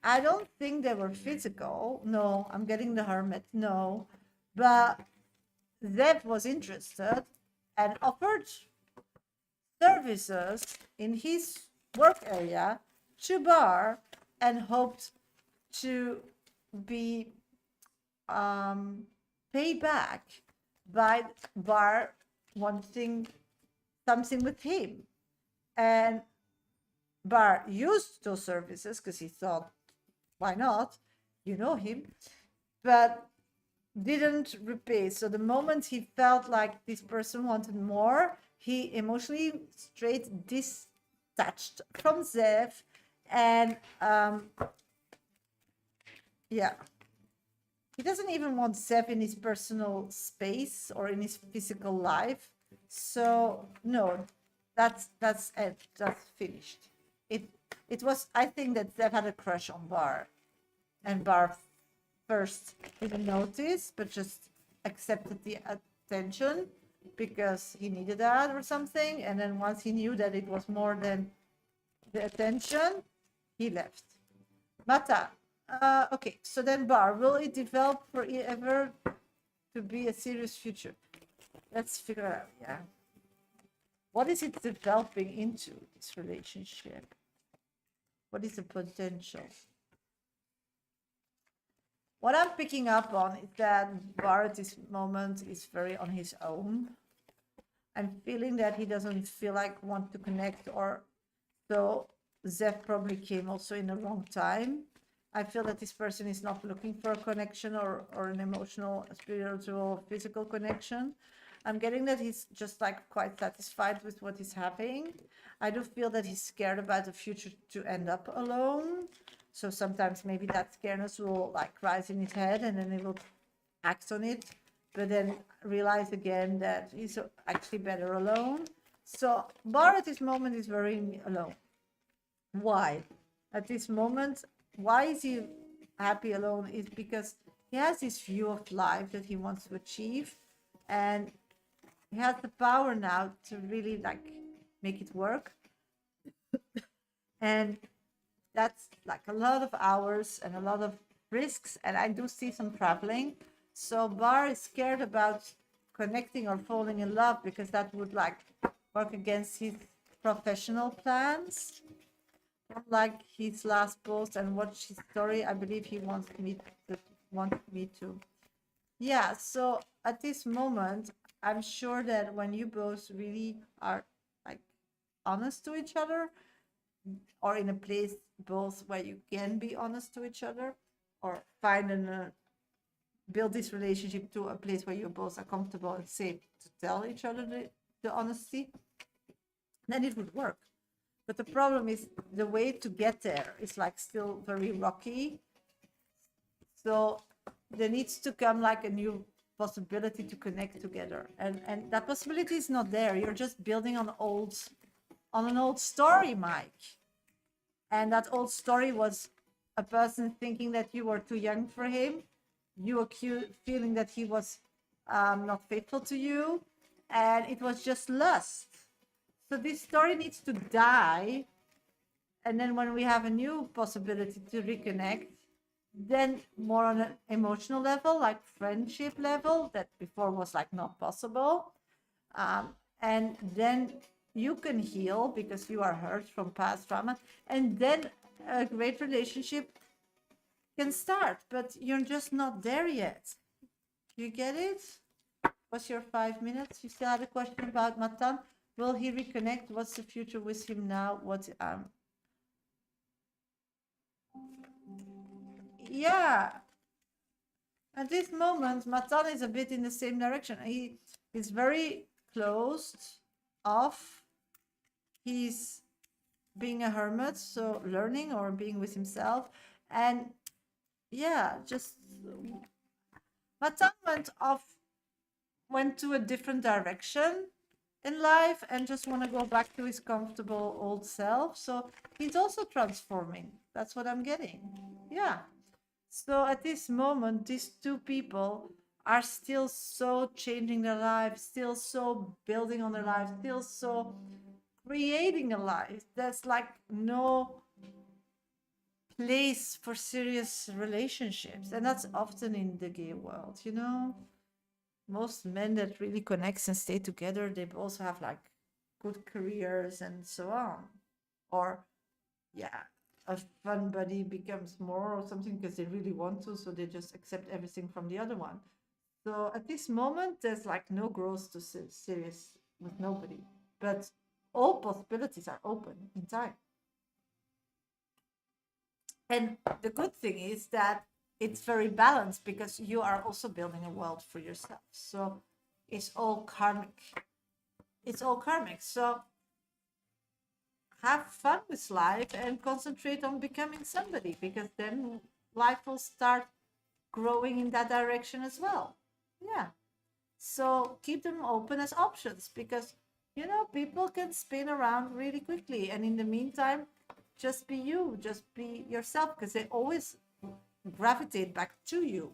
I don't think they were physical. No, I'm getting the Hermit. No, but Zev was interested and offered services in his work area to Bar and hoped to be paid back by Bar wanting something with him. And Bar used those services because he thought, why not? You know him, but didn't repay. So the moment he felt like this person wanted more, he emotionally straight detached from Zev, and yeah, he doesn't even want Zev in his personal space or in his physical life. So no, that's it. That's finished. It was, I think that Zev had a crush on Bar, and Bar first didn't notice, but just accepted the attention because he needed that or something. And then once he knew that it was more than the attention, he left. Mata. Okay, so then Bar, will it develop forever to be a serious future? Let's figure out, yeah. What is it developing into, this relationship? What is the potential? What I'm picking up on is that Bar at this moment is very on his own. I'm feeling that he doesn't feel like want to connect, or so Zev probably came also in the wrong time. I feel that this person is not looking for a connection or an emotional, spiritual, physical connection. I'm getting that he's just like quite satisfied with what he's having. I do feel that he's scared about the future to end up alone. So sometimes maybe that scareness will like rise in his head and then he will act on it, but then realize again that he's actually better alone. So Bar at this moment is very alone. Why? At this moment, why is he happy alone? Is because he has this view of life that he wants to achieve, and he has the power now to really like make it work. And that's like a lot of hours and a lot of risks, and I do see some traveling. So Bar is scared about connecting or falling in love because that would like work against his professional plans. Like his last post and watch his story, I believe he wants me to want me to. Yeah, so at this moment, I'm sure that when you both really are like honest to each other, or in a place both where you can be honest to each other, or find and build this relationship to a place where you both are comfortable and safe to tell each other the honesty, then it would work. But the problem is the way to get there is like still very rocky. So there needs to come like a new possibility to connect together. And that possibility is not there. You're just building on an old story, Mike. And that old story was a person thinking that you were too young for him. You were feeling that he was not faithful to you. And it was just lust. So this story needs to die. And then when we have a new possibility to reconnect, then more on an emotional level, like friendship level, that before was like not possible. And then you can heal because you are hurt from past trauma. And then a great relationship can start, but you're just not there yet. You get it? What's your 5 minutes? You still had a question about Matan. Will he reconnect? What's the future with him now? Yeah, at this moment, Matan is a bit in the same direction. He is very closed off. He's being a hermit, so learning or being with himself. And yeah, just Matan went to a different direction in life and just want to go back to his comfortable old self. So he's also transforming. That's what I'm getting. Yeah. So at this moment, these two people are still so changing their lives, still so building on their lives, still so creating a life. There's like no place for serious relationships. And that's often in the gay world, you know? Most men that really connect and stay together, they also have like good careers and so on. Or, yeah, a fun buddy becomes more or something because they really want to, so they just accept everything from the other one. So at this moment, there's like no growth to serious with nobody, but all possibilities are open in time. And the good thing is that it's very balanced because you are also building a world for yourself. So it's all karmic. It's all karmic. So have fun with life and concentrate on becoming somebody, because then life will start growing in that direction as well. Yeah. So keep them open as options, because you know people can spin around really quickly, and in the meantime just be you, just be yourself, because they always gravitate back to you,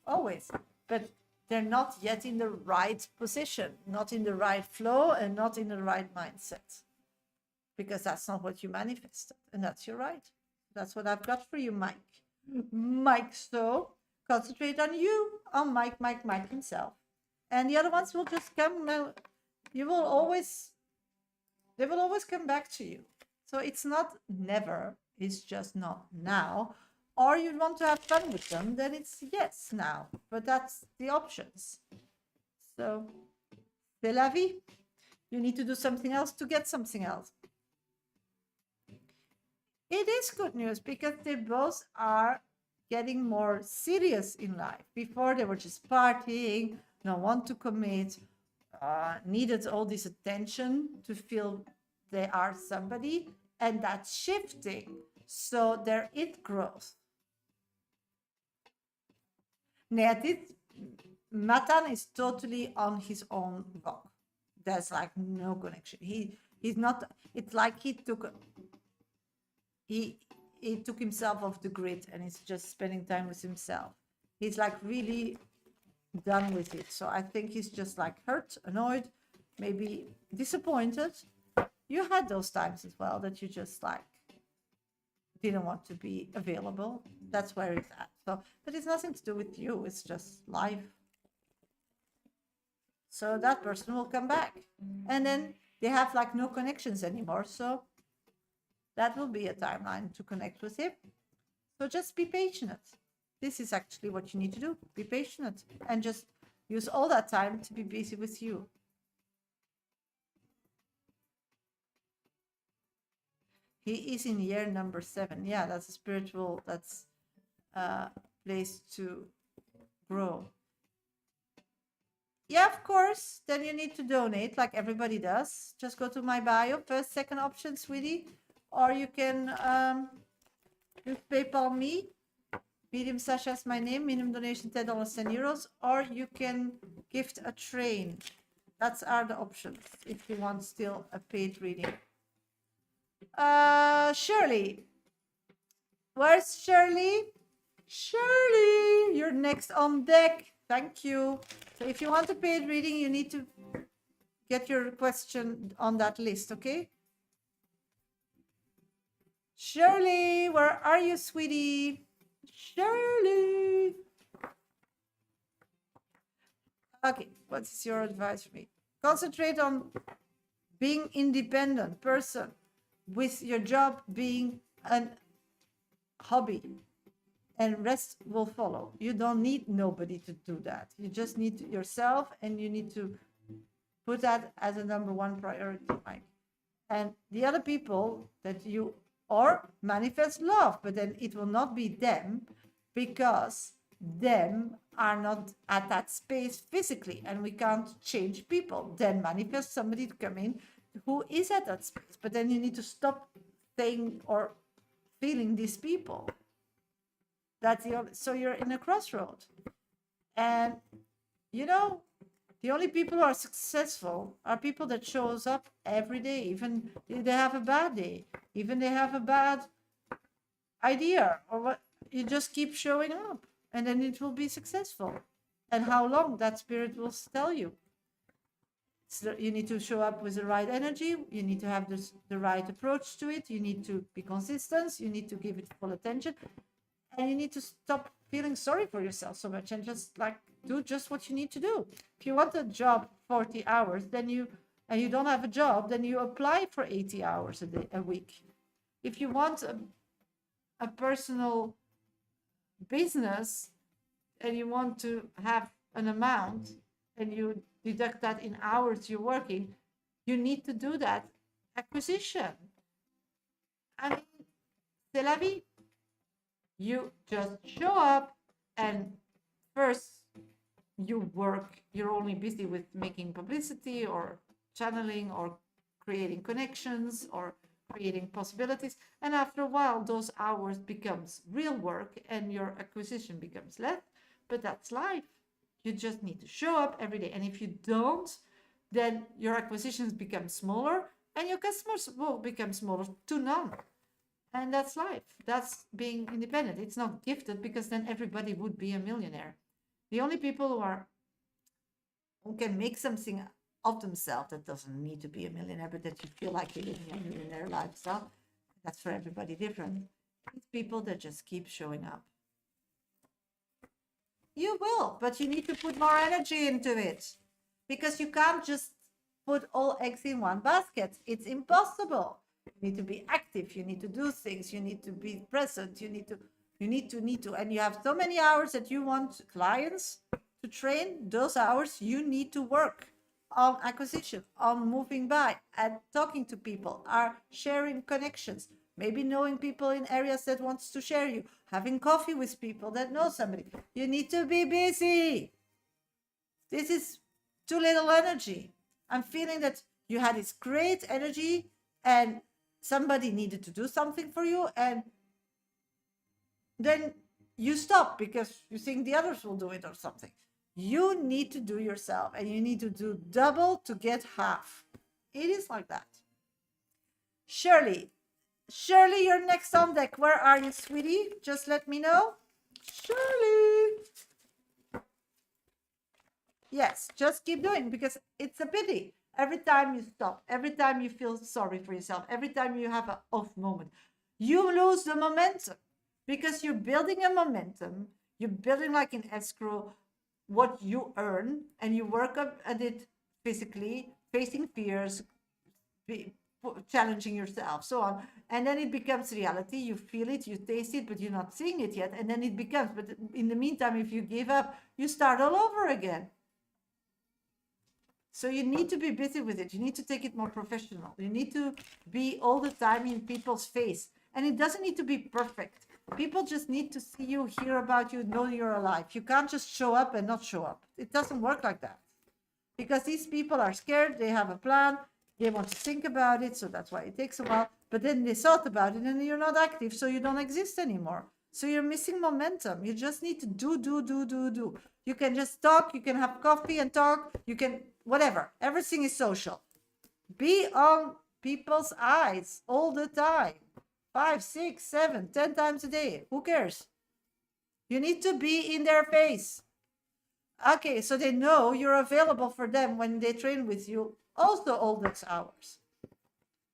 always. But they're not yet in the right position, not in the right flow, and not in the right mindset, because that's not what you manifested, and that's your right. That's what I've got for you, Mike. So concentrate on you, on Mike himself, and the other ones will just come. You will always, they will always come back to you. So it's not never, it's just not now. Or you want to have fun with them, then it's yes now. But that's the options. So, c'est la vie. You need to do something else to get something else. It is good news because they both are getting more serious in life. Before they were just partying, no one to commit, needed all this attention to feel they are somebody, and that's shifting. So there is growth. Matan is totally on his own rock. There's like no connection. He's not. It's like he took himself off the grid and he's just spending time with himself. He's like really done with it. So I think he's just like hurt, annoyed, maybe disappointed. You had those times as well that you just like didn't want to be available. That's where it's at. So, but it's nothing to do with you. It's just life. So that person will come back, and then they have like no connections anymore. So that will be a timeline to connect with him. So just be patient. This is actually what you need to do. Be patient and just use all that time to be busy with you. He is in year number 7. Yeah, that's a spiritual, that's a place to grow. Yeah, of course. Then you need to donate like everybody does. Just go to my bio, first, second option, sweetie. Or you can use PayPal me. Medium Shasha is my name. Minimum donation $10, €10. Or you can gift a train. That's are the options if you want still a paid reading. Shirley. Where's Shirley? Shirley, you're next on deck. Thank you. So if you want a paid reading, you need to get your question on that list, okay? Shirley, where are you, sweetie? Shirley. Okay, what is your advice for me? Concentrate on being independent person with your job being a hobby, and rest will follow. You don't need nobody to do that. You just need yourself, and you need to put that as a number one priority, Mike. And the other people that you or manifest love, but then it will not be them, because them are not at that space physically, and we can't change people. Then manifest somebody to come in who is at that space, but then you need to stop saying or feeling these people. That's the only, so you're in a crossroad, and you know, the only people who are successful are people that shows up every day, even if they have a bad day, even they have a bad idea or what. You just keep showing up, and then it will be successful. And how long, that spirit will tell you. So you need to show up with the right energy. You need to have the right approach to it. You need to be consistent. You need to give it full attention. And you need to stop feeling sorry for yourself so much, and just like do just what you need to do. If you want a job 40 hours, then you don't have a job, then you apply for 80 hours a week. If you want a personal business and you want to have an amount and you deduct that in hours you're working, you need to do that acquisition. I mean, c'est la vie. You just show up, and first you work. You're only busy with making publicity or channeling or creating connections or creating possibilities. And after a while, those hours becomes real work and your acquisition becomes less. But that's life. You just need to show up every day. And if you don't, then your acquisitions become smaller and your customers will become smaller to none. And that's life. That's being independent. It's not gifted, because then everybody would be a millionaire. The only people who can make something of themselves, that doesn't need to be a millionaire, but that you feel like you're living a millionaire lifestyle, that's for everybody different. It's people that just keep showing up. You will, but you need to put more energy into it, because you can't just put all eggs in one basket. It's impossible. You need to be active. You need to do things. You need to be present. You need to, and you have so many hours that you want clients to train. Those hours you need to work on acquisition, on moving by and talking to people, are sharing connections, maybe knowing people in areas that wants to share you, having coffee with people that know somebody. You need to be busy. This is too little energy. I'm feeling that you had this great energy and somebody needed to do something for you, and then you stop because you think the others will do it or something. You need to do yourself, and you need to do double to get half. It is like that. Shirley, you're next on deck. Where are you, sweetie? Just let me know. Shirley. Yes, just keep doing, because it's a pity. Every time you stop, every time you feel sorry for yourself, every time you have an off moment, you lose the momentum, because you're building a momentum. You're building, like in escrow, what you earn, and you work up at it physically, facing fears, challenging yourself, so on. And then it becomes reality. You feel it, you taste it, but you're not seeing it yet. And then it becomes, but in the meantime, if you give up, you start all over again. So you need to be busy with it. You need to take it more professional. You need to be all the time in people's face. And it doesn't need to be perfect. People just need to see you, hear about you, know you're alive. You can't just show up and not show up. It doesn't work like that. Because these people are scared, they have a plan, they want to think about it, so that's why it takes a while. But then they thought about it and you're not active, so you don't exist anymore. So you're missing momentum. You just need to do. You can just talk, you can have coffee and talk, you can, whatever. Everything is social. Be on people's eyes all the time. 5, 6, 7, 10 times a day. Who cares? You need to be in their face. Okay, so they know you're available for them when they train with you, also all those hours.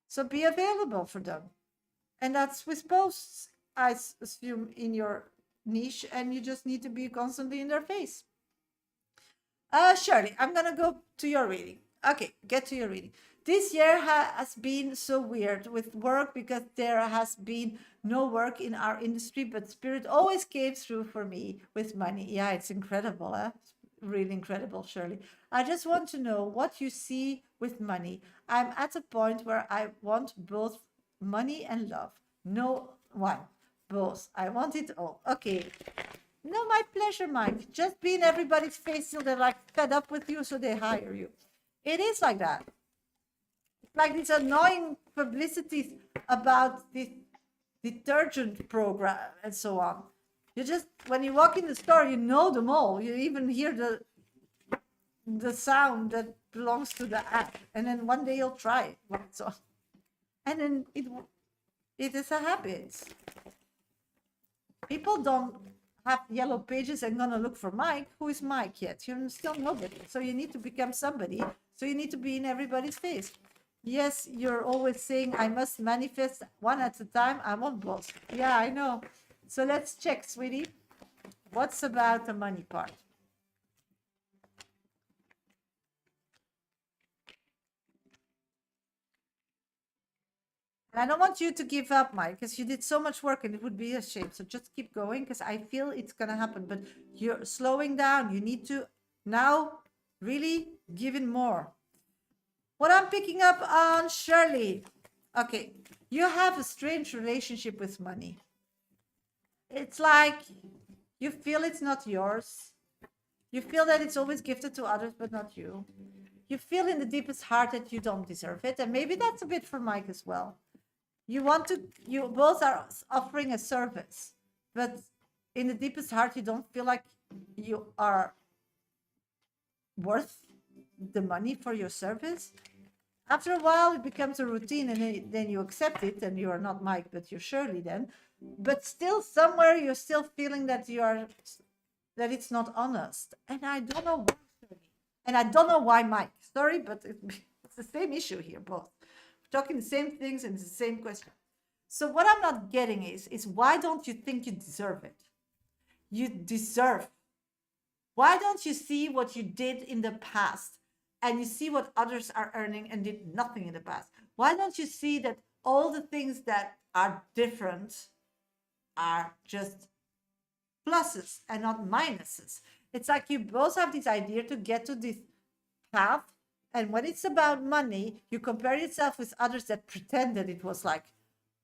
So be available for them. And that's with posts, I assume, in your niche, and you just need to be constantly in their face. Shirley, I'm going to go to your reading. Okay, get to your reading. This year has been so weird with work because there has been no work in our industry, but Spirit always came through for me with money. Yeah, it's incredible, huh? Really incredible, Shirley. I just want to know what you see with money. I'm at a point where I want both money and love. No one, both. I want it all. Okay. No, my pleasure, Mike. Just be in everybody's face till they're like fed up with you, so they hire you. It is like that. Like these annoying publicities about this detergent program and so on. You just, when you walk in the store, you know them all. You even hear the sound that belongs to the app. And then one day you'll try it when it's on. And then it is a habit. People don't have yellow pages and gonna look for Mike. Who is Mike yet? You're still nobody. So you need to become somebody. So you need to be in everybody's face. Yes, you're always saying, I must manifest one at a time. I want both. Yeah, I know. So let's check, sweetie. What's about the money part? And I don't want you to give up, Mike, because you did so much work and it would be a shame. So just keep going because I feel it's going to happen. But you're slowing down. You need to now really give it more. What I'm picking up on, Shirley. Okay, you have a strange relationship with money. It's like you feel it's not yours. You feel that it's always gifted to others, but not you. You feel in the deepest heart that you don't deserve it. And maybe that's a bit for Mike as well. You both are offering a service, but in the deepest heart, you don't feel like you are worth the money for your service. After a while, it becomes a routine, and then you accept it, and you are not Mike, but you're Shirley then. But still, somewhere, you're still feeling that that it's not honest. And I don't know why, Shirley. And I don't know why Mike. Sorry, but it's the same issue here, both. We're talking the same things and it's the same question. So what I'm not getting is why don't you think you deserve it? You deserve. Why don't you see what you did in the past and you see what others are earning and did nothing in the past? Why don't you see that all the things that are different are just pluses and not minuses? It's like you both have this idea to get to this path. And when it's about money, you compare yourself with others that pretend that it was like,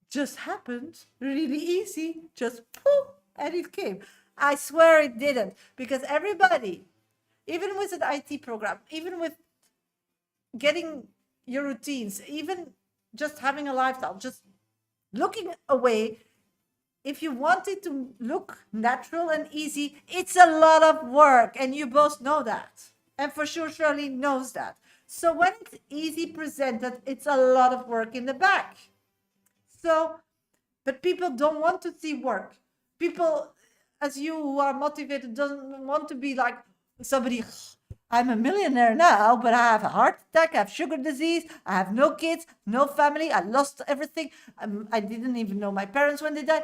just happened, really easy, just poof, and it came. I swear it didn't, because everybody, even with an IT program, even with getting your routines, even just having a lifestyle, just looking away, if you want it to look natural and easy, it's a lot of work, and you both know that. And for sure, Shirley knows that. So when it's easy presented, it's a lot of work in the back. So, but people don't want to see work. People, as you who are motivated, don't want to be like somebody, I'm a millionaire now, but I have a heart attack, I have sugar disease, I have no kids, no family, I lost everything. I didn't even know my parents when they died.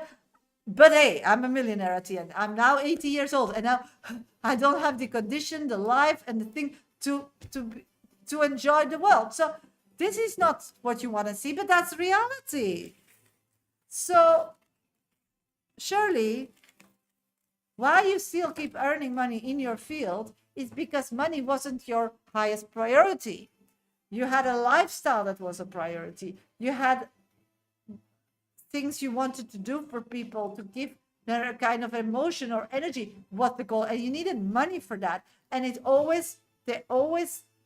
But hey, I'm a millionaire at the end. I'm now 80 years old, and now I don't have the condition, the life, and the thing to enjoy the world. So This is not what you want to see, but that's reality. So surely, why you still keep earning money in your field is because money wasn't your highest priority. You had a lifestyle that was a priority. You had things you wanted to do for people to give their kind of emotion or energy, what the goal, and you needed money for that. And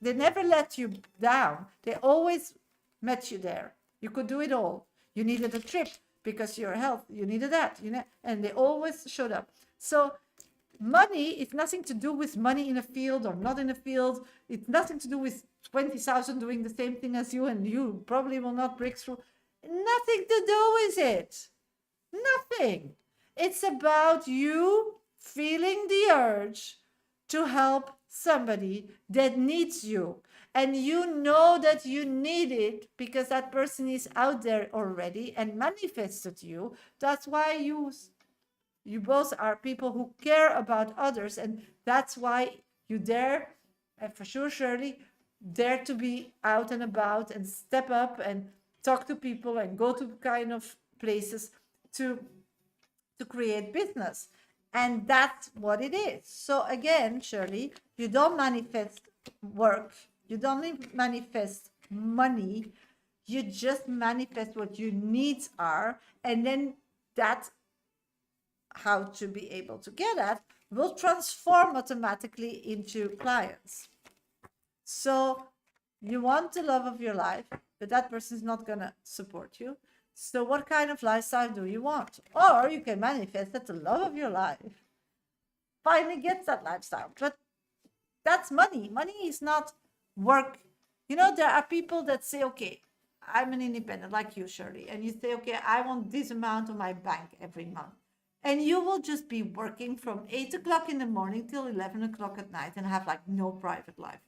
they never let you down. They always met you there. You could do it all. You needed a trip because your health, you needed that, and they always showed up. So money is nothing to do with money in a field or not in a field. It's nothing to do with 20,000 doing the same thing as you, and you probably will not break through. Nothing to do with it. Nothing. It's about you feeling the urge to help somebody that needs you. And you know that you need it because that person is out there already and manifested you. That's why you both are people who care about others. And that's why you dare, and for sure, Shirley, dare to be out and about and step up and talk to people and go to kind of places to create business. And that's what it is. So again, Shirley, you don't manifest work, you don't manifest money, you just manifest what your needs are, and then that how to be able to get at will transform automatically into clients. So you want the love of your life, but that person is not going to support you. So what kind of lifestyle do you want? Or you can manifest that the love of your life finally gets that lifestyle. But that's money. Money is not work. There are people that say, okay, I'm an independent like you, Shirley. And you say, okay, I want this amount on my bank every month. And you will just be working from 8 o'clock in the morning till 11 o'clock at night and have like no private life.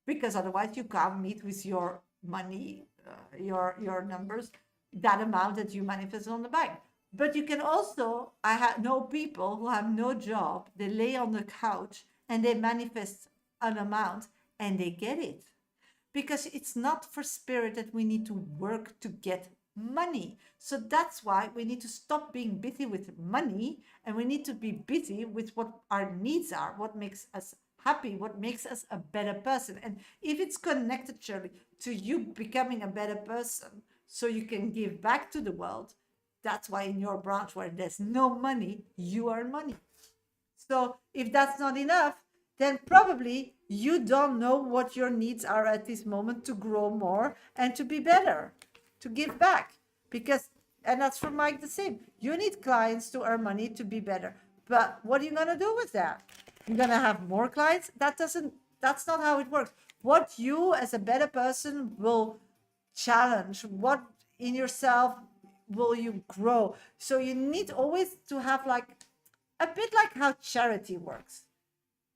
Because otherwise you can't meet with your money, your numbers, that amount that you manifest on the bank. But you can also, I know people who have no job, they lay on the couch and they manifest an amount and they get it. Because it's not for spirit that we need to work to get money. So that's why we need to stop being busy with money and we need to be busy with what our needs are, what makes us happy, what makes us a better person. And if it's connected, Shirley, to you becoming a better person so you can give back to the world, that's why in your branch where there's no money, you earn money. So if that's not enough, then probably you don't know what your needs are at this moment to grow more and to be better, to give back. And that's for Mike the same. You need clients to earn money to be better. But what are you going to do with that? You're going to have more clients? That's not how it works. What you as a better person will challenge, what in yourself will you grow? So you need always to have like a bit like how charity works.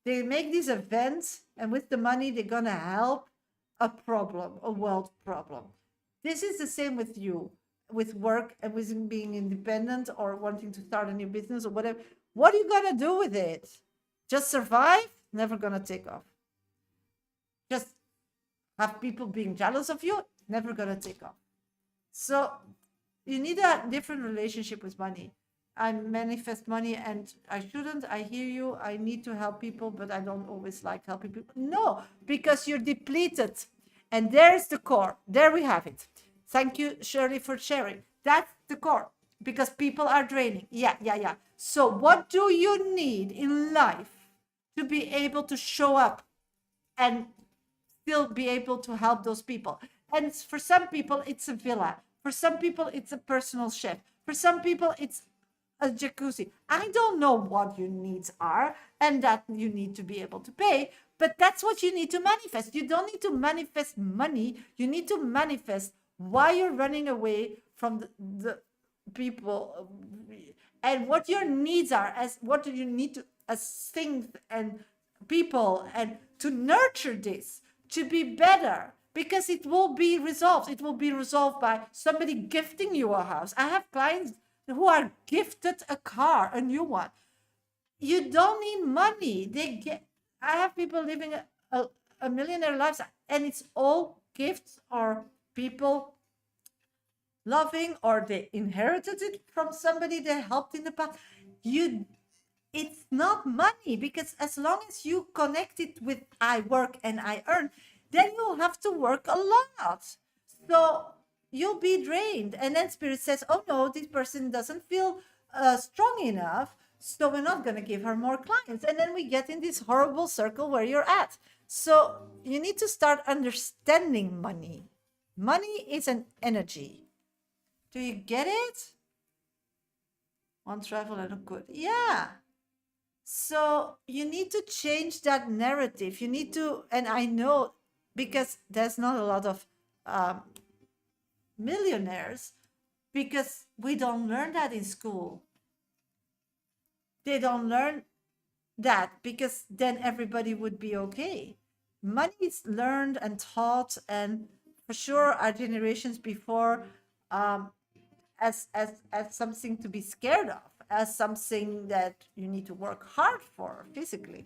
They make these events and with the money they're going to help a problem, a world problem. This is the same with you, with work and with being independent or wanting to start a new business or whatever. What are you going to do with it? Just survive? Never going to take off. Just have people being jealous of you? Never going to take off. So you need a different relationship with money. I manifest money and I shouldn't. I hear you. I need to help people, but I don't always like helping people. No, because you're depleted. And there's the core. There we have it. Thank you, Shirley, for sharing. That's the core because people are draining. Yeah. So what do you need in life to be able to show up and still be able to help those people? And for some people, it's a villa. For some people, it's a personal chef. For some people, it's a jacuzzi. I don't know what your needs are and that you need to be able to pay, but that's what you need to manifest. You don't need to manifest money. You need to manifest why you're running away from the people and what your needs are, as what do you need to as things and people, and to nurture this to be better, because it will be resolved. It will be resolved by somebody gifting you a house. I have clients who are gifted a car, a new one. You don't need money. I have people living a millionaire lifestyle, and it's all gifts or people loving, or they inherited it from somebody they helped in the past. You It's not money, because as long as you connect it with I work and I earn, then you'll have to work a lot. So you'll be drained. And then spirit says, oh no, this person doesn't feel strong enough. So we're not going to give her more clients. And then we get in this horrible circle where you're at. So you need to start understanding money. Money is an energy. Do you get it? On travel and look good. Yeah. So you need to change that narrative. You need to, and I know because there's not a lot of millionaires, because we don't learn that in school. They don't learn that because then everybody would be okay. Money is learned and taught, and for sure, our generations before, as something to be scared of, as something that you need to work hard for physically.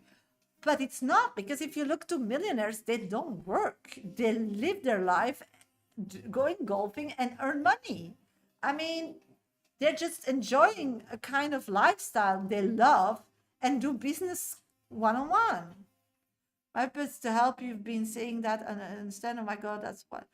But it's not, because if you look to millionaires, they don't work. They live their life going golfing and earn money. I mean, they're just enjoying a kind of lifestyle they love and do business one-on-one. My purpose to help. You've been saying that and I understand. Oh my God, that's what.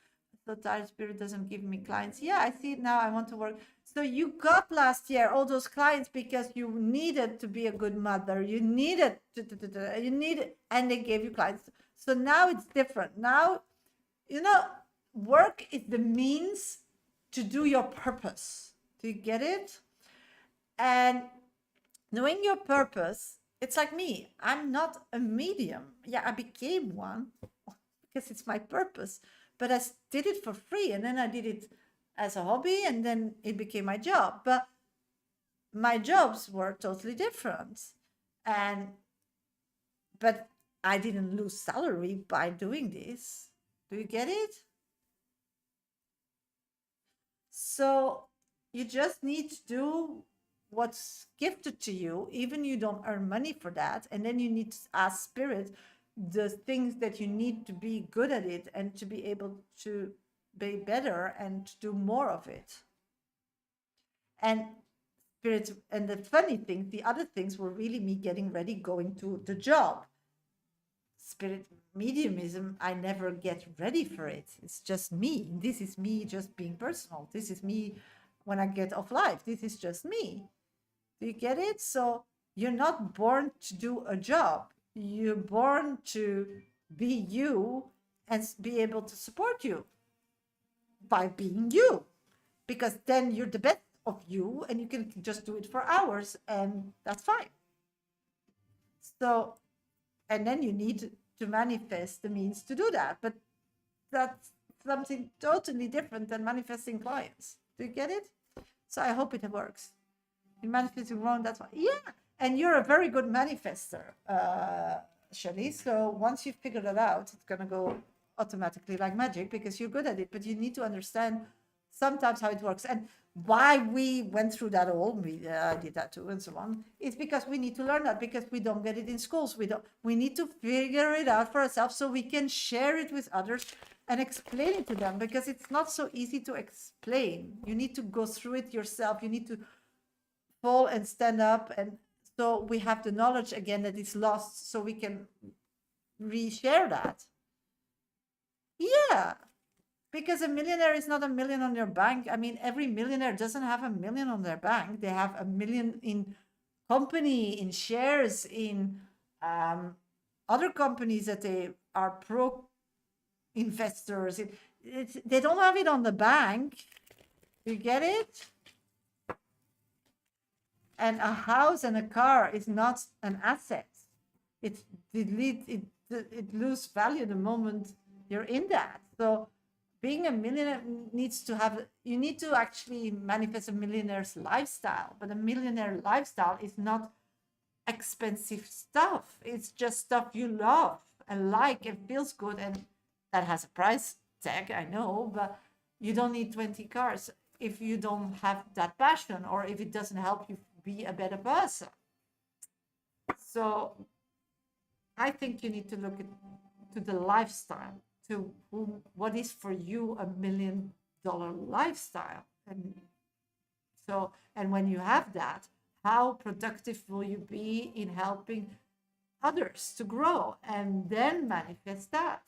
So tired, spirit doesn't give me clients. Yeah, I see it now. I want to work. So you got last year all those clients because you needed to be a good mother. You needed you needed, and they gave you clients. So now it's different. Now, work is the means to do your purpose. Do you get it? And knowing your purpose, it's like me. I'm not a medium. Yeah, I became one because it's my purpose. But I did it for free, and then I did it as a hobby, and then it became my job. But my jobs were totally different. But I didn't lose salary by doing this. Do you get it? So you just need to do what's gifted to you, even you don't earn money for that. And then you need to ask spirit the things that you need to be good at it and to be able to be better and to do more of it. And spirit, and the funny thing, the other things were really me getting ready, going to the job. Spirit mediumism, I never get ready for it. It's just me. This is me just being personal. This is me when I get off life. This is just me. Do you get it? So you're not born to do a job. You're born to be you and be able to support you by being you, because then you're the best of you and you can just do it for hours and that's fine. So, and then you need to manifest the means to do that. But that's something totally different than manifesting clients. Do you get it? So I hope it works. You're manifesting wrong, that's why. Yeah. And you're a very good manifester, Shelley. So once you figure that out, it's going to go automatically like magic because you're good at it. But you need to understand sometimes how it works. And why we went through that all, I did that too and so on, is because we need to learn that, because we don't get it in schools. We need to figure it out for ourselves so we can share it with others and explain it to them, because it's not so easy to explain. You need to go through it yourself. You need to fall and stand up, and so we have the knowledge again that is lost, so we can reshare that. Yeah, because a millionaire is not a million on your bank. I mean, every millionaire doesn't have a million on their bank. They have a million in company, in shares, in other companies that they are pro investors. They don't have it on the bank. You get it? And a house and a car is not an asset. It loses value the moment you're in that. So being a millionaire you need to actually manifest a millionaire's lifestyle. But a millionaire lifestyle is not expensive stuff. It's just stuff you love and like and feels good, and that has a price tag, I know, but you don't need 20 cars if you don't have that passion, or if it doesn't help you be a better person. So I think you need to look to the lifestyle to what is for you $1 million lifestyle. And when you have that, how productive will you be in helping others to grow and then manifest that?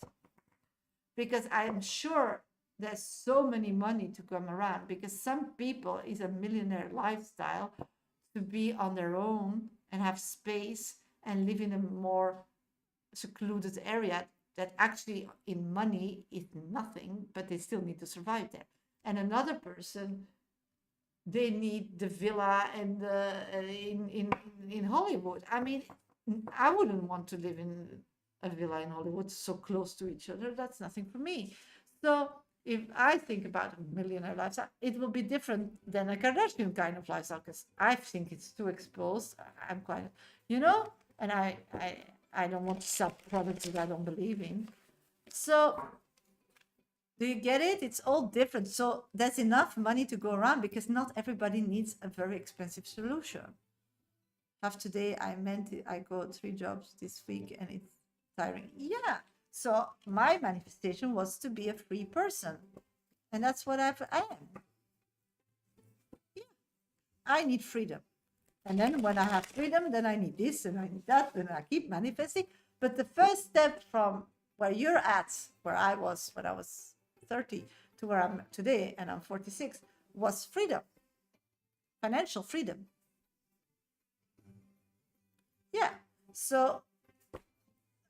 Because I'm sure there's so many money to come around, because some people is a millionaire lifestyle to be on their own and have space and live in a more secluded area that actually in money is nothing, but they still need to survive there. And another person, they need the villa and in Hollywood. I mean, I wouldn't want to live in a villa in Hollywood so close to each other. That's nothing for me. So if I think about a millionaire lifestyle, it will be different than a Kardashian kind of lifestyle, because I think it's too exposed. I'm quite, and I don't want to sell products that I don't believe in. So do you get it? It's all different. So there's enough money to go around, because not everybody needs a very expensive solution. Half today, I go 3 jobs this week and it's tiring. Yeah. So my manifestation was to be a free person. And that's what I am. Yeah. I need freedom. And then when I have freedom, then I need this and I need that, and I keep manifesting. But the first step from where you're at, where I was when I was 30, to where I'm today, and I'm 46, was freedom, financial freedom. Yeah. So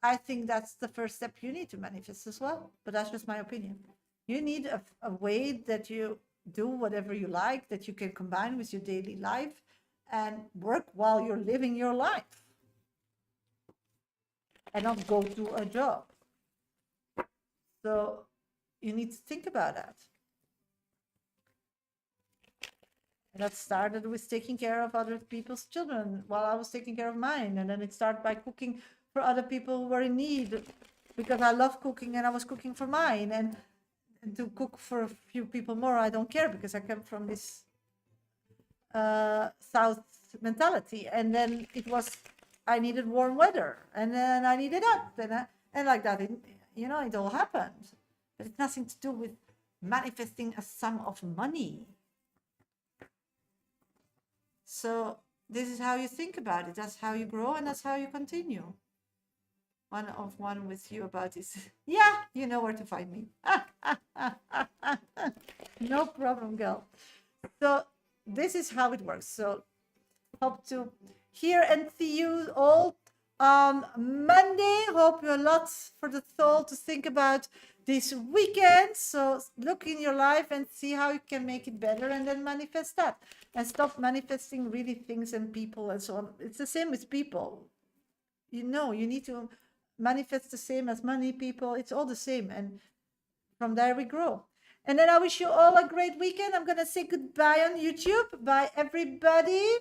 I think that's the first step you need to manifest as well. But that's just my opinion. You need a way that you do whatever you like, that you can combine with your daily life and work while you're living your life, and not go to a job. So you need to think about that. And that started with taking care of other people's children while I was taking care of mine. And then it started by cooking for other people who were in need, because I love cooking and I was cooking for mine. And to cook for a few people more, I don't care, because I come from this South mentality. And then it was, I needed warm weather, and then I needed that, and like that, it all happened. But it's nothing to do with manifesting a sum of money. So this is how you think about it. That's how you grow, and that's how you continue. One with you about this. Yeah, you know where to find me. No problem, girl. So this is how it works. So hope to hear and see you all on Monday. Hope you a lot for the soul to think about this weekend. So look in your life and see how you can make it better, and then manifest that, and stop manifesting really things and people and so on. It's the same with people. You need to manifest the same as money, people. It's all the same, and from there we grow. And then I wish you all a great weekend. I'm gonna say goodbye on YouTube. Bye everybody.